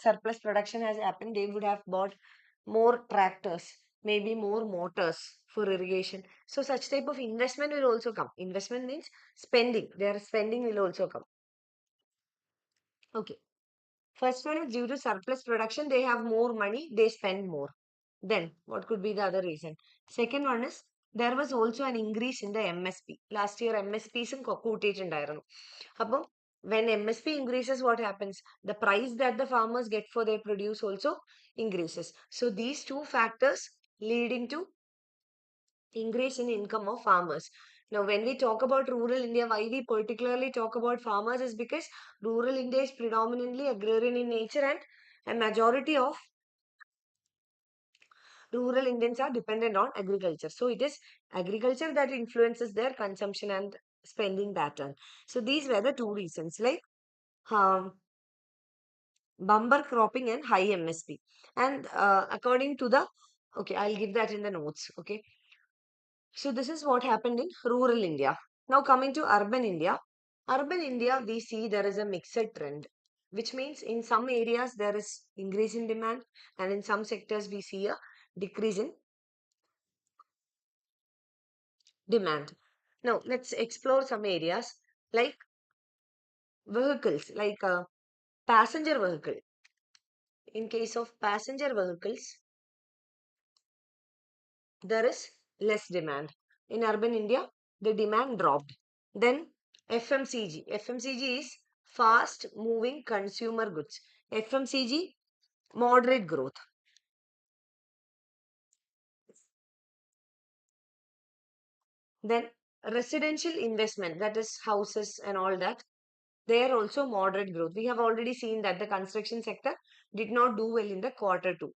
surplus production has happened, they would have bought more tractors, maybe more motors for irrigation. So such type of investment will also come. Investment means spending. Their spending will also come. Okay. First one is due to surplus production, they have more money, they spend more. Then, what could be the other reason? Second one is, there was also an increase in the MSP. Last year, MSPs കൂട്ടിയിട്ടുണ്ടായിരുന്നു. അപ്പം, when MSP increases, what happens? The price that the farmers get for their produce also increases. So, these two factors leading to increase in income of farmers. Now, when we talk about rural India, why we particularly talk about farmers is because rural India is predominantly agrarian in nature and a majority of rural Indians are dependent on agriculture. So, it is agriculture that influences their consumption and spending pattern. So, these were the two reasons like bumper cropping and high MSP. And according to the, okay, I'll give that in the notes, okay. So this is what happened in rural India. Now coming to urban India. Urban India, we see there is a mixed trend, which means in some areas there is increase in demand and in some sectors we see a decrease in demand. Now let's explore some areas like vehicles, like a passenger vehicle. In case of passenger vehicles, there is less demand. In urban India, the demand dropped. Then FMCG. FMCG is fast moving consumer goods. FMCG, moderate growth. Then residential investment, that is houses and all that, they are also moderate growth. We have already seen that the construction sector did not do well in the quarter two.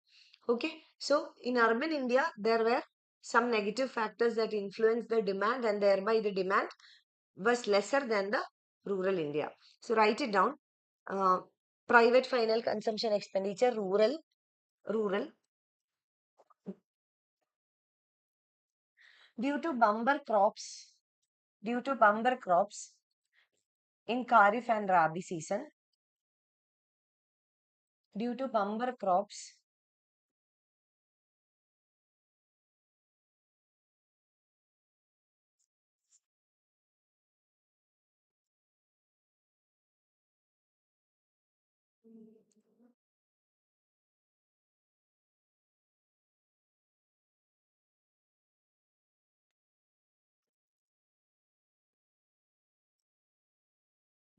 Okay, so in urban India, there were some negative factors that influenced the demand and thereby the demand was lesser than the rural India. So write it down. Uh, Private final consumption expenditure, rural. Due to bumper crops, due to bumper crops in Kharif and Rabi season, due to bumper crops,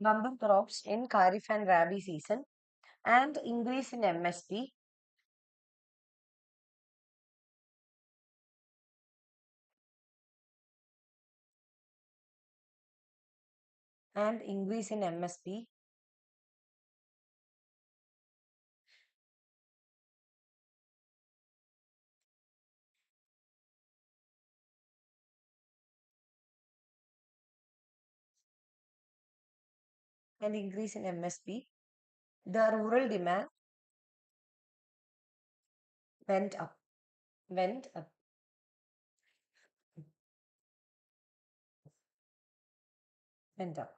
bumper crops in Kharif and Rabi season, and increase in MSP, and increase in MSP, and increase in MSP, the rural demand went up, went up. Went up.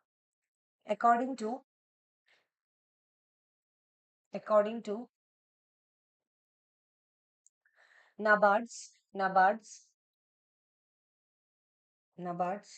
According to NABARD's NABARD's NABARD's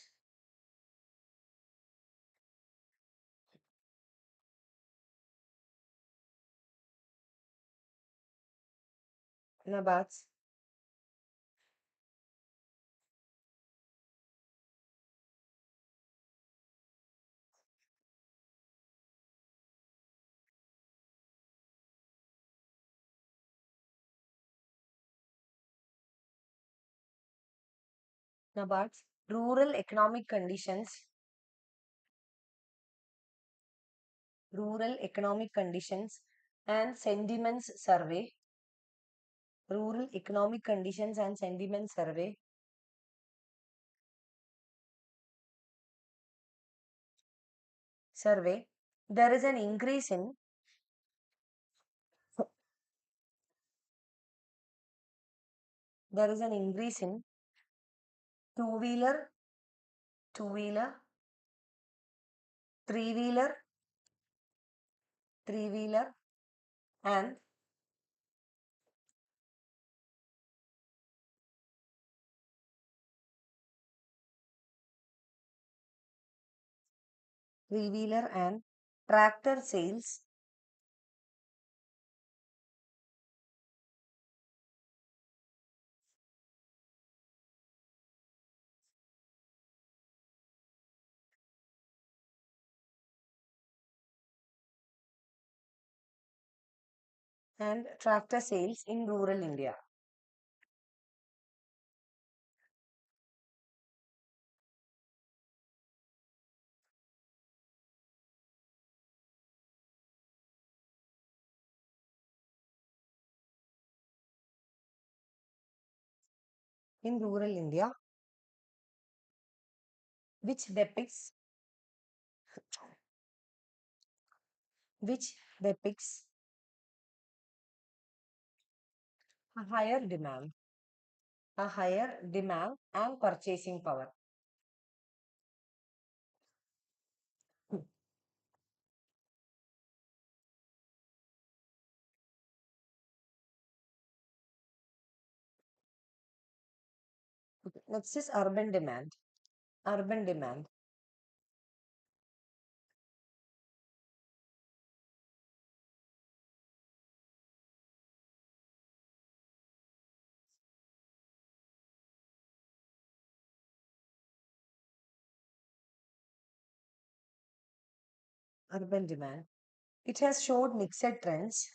NABARD's Rural Economic Conditions, Rural Economic Conditions and Sentiments Survey, Rural Economic Conditions and Sentiments Survey, there is an increase in two-wheeler, three-wheeler, and tractor sales in rural India. Which depicts a higher demand and purchasing power. Next is urban demand. Urban demand. Urban demand. It has showed mixed trends.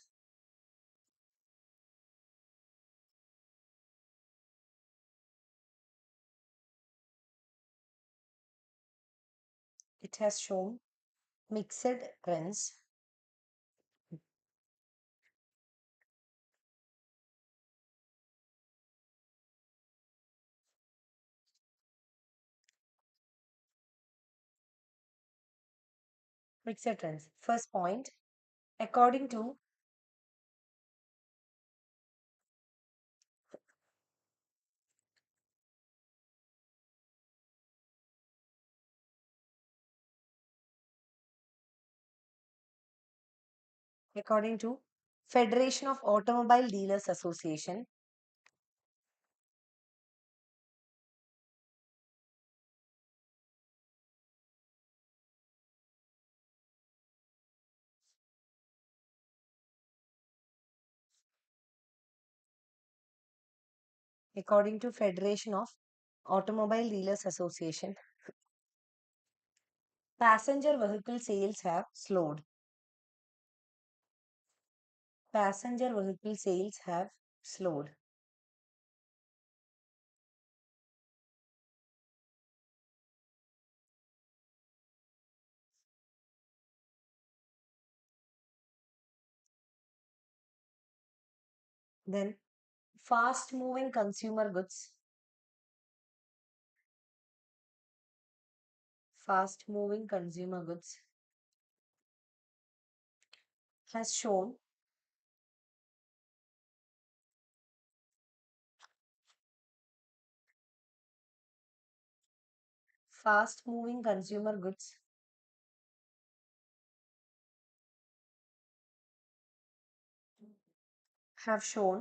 It has shown mixed trends. Mixed trends. First point, according to Federation of Automobile Dealers Association, according to Federation of Automobile Dealers Association, passenger vehicle sales have slowed. Passenger vehicle sales have slowed. Then fast moving consumer goods. Fast moving consumer goods has shown fast moving consumer goods have shown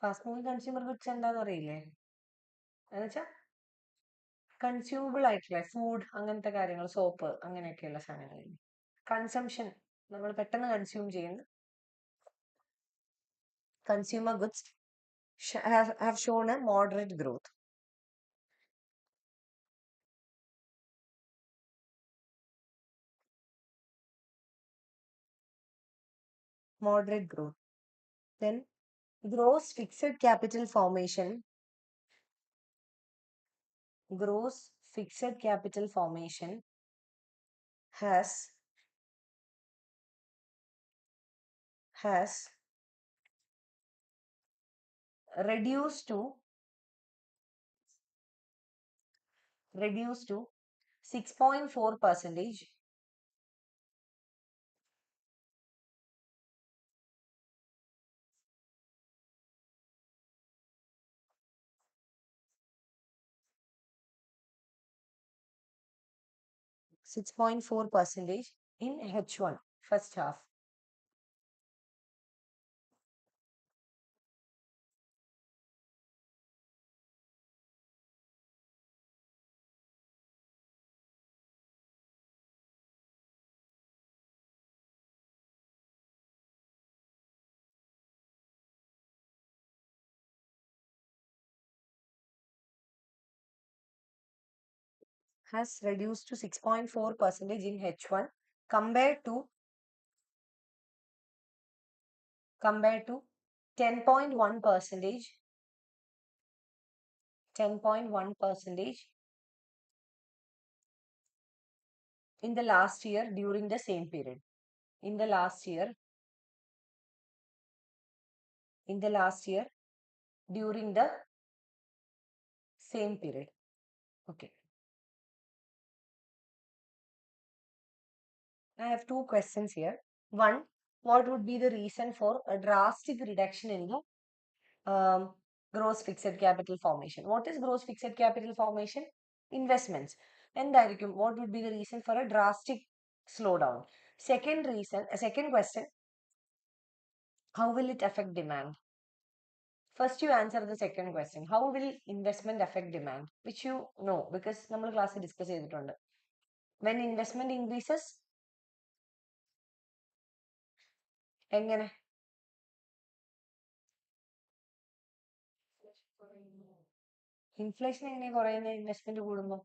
fast moving consumer goods എന്താന്ന് അറിയില്ലേ? എന്നുവെച്ചാൽ consumable ആയിട്ടുള്ള food, അങ്ങനത്തെ കാര്യങ്ങൾ, soap, അങ്ങനെയൊക്കെയുള്ള സാധനങ്ങൾ. Consumption, നമ്മൾ പെട്ടെന്ന് കൺസ്യൂം ചെയ്യുന്ന consumer goods have shown a moderate growth. Then Gross fixed capital formation. Gross fixed capital formation has reduced to 6.4 percentage 6.4 percentage in H1 first half. Has reduced to 6.4 percentage in H1 compared to 10.1 percentage 10.1 percentage in the last year during the same period. In the last year during the same period. Okay. I have two questions here. One, what would be the reason for a drastic reduction in the gross fixed capital formation? What is gross fixed capital formation? Investments. And what would be the reason for a drastic slowdown? Second question, how will it affect demand? First, you answer the second question. How will investment affect demand? Which you know because നമ്മൾ ക്ലാസ്സിൽ discuss ചെയ്തിട്ടുണ്ട്. When investment increases, എങ്ങനെ? Inflation എങ്ങനെ കുറയുന്നത് investment കൂടുമ്പോൾ?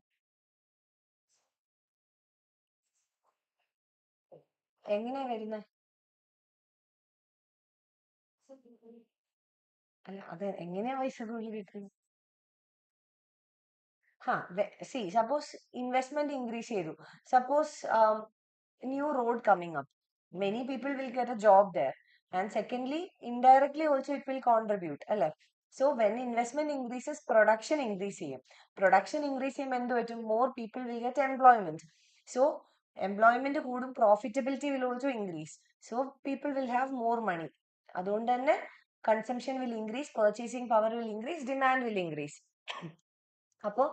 എങ്ങനെയാ വരുന്നത്? അല്ല അത് എങ്ങനെയാ പൈസ കൂടുതൽ കിട്ടുന്നത്? See, suppose investment increase ചെയ്തു. Suppose new road coming up. Many people will get a job there. And secondly, indirectly also it will contribute. So when investment increases, production increase ചെയ്യും. Production increase ചെയ്യുമ്പോൾ എന്ത് പറ്റും? More people will get employment. So employment കൂടും, profitability will also increase. So people will have more money. അതുകൊണ്ട് തന്നെ consumption will increase, purchasing power will increase, demand will increase. അപ്പോൾ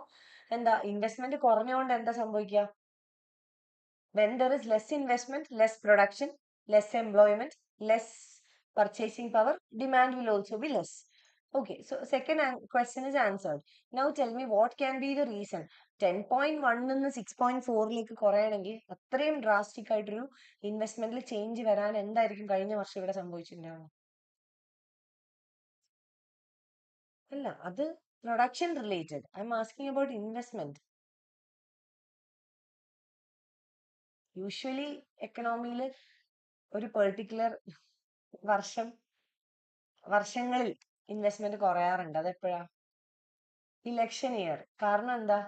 എന്താ investment കുറഞ്ഞുകൊണ്ട് എന്താ സംഭവിക്കുക? When there is less investment, less production, less employment, less purchasing power, demand will also be less. Okay, so second question is answered. Now tell me what can be the reason? 10.1 നിന്ന് 6.4ലേക്ക് കുറയണമെങ്കിൽ അത്രയും drastic ആയിട്ടൊരു ഇൻവെസ്റ്റ്മെന്റിൽ change വരാൻ എന്തായിരിക്കും കഴിഞ്ഞ വർഷം ഇവിടെ സംഭവിച്ചിട്ടുണ്ടാവുക? അല്ല, അത് production related. I am asking about investment. Usually എക്കണോമിയിൽ ഒരു പെർട്ടിക്കുലർ വർഷങ്ങളിൽ ഇൻവെസ്റ്റ്മെന്റ് കുറയാറുണ്ട്. അതെപ്പോഴാ? Election year. കാരണം എന്താ?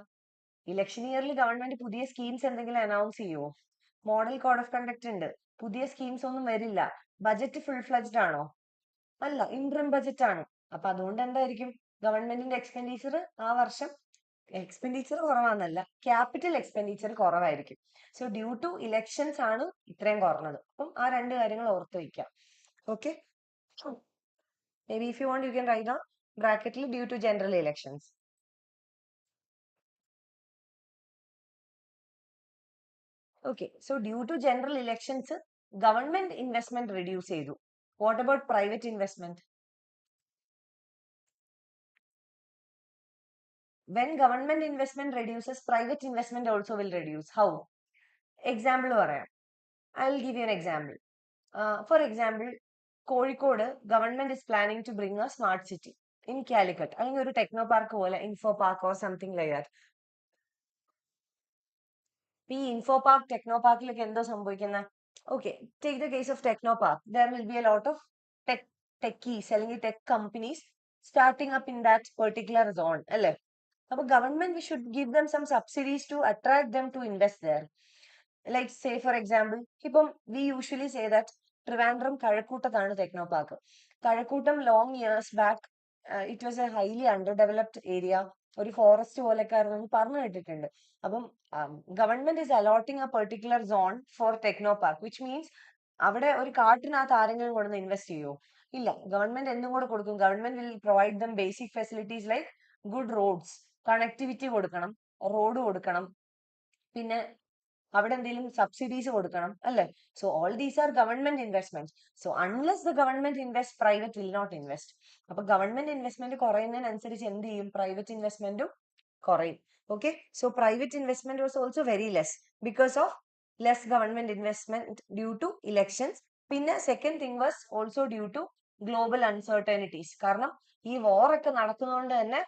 ഇലക്ഷൻ ഇയറിൽ ഗവൺമെന്റ് പുതിയ സ്കീംസ് എന്തെങ്കിലും അനൗൺസ് ചെയ്യുമോ? മോഡൽ കോഡ് ഓഫ് കണ്ടക്ട് ഉണ്ട്, പുതിയ സ്കീംസ് ഒന്നും വരില്ല. ബജറ്റ് ഫുൾ ഫ്ലെജ്ഡ് ആണോ? അല്ല, ഇൻട്രം ബജറ്റ് ആണ്. അപ്പൊ അതുകൊണ്ട് എന്തായിരിക്കും ഗവൺമെന്റിന്റെ എക്സ്പെൻഡിച്ചർ ആ വർഷം എക്സ്പെൻഡിച്ചർ കുറവാന്നല്ല, ക്യാപിറ്റൽ എക്സ്പെൻഡിച്ചർ കുറവായിരിക്കും. സോ ഡ്യൂ ടു ഇലക്ഷൻസ് ആണ് ഇത്രയും കുറഞ്ഞത്. അപ്പം ആ രണ്ട് കാര്യങ്ങൾ ഓർത്ത് വയ്ക്കാം. Okay, maybe if you want you can write down bracketly due to general elections. Okay, so due to general elections government investment reduce ചെയ്തു. What about private investment? When government investment reduces, private investment also will reduce. How? Example പറയാം. I'll give you an example. For example, Kozhikode government is planning to bring a smart city in Calicut. അല്ലെങ്കിൽ ഒരു techno park പോലെ, info park or something like that. ഈ info park techno പാർക്കിലൊക്കെ എന്തോ സംഭവിക്കുന്നത്? Okay, take the case of techno park. There will be a lot of tech techies അല്ലെങ്കിൽ tech companies starting up in that particular zone അല്ലേ? അപ്പൊ government we should give them some subsidies to attract them to invest there. Like say for example, ഇപ്പം we usually say that Trivandrum കഴക്കൂട്ടത്താണ് techno park. Kazhakuttam long years back it was a highly under developed area, ഒരു forest പോലൊക്കെ ആയിരുന്നു പറഞ്ഞു കേട്ടിട്ടുണ്ട്. അപ്പം government is allotting a particular zone for techno park, which means അവിടെ ഒരു കാട്ടിനകത്ത് ആരെങ്കിലും കൊണ്ടുവന്ന് ഇൻവെസ്റ്റ് ചെയ്യുമോ? ഇല്ല. ഗവൺമെന്റ് എന്തും കൂടെ കൊടുക്കും? Government will provide them basic facilities like good roads, connectivity കൊടുക്കണം, റോഡ് കൊടുക്കണം, പിന്നെ അവിടെ എന്തെങ്കിലും സബ്സിഡീസ് കൊടുക്കണം അല്ലേ? So all these are government investment. So unless the government invest, private will not invest. അപ്പൊ ഗവൺമെന്റ് ഇൻവെസ്റ്റ്മെന്റ് കുറയുന്നതിനനുസരിച്ച് എന്ത് ചെയ്യും? പ്രൈവറ്റ് ഇൻവെസ്റ്റ്മെന്റും കുറയും. Okay, so private investment was also very less because of less government investment due to elections. പിന്നെ second thing was also due to global uncertainties. കാരണം ഈ വാർ ഒക്കെ നടക്കുന്നതുകൊണ്ട് തന്നെ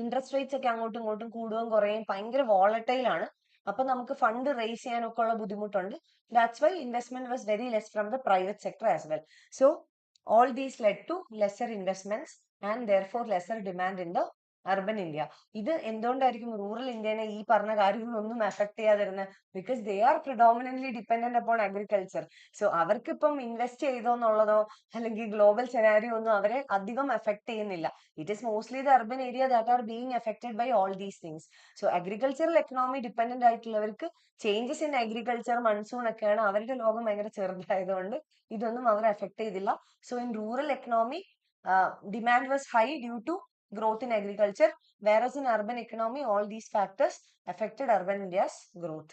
ഇൻട്രസ്റ്റ് റേറ്റ്സ് ഒക്കെ അങ്ങോട്ടും ഇങ്ങോട്ടും കൂടുകയും കുറയും, ഭയങ്കര വോളറ്റൈൽ ആണ്. അപ്പൊ നമുക്ക് ഫണ്ട് റേസ് ചെയ്യാനൊക്കെ ഉള്ള ബുദ്ധിമുട്ടുണ്ട്. That's why investment was very less from the private sector as well. So all these led to lesser investments and therefore lesser demand in the urban India. ഇത് എന്തുകൊണ്ടായിരിക്കും റൂറൽ ഇന്ത്യനെ ഈ പറഞ്ഞ കാര്യങ്ങളൊന്നും അഫക്ട് ചെയ്യാതിരുന്നത്? Because they are predominantly dependent upon agriculture. So അവർക്കിപ്പം invest ചെയ്തോ എന്നുള്ളതോ അല്ലെങ്കിൽ ഗ്ലോബൽ സെനാരിയോ ഒന്നും അവരെ അധികം എഫക്ട് ചെയ്യുന്നില്ല. It is mostly the urban area that are being affected by all these things. So agricultural economy dependent ആയിട്ടുള്ളവർക്ക് ചേഞ്ചസ് ഇൻ അഗ്രികൾച്ചർ, മൺസൂൺ ഒക്കെയാണ് അവരുടെ ലോകം ഭയങ്കര ചെറുതായതുകൊണ്ട് ഇതൊന്നും അവരെ എഫക്ട് ചെയ്തില്ല. So in rural economy, demand was high due to growth in agriculture, whereas in urban economy, all these factors affected urban India's growth,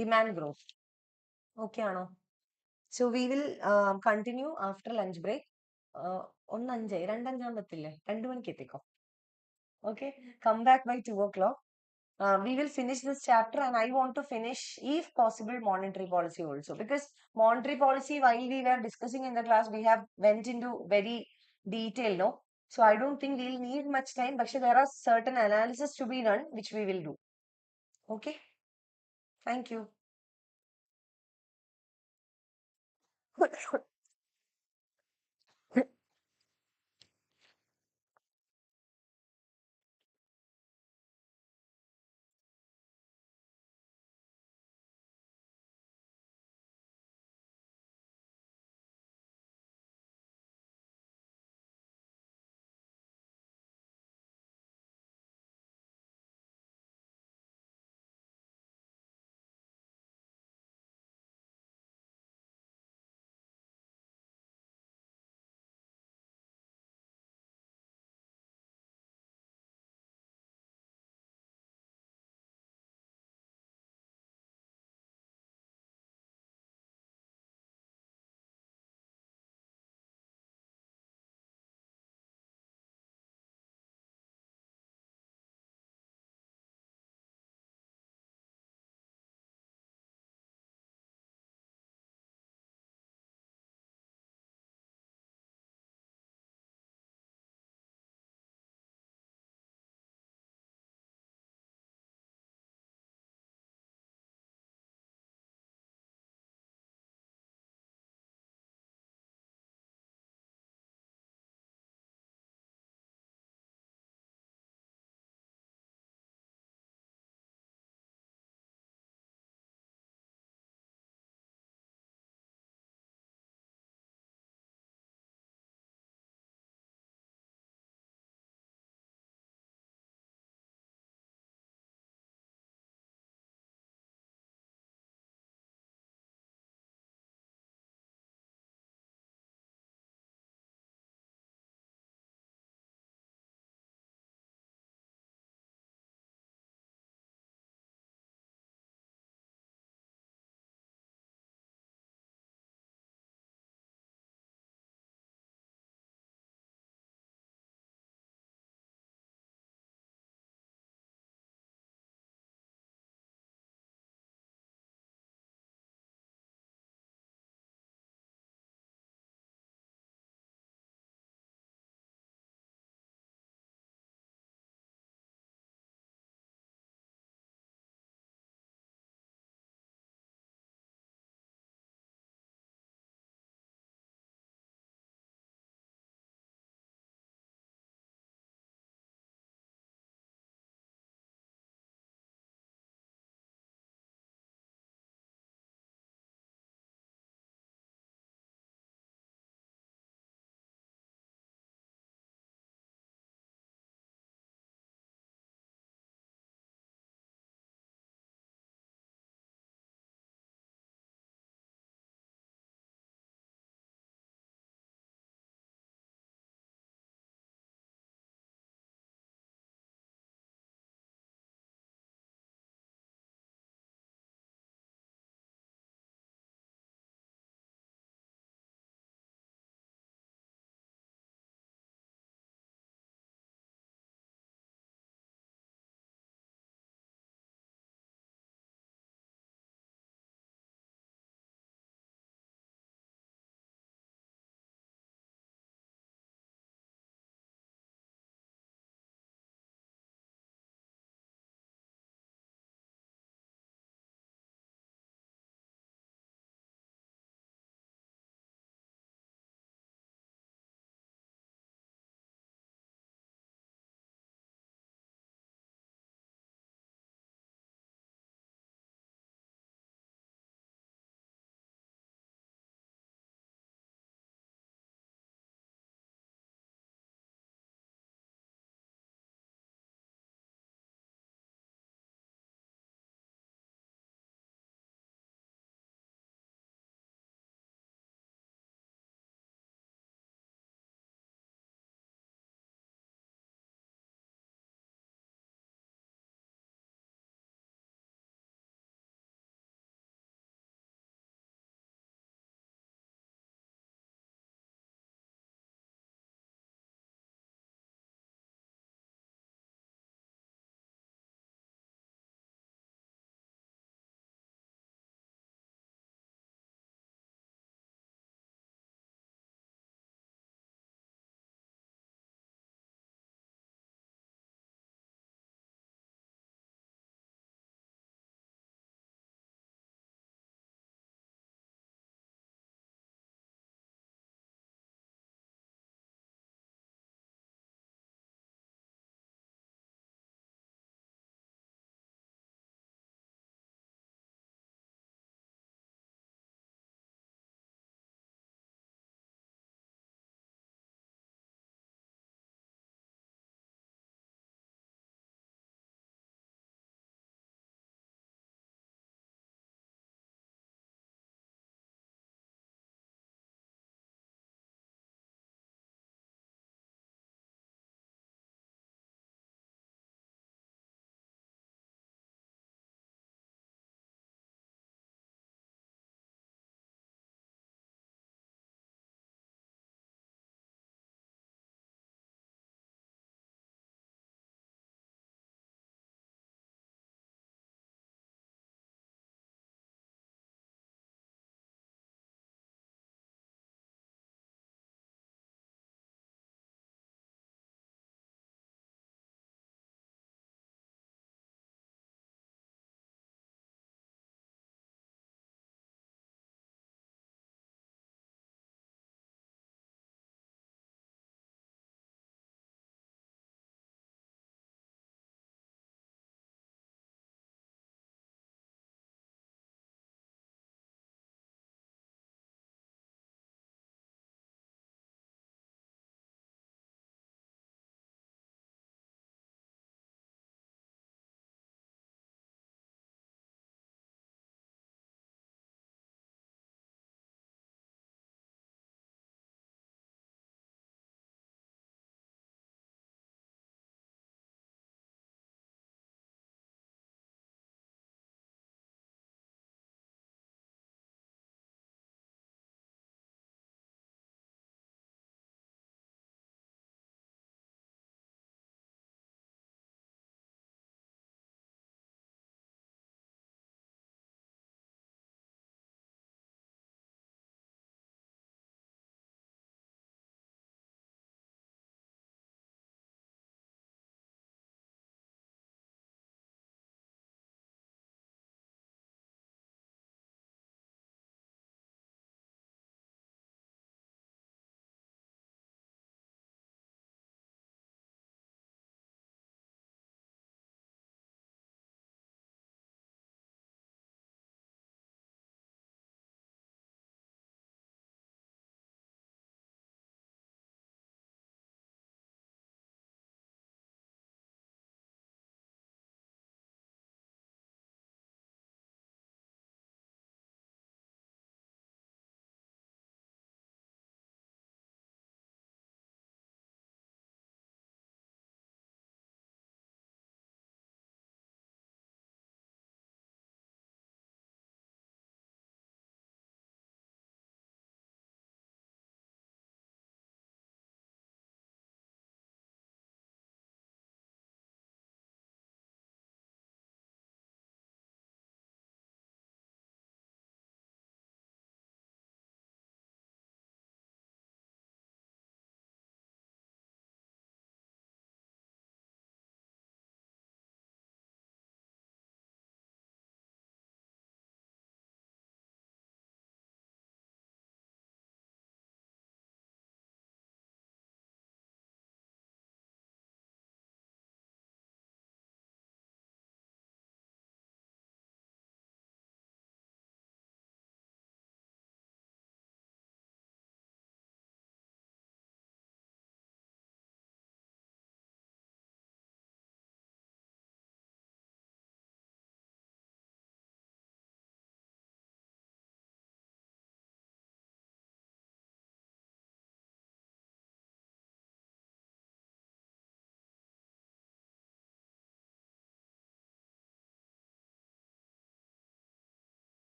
demand growth. Okay, ആണോ? So we will continue after lunch break. 1:05 2:05 2 മണിക്ക് എത്തിക്കോ. Okay, come back by 2 o'clock. We will finish this chapter and I want to finish, if possible, monetary policy also, because monetary policy, while we were discussing in the class, we have went into very detail, no? So I don't think we'll need much time, but there are certain analysis to be done, which we will do. Okay, thank you.